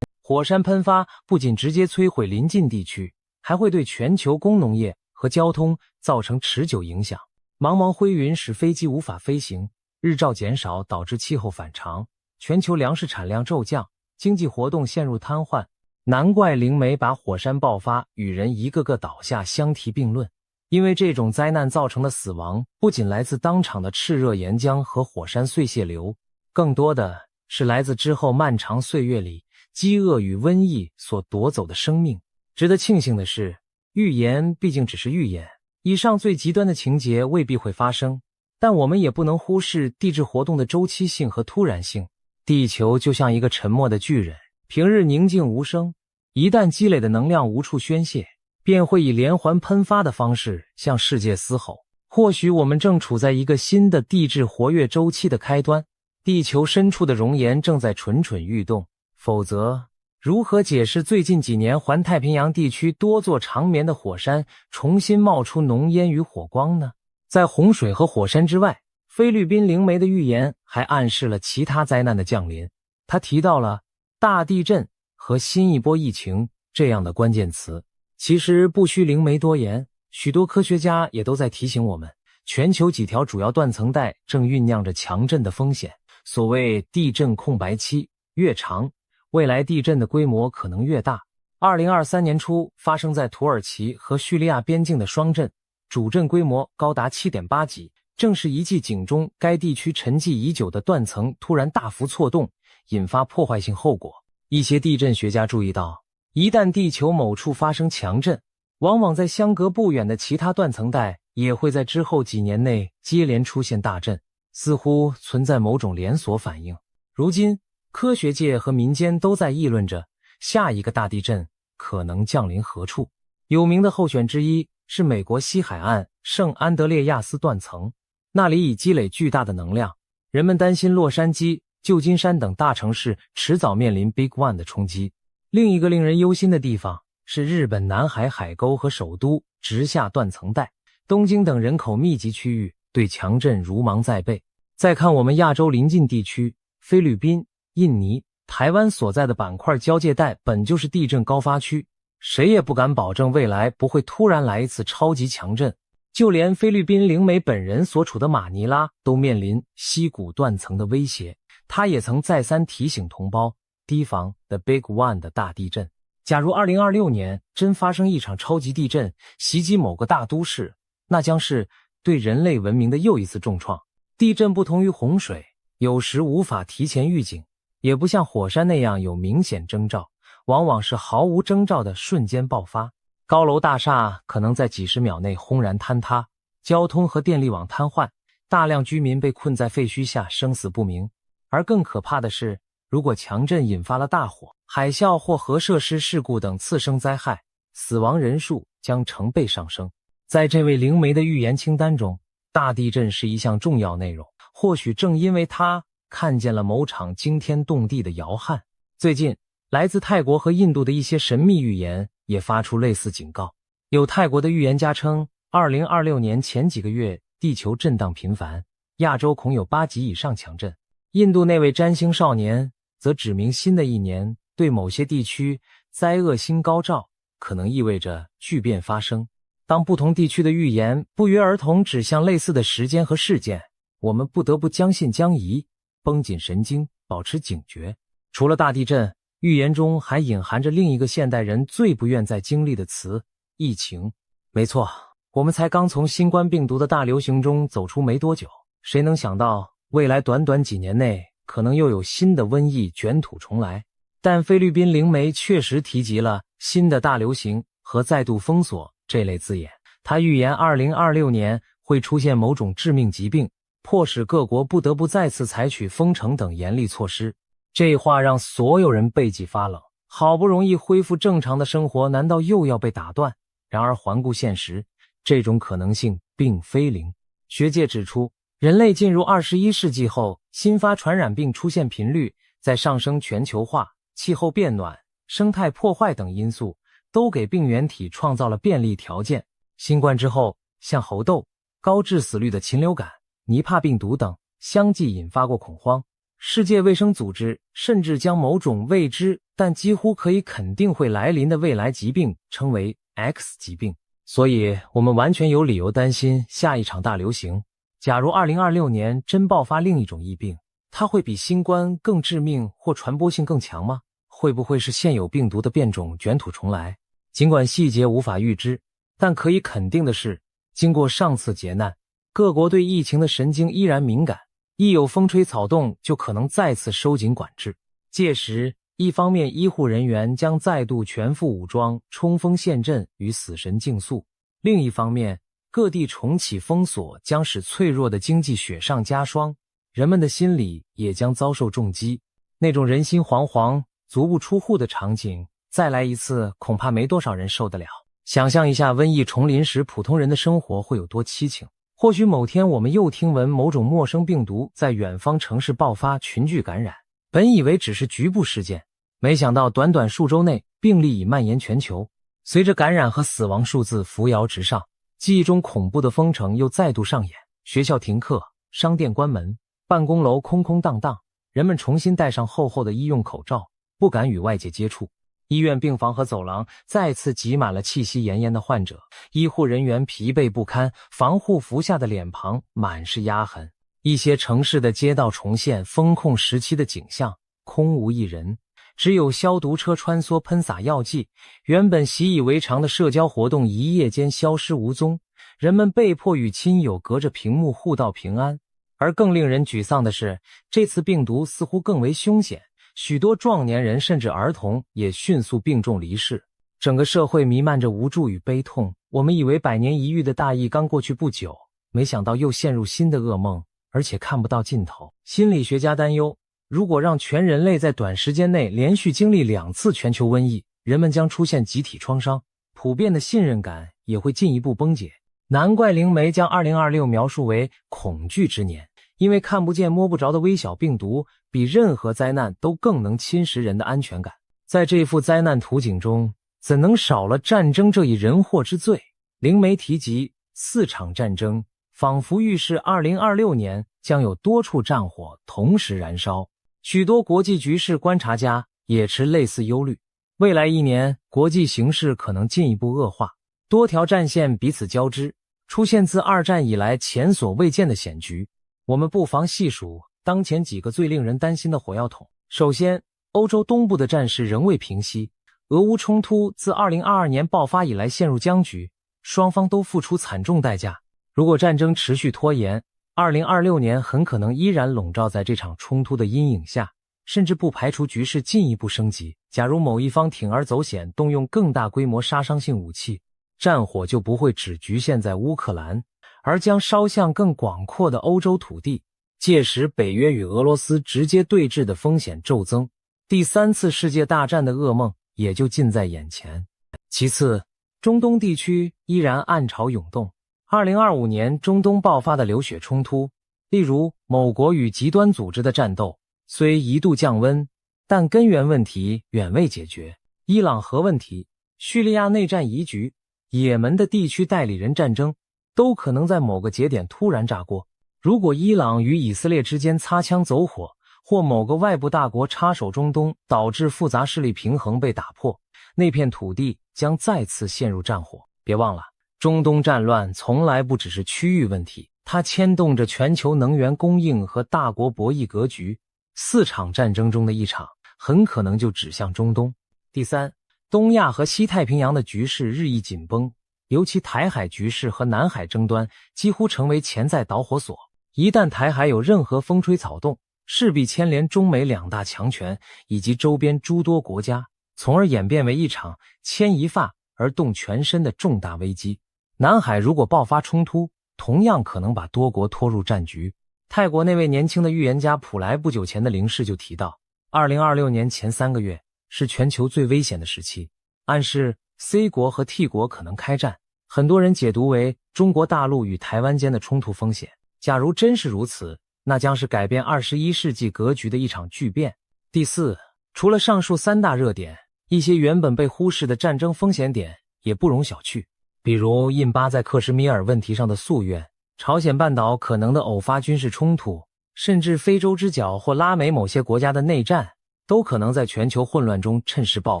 火山喷发不仅直接摧毁邻近地区，还会对全球工农业和交通造成持久影响。茫茫灰云使飞机无法飞行，日照减少导致气候反常，全球粮食产量骤降，经济活动陷入瘫痪。难怪灵媒把火山爆发与人一个个倒下相提并论，因为这种灾难造成的死亡不仅来自当场的炽热岩浆和火山碎屑流，更多的是来自之后漫长岁月里饥饿与瘟疫所夺走的生命。值得庆幸的是，预言毕竟只是预言，以上最极端的情节未必会发生，但我们也不能忽视地质活动的周期性和突然性。地球就像一个沉默的巨人，平日宁静无声，一旦积累的能量无处宣泄，便会以连环喷发的方式向世界嘶吼。或许我们正处在一个新的地质活跃周期的开端，地球深处的熔岩正在蠢蠢欲动，否则如何解释最近几年环太平洋地区多座长眠的火山重新冒出浓烟与火光呢？在洪水和火山之外，菲律宾灵媒的预言还暗示了其他灾难的降临。他提到了大地震和新一波疫情这样的关键词。其实不需灵媒多言，许多科学家也都在提醒我们，全球几条主要断层带正酝酿着强震的风险。所谓地震空白期越长，未来地震的规模可能越大。2023年初发生在土耳其和叙利亚边境的双震，主震规模高达 7.8 级，正是一记警钟，该地区沉寂已久的断层突然大幅错动，引发破坏性后果。一些地震学家注意到，一旦地球某处发生强震，往往在相隔不远的其他断层带也会在之后几年内接连出现大震，似乎存在某种连锁反应。如今，科学界和民间都在议论着下一个大地震可能降临何处。有名的候选之一是美国西海岸圣安德烈亚斯断层，那里已积累巨大的能量，人们担心洛杉矶、旧金山等大城市迟早面临 Big One 的冲击。另一个令人忧心的地方是日本南海海沟和首都直下断层带，东京等人口密集区域对强震如芒在背。再看我们亚洲邻近地区，菲律宾、印尼、台湾所在的板块交界带本就是地震高发区，谁也不敢保证未来不会突然来一次超级强震。就连菲律宾灵媒本人所处的马尼拉都面临溪谷断层的威胁，他也曾再三提醒同胞提防 The Big One 的大地震。假如2026年真发生一场超级地震袭击某个大都市，那将是对人类文明的又一次重创。地震不同于洪水，有时无法提前预警，也不像火山那样有明显征兆，往往是毫无征兆的瞬间爆发。高楼大厦可能在几十秒内轰然坍塌，交通和电力网瘫痪，大量居民被困在废墟下生死不明。而更可怕的是，如果强震引发了大火、海啸或核设施事故等次生灾害，死亡人数将成倍上升。在这位灵媒的预言清单中，大地震是一项重要内容，或许正因为他看见了某场惊天动地的摇撼。最近，来自泰国和印度的一些神秘预言也发出类似警告。有泰国的预言家称，2026年前几个月地球震荡频繁，亚洲恐有8级以上强震。印度那位占星少年则指明新的一年对某些地区灾厄星高照，可能意味着巨变发生。当不同地区的预言不约而同指向类似的时间和事件，我们不得不将信将疑，绷紧神经，保持警觉。除了大地震，预言中还隐含着另一个现代人最不愿再经历的词——疫情。没错，我们才刚从新冠病毒的大流行中走出没多久，谁能想到未来短短几年内可能又有新的瘟疫卷土重来。但菲律宾灵媒确实提及了新的大流行和再度封锁这类字眼。他预言2026年会出现某种致命疾病，迫使各国不得不再次采取封城等严厉措施。这话让所有人背脊发冷，好不容易恢复正常的生活，难道又要被打断？然而环顾现实，这种可能性并非零。学界指出，人类进入21世纪后，新发传染病出现频率在上升，全球化、气候变暖、生态破坏等因素都给病原体创造了便利条件。新冠之后，像猴痘、高致死率的禽流感、尼帕病毒等相继引发过恐慌。世界卫生组织甚至将某种未知但几乎可以肯定会来临的未来疾病称为 X 疾病。所以我们完全有理由担心下一场大流行。假如2026年真爆发另一种疫病，它会比新冠更致命或传播性更强吗？会不会是现有病毒的变种卷土重来？尽管细节无法预知，但可以肯定的是，经过上次劫难，各国对疫情的神经依然敏感，一有风吹草动就可能再次收紧管制。届时，一方面医护人员将再度全副武装冲锋陷阵与死神竞速，另一方面各地重启封锁将使脆弱的经济雪上加霜，人们的心理也将遭受重击。那种人心惶惶、足不出户的场景，再来一次恐怕没多少人受得了。想象一下瘟疫重临时普通人的生活会有多凄情。或许某天我们又听闻某种陌生病毒在远方城市爆发群聚感染，本以为只是局部事件，没想到短短数周内病例已蔓延全球。随着感染和死亡数字扶摇直上，记忆中恐怖的封城又再度上演，学校停课，商店关门，办公楼空空荡荡，人们重新戴上厚厚的医用口罩，不敢与外界接触。医院病房和走廊再次挤满了气息奄奄的患者，医护人员疲惫不堪，防护服下的脸庞满是压痕。一些城市的街道重现封控时期的景象，空无一人，只有消毒车穿梭喷洒药剂，原本习以为常的社交活动一夜间消失无踪，人们被迫与亲友隔着屏幕互道平安。而更令人沮丧的是，这次病毒似乎更为凶险，许多壮年人甚至儿童也迅速病重离世，整个社会弥漫着无助与悲痛。我们以为百年一遇的大疫刚过去不久，没想到又陷入新的噩梦，而且看不到尽头。心理学家担忧，如果让全人类在短时间内连续经历2次全球瘟疫，人们将出现集体创伤，普遍的信任感也会进一步崩解。难怪灵媒将2026描述为恐惧之年，因为看不见摸不着的微小病毒比任何灾难都更能侵蚀人的安全感。在这幅灾难图景中，怎能少了战争这一人祸之罪？灵媒提及4场战争，仿佛预示2026年将有多处战火同时燃烧。许多国际局势观察家也持类似忧虑，未来1年国际形势可能进一步恶化，多条战线彼此交织，出现自2战以来前所未见的险局。我们不妨细数当前几个最令人担心的火药桶。首先，欧洲东部的战事仍未平息，俄乌冲突自2022年爆发以来陷入僵局，双方都付出惨重代价。如果战争持续拖延，2026年很可能依然笼罩在这场冲突的阴影下，甚至不排除局势进一步升级。假如某一方铤而走险，动用更大规模杀伤性武器，战火就不会只局限在乌克兰，而将烧向更广阔的欧洲土地，届时北约与俄罗斯直接对峙的风险骤增，第3次世界大战的噩梦也就近在眼前。其次，中东地区依然暗潮涌动。2025年中东爆发的流血冲突，例如某国与极端组织的战斗，虽一度降温，但根源问题远未解决。伊朗核问题、叙利亚内战疑局、也门的地区代理人战争都可能在某个节点突然炸锅。如果伊朗与以色列之间擦枪走火，或某个外部大国插手中东，导致复杂势力平衡被打破，那片土地将再次陷入战火。别忘了，中东战乱从来不只是区域问题，它牵动着全球能源供应和大国博弈格局。4场战争中的1场很可能就指向中东。第三，东亚和西太平洋的局势日益紧绷，尤其台海局势和南海争端几乎成为潜在导火索。一旦台海有任何风吹草动，势必牵连中美2大强权以及周边诸多国家，从而演变为一场牵一发而动全身的重大危机。南海如果爆发冲突，同样可能把多国拖入战局。泰国那位年轻的预言家普莱不久前的灵视就提到，2026年前3个月是全球最危险的时期，暗示 C 国和 T 国可能开战，很多人解读为中国大陆与台湾间的冲突风险。假如真是如此，那将是改变21世纪格局的一场巨变。第四，除了上述3大热点，一些原本被忽视的战争风险点也不容小觑，比如印巴在克什米尔问题上的夙愿，朝鲜半岛可能的偶发军事冲突，甚至非洲之角或拉美某些国家的内战，都可能在全球混乱中趁势爆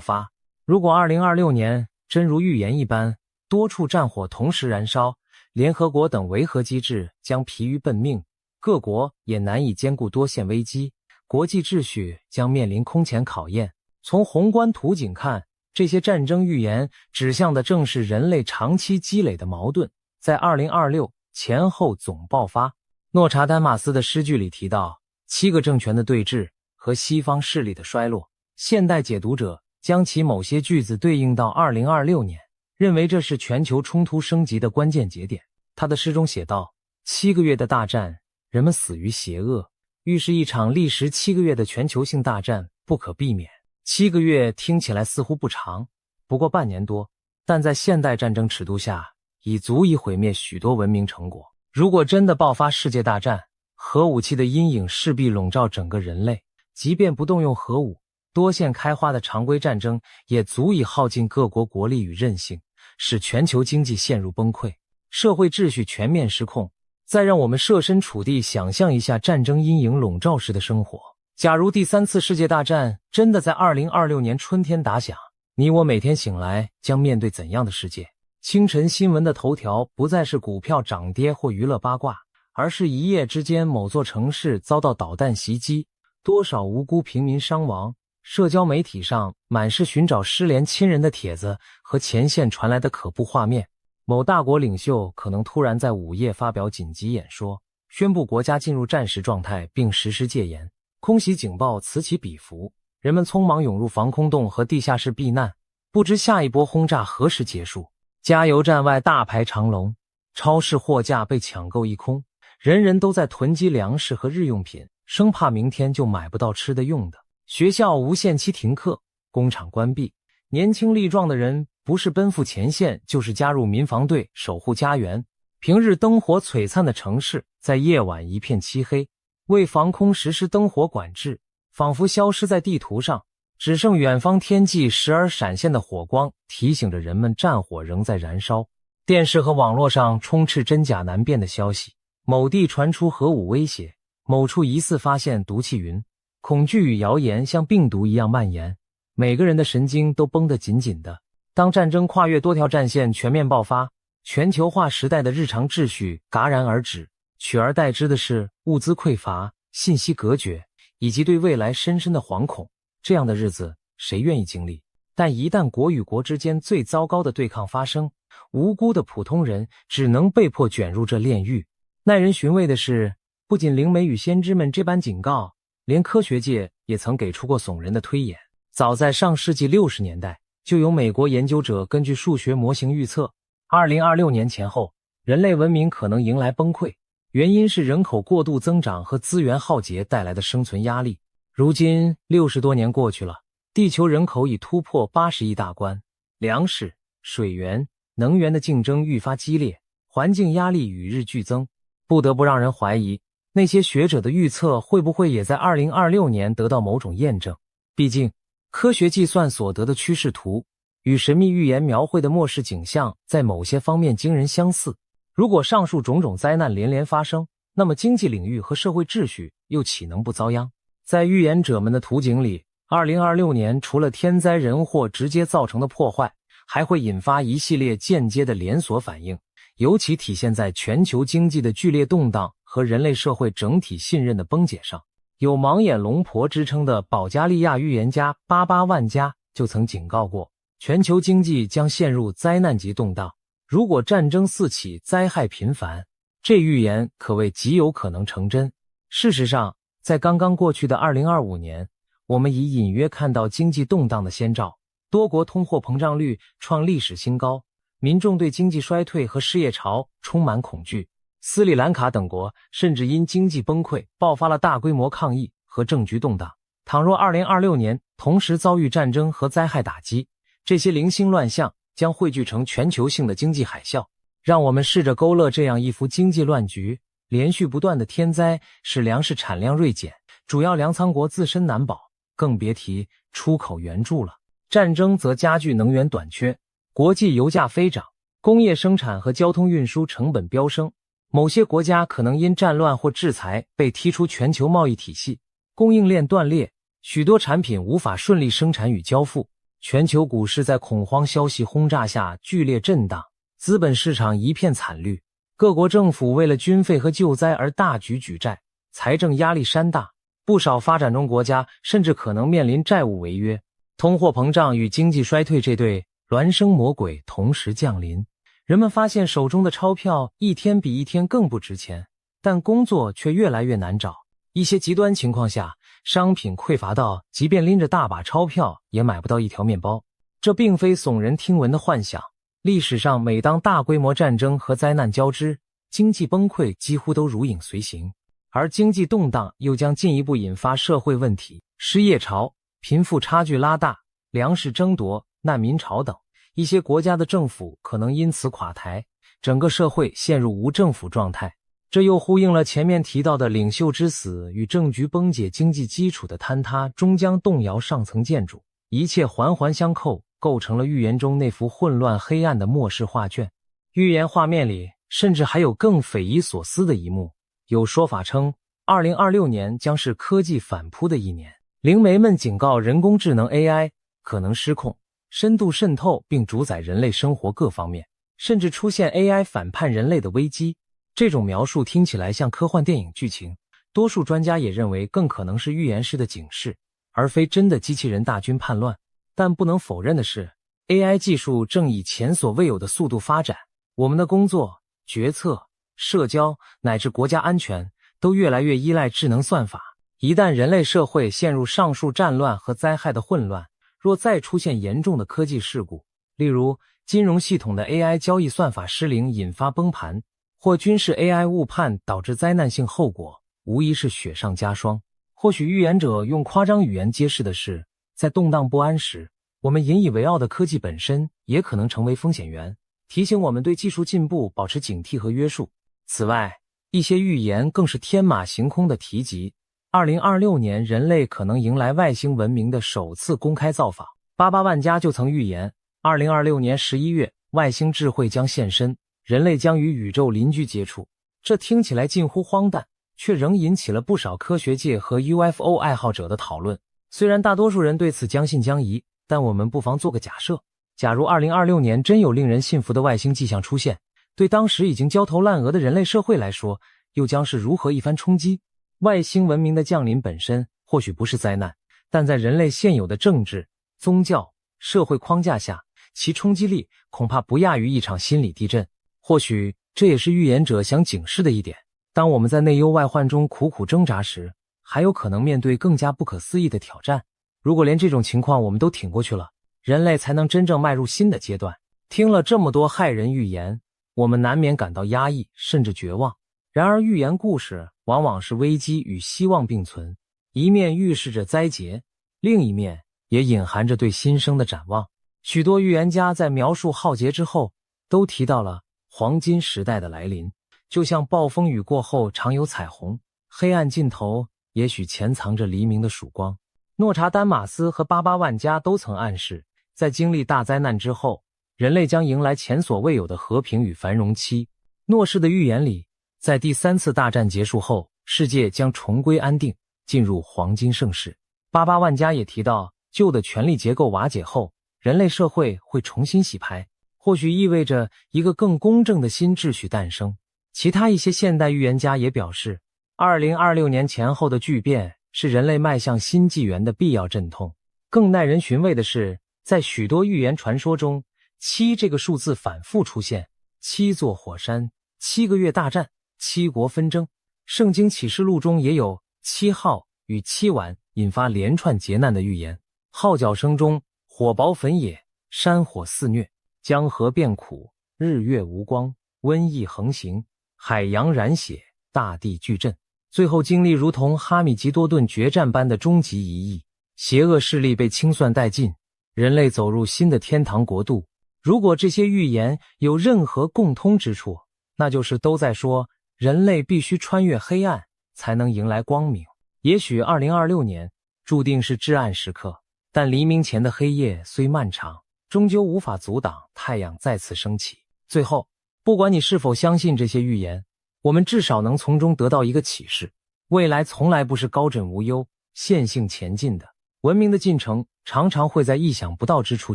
发。如果2026年真如预言一般，多处战火同时燃烧，联合国等维和机制将疲于奔命，各国也难以兼顾多线危机，国际秩序将面临空前考验。从宏观图景看，这些战争预言指向的正是人类长期积累的矛盾，在2026前后总爆发。诺查丹马斯的诗句里提到7个政权的对峙和西方势力的衰落，现代解读者将其某些句子对应到2026年，认为这是全球冲突升级的关键节点。他的诗中写道，7个月的大战，人们死于邪恶，预示一场历时7个月的全球性大战不可避免。7个月听起来似乎不长，不过半年多，但在现代战争尺度下，已足以毁灭许多文明成果。如果真的爆发世界大战，核武器的阴影势必笼罩整个人类，即便不动用核武，多线开花的常规战争也足以耗尽各国国力与韧性，使全球经济陷入崩溃，社会秩序全面失控。再让我们设身处地想象一下战争阴影笼罩时的生活。假如第3次世界大战真的在2026年春天打响，你我每天醒来将面对怎样的世界？清晨新闻的头条不再是股票涨跌或娱乐八卦，而是一夜之间某座城市遭到导弹袭击，多少无辜平民伤亡。社交媒体上满是寻找失联亲人的帖子和前线传来的可怖画面。某大国领袖可能突然在午夜发表紧急演说，宣布国家进入战时状态并实施戒严，空袭警报此起彼伏，人们匆忙涌入防空洞和地下室避难，不知下一波轰炸何时结束。加油站外大排长龙，超市货架被抢购一空，人人都在囤积粮食和日用品，生怕明天就买不到吃的用的。学校无限期停课，工厂关闭，年轻力壮的人不是奔赴前线，就是加入民防队守护家园。平日灯火璀璨的城市，在夜晚一片漆黑，为防空实施灯火管制，仿佛消失在地图上，只剩远方天际时而闪现的火光，提醒着人们战火仍在燃烧。电视和网络上充斥真假难辨的消息，某地传出核武威胁，某处疑似发现毒气云，恐惧与谣言像病毒一样蔓延，每个人的神经都绷得紧紧的。当战争跨越多条战线全面爆发，全球化时代的日常秩序戛然而止，取而代之的是物资匮乏、信息隔绝，以及对未来深深的惶恐。这样的日子谁愿意经历？但一旦国与国之间最糟糕的对抗发生，无辜的普通人只能被迫卷入这炼狱。耐人寻味的是，不仅灵媒与先知们这般警告，连科学界也曾给出过耸人的推演。早在上世纪60年代，就有美国研究者根据数学模型预测，2026年前后，人类文明可能迎来崩溃，原因是人口过度增长和资源浩劫带来的生存压力。如今60多年过去了，地球人口已突破80亿大关，粮食、水源、能源的竞争愈发激烈，环境压力与日俱增，不得不让人怀疑，那些学者的预测会不会也在2026年得到某种验证。毕竟，科学计算所得的趋势图与神秘预言描绘的末世景象在某些方面惊人相似。如果上述种种灾难连连发生，那么经济领域和社会秩序又岂能不遭殃？在预言者们的图景里，2026年除了天灾人祸直接造成的破坏，还会引发一系列间接的连锁反应，尤其体现在全球经济的剧烈动荡和人类社会整体信任的崩解上。有盲眼龙婆之称的保加利亚预言家巴巴万加就曾警告过，全球经济将陷入灾难级动荡，如果战争四起，灾害频繁，这预言可谓极有可能成真。事实上，在刚刚过去的2025年，我们已隐约看到经济动荡的先兆，多国通货膨胀率创历史新高，民众对经济衰退和失业潮充满恐惧。斯里兰卡等国甚至因经济崩溃爆发了大规模抗议和政局动荡。倘若2026年同时遭遇战争和灾害打击，这些零星乱象将汇聚成全球性的经济海啸。让我们试着勾勒这样一幅经济乱局。连续不断的天灾使粮食产量锐减，主要粮仓国自身难保，更别提出口援助了。战争则加剧能源短缺，国际油价飞涨，工业生产和交通运输成本飙升。某些国家可能因战乱或制裁被踢出全球贸易体系，供应链断裂，许多产品无法顺利生产与交付。全球股市在恐慌消息轰炸下剧烈震荡，资本市场一片惨绿。各国政府为了军费和救灾而大举举债，财政压力山大，不少发展中国家甚至可能面临债务违约。通货膨胀与经济衰退这对孪生魔鬼同时降临，人们发现手中的钞票一天比一天更不值钱，但工作却越来越难找。一些极端情况下，商品匮乏到即便拎着大把钞票也买不到一条面包。这并非耸人听闻的幻想。历史上每当大规模战争和灾难交织，经济崩溃几乎都如影随形，而经济动荡又将进一步引发社会问题，失业潮、贫富差距拉大、粮食争夺、难民潮等。一些国家的政府可能因此垮台，整个社会陷入无政府状态。这又呼应了前面提到的领袖之死与政局崩解，经济基础的坍塌终将动摇上层建筑，一切环环相扣，构成了预言中那幅混乱黑暗的末世画卷。预言画面里甚至还有更匪夷所思的一幕，有说法称2026年将是科技反扑的一年，灵媒们警告人工智能 AI 可能失控，深度渗透并主宰人类生活各方面，甚至出现 AI 反叛人类的危机。这种描述听起来像科幻电影剧情，多数专家也认为更可能是预言师的警示，而非真的机器人大军叛乱。但不能否认的是， AI 技术正以前所未有的速度发展，我们的工作、决策、社交乃至国家安全都越来越依赖智能算法。一旦人类社会陷入上述战乱和灾害的混乱，若再出现严重的科技事故，例如金融系统的 AI 交易算法失灵引发崩盘，或军事 AI 误判导致灾难性后果，无疑是雪上加霜。或许预言者用夸张语言揭示的是，在动荡不安时，我们引以为傲的科技本身也可能成为风险源，提醒我们对技术进步保持警惕和约束。此外，一些预言更是天马行空的提及2026年人类可能迎来外星文明的首次公开造访。88万家就曾预言2026年11月外星智慧将现身，人类将与宇宙邻居接触。这听起来近乎荒诞，却仍引起了不少科学界和 UFO 爱好者的讨论。虽然大多数人对此将信将疑，但我们不妨做个假设，假如2026年真有令人信服的外星迹象出现，对当时已经焦头烂额的人类社会来说，又将是如何一番冲击？外星文明的降临本身或许不是灾难，但在人类现有的政治、宗教、社会框架下，其冲击力恐怕不亚于一场心理地震。或许这也是预言者想警示的一点，当我们在内忧外患中苦苦挣扎时，还有可能面对更加不可思议的挑战。如果连这种情况我们都挺过去了，人类才能真正迈入新的阶段。听了这么多骇人预言，我们难免感到压抑甚至绝望。然而预言故事往往是危机与希望并存，一面预示着灾劫，另一面也隐含着对新生的展望。许多预言家在描述浩劫之后都提到了黄金时代的来临，就像暴风雨过后常有彩虹，黑暗尽头也许潜藏着黎明的曙光。诺查丹马斯和88万家都曾暗示，在经历大灾难之后，人类将迎来前所未有的和平与繁荣期。诺氏的预言里，在第3次大战结束后，世界将重归安定，进入黄金盛世。88万家也提到，旧的权力结构瓦解后，人类社会会重新洗牌，或许意味着一个更公正的新秩序诞生。其他一些现代预言家也表示，2026年前后的巨变是人类迈向新纪元的必要阵痛。更耐人寻味的是，在许多寓言传说中，7这个数字反复出现，7座火山、7个月大战、7国纷争。圣经启示录中也有7号与7晚引发连串劫难的预言。号角声中，火雹焚野，山火肆虐，江河变苦，日月无光，瘟疫横行，海洋染血，大地巨震。最后经历如同哈米吉多顿决战般的终极一役，邪恶势力被清算殆尽，人类走入新的天堂国度。如果这些预言有任何共通之处，那就是都在说人类必须穿越黑暗才能迎来光明。也许2026年注定是至暗时刻，但黎明前的黑夜虽漫长，终究无法阻挡太阳再次升起。最后，不管你是否相信这些预言，我们至少能从中得到一个启示：未来从来不是高枕无忧、线性前进的，文明的进程常常会在意想不到之处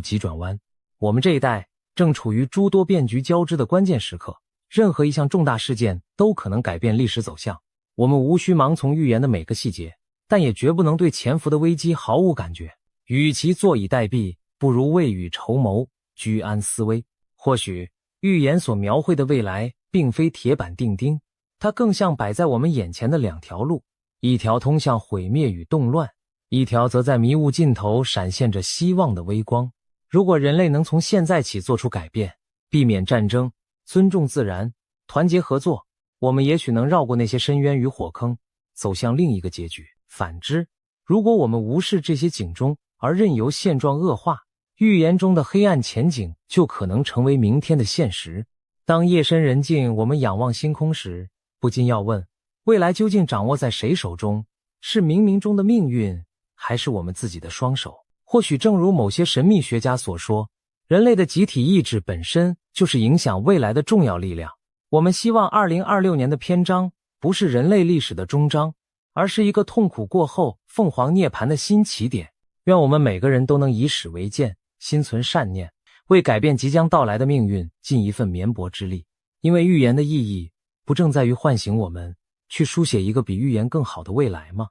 急转弯。我们这一代正处于诸多变局交织的关键时刻，任何一项重大事件都可能改变历史走向。我们无需盲从预言的每个细节，但也绝不能对潜伏的危机毫无感觉。与其坐以待毙，不如未雨绸缪，居安思危。或许预言所描绘的未来并非铁板钉钉，它更像摆在我们眼前的两条路，一条通向毁灭与动乱，一条则在迷雾尽头闪现着希望的微光。如果人类能从现在起做出改变，避免战争，尊重自然，团结合作，我们也许能绕过那些深渊与火坑，走向另一个结局。反之，如果我们无视这些警钟而任由现状恶化，预言中的黑暗前景就可能成为明天的现实。当夜深人静，我们仰望星空时，不禁要问，未来究竟掌握在谁手中？是冥冥中的命运，还是我们自己的双手？或许正如某些神秘学家所说，人类的集体意志本身就是影响未来的重要力量。我们希望2026年的篇章不是人类历史的终章，而是一个痛苦过后凤凰涅槃的新起点。愿我们每个人都能以史为鉴，心存善念，为改变即将到来的命运尽一份绵薄之力。因为预言的意义不正在于唤醒我们，去书写一个比预言更好的未来吗？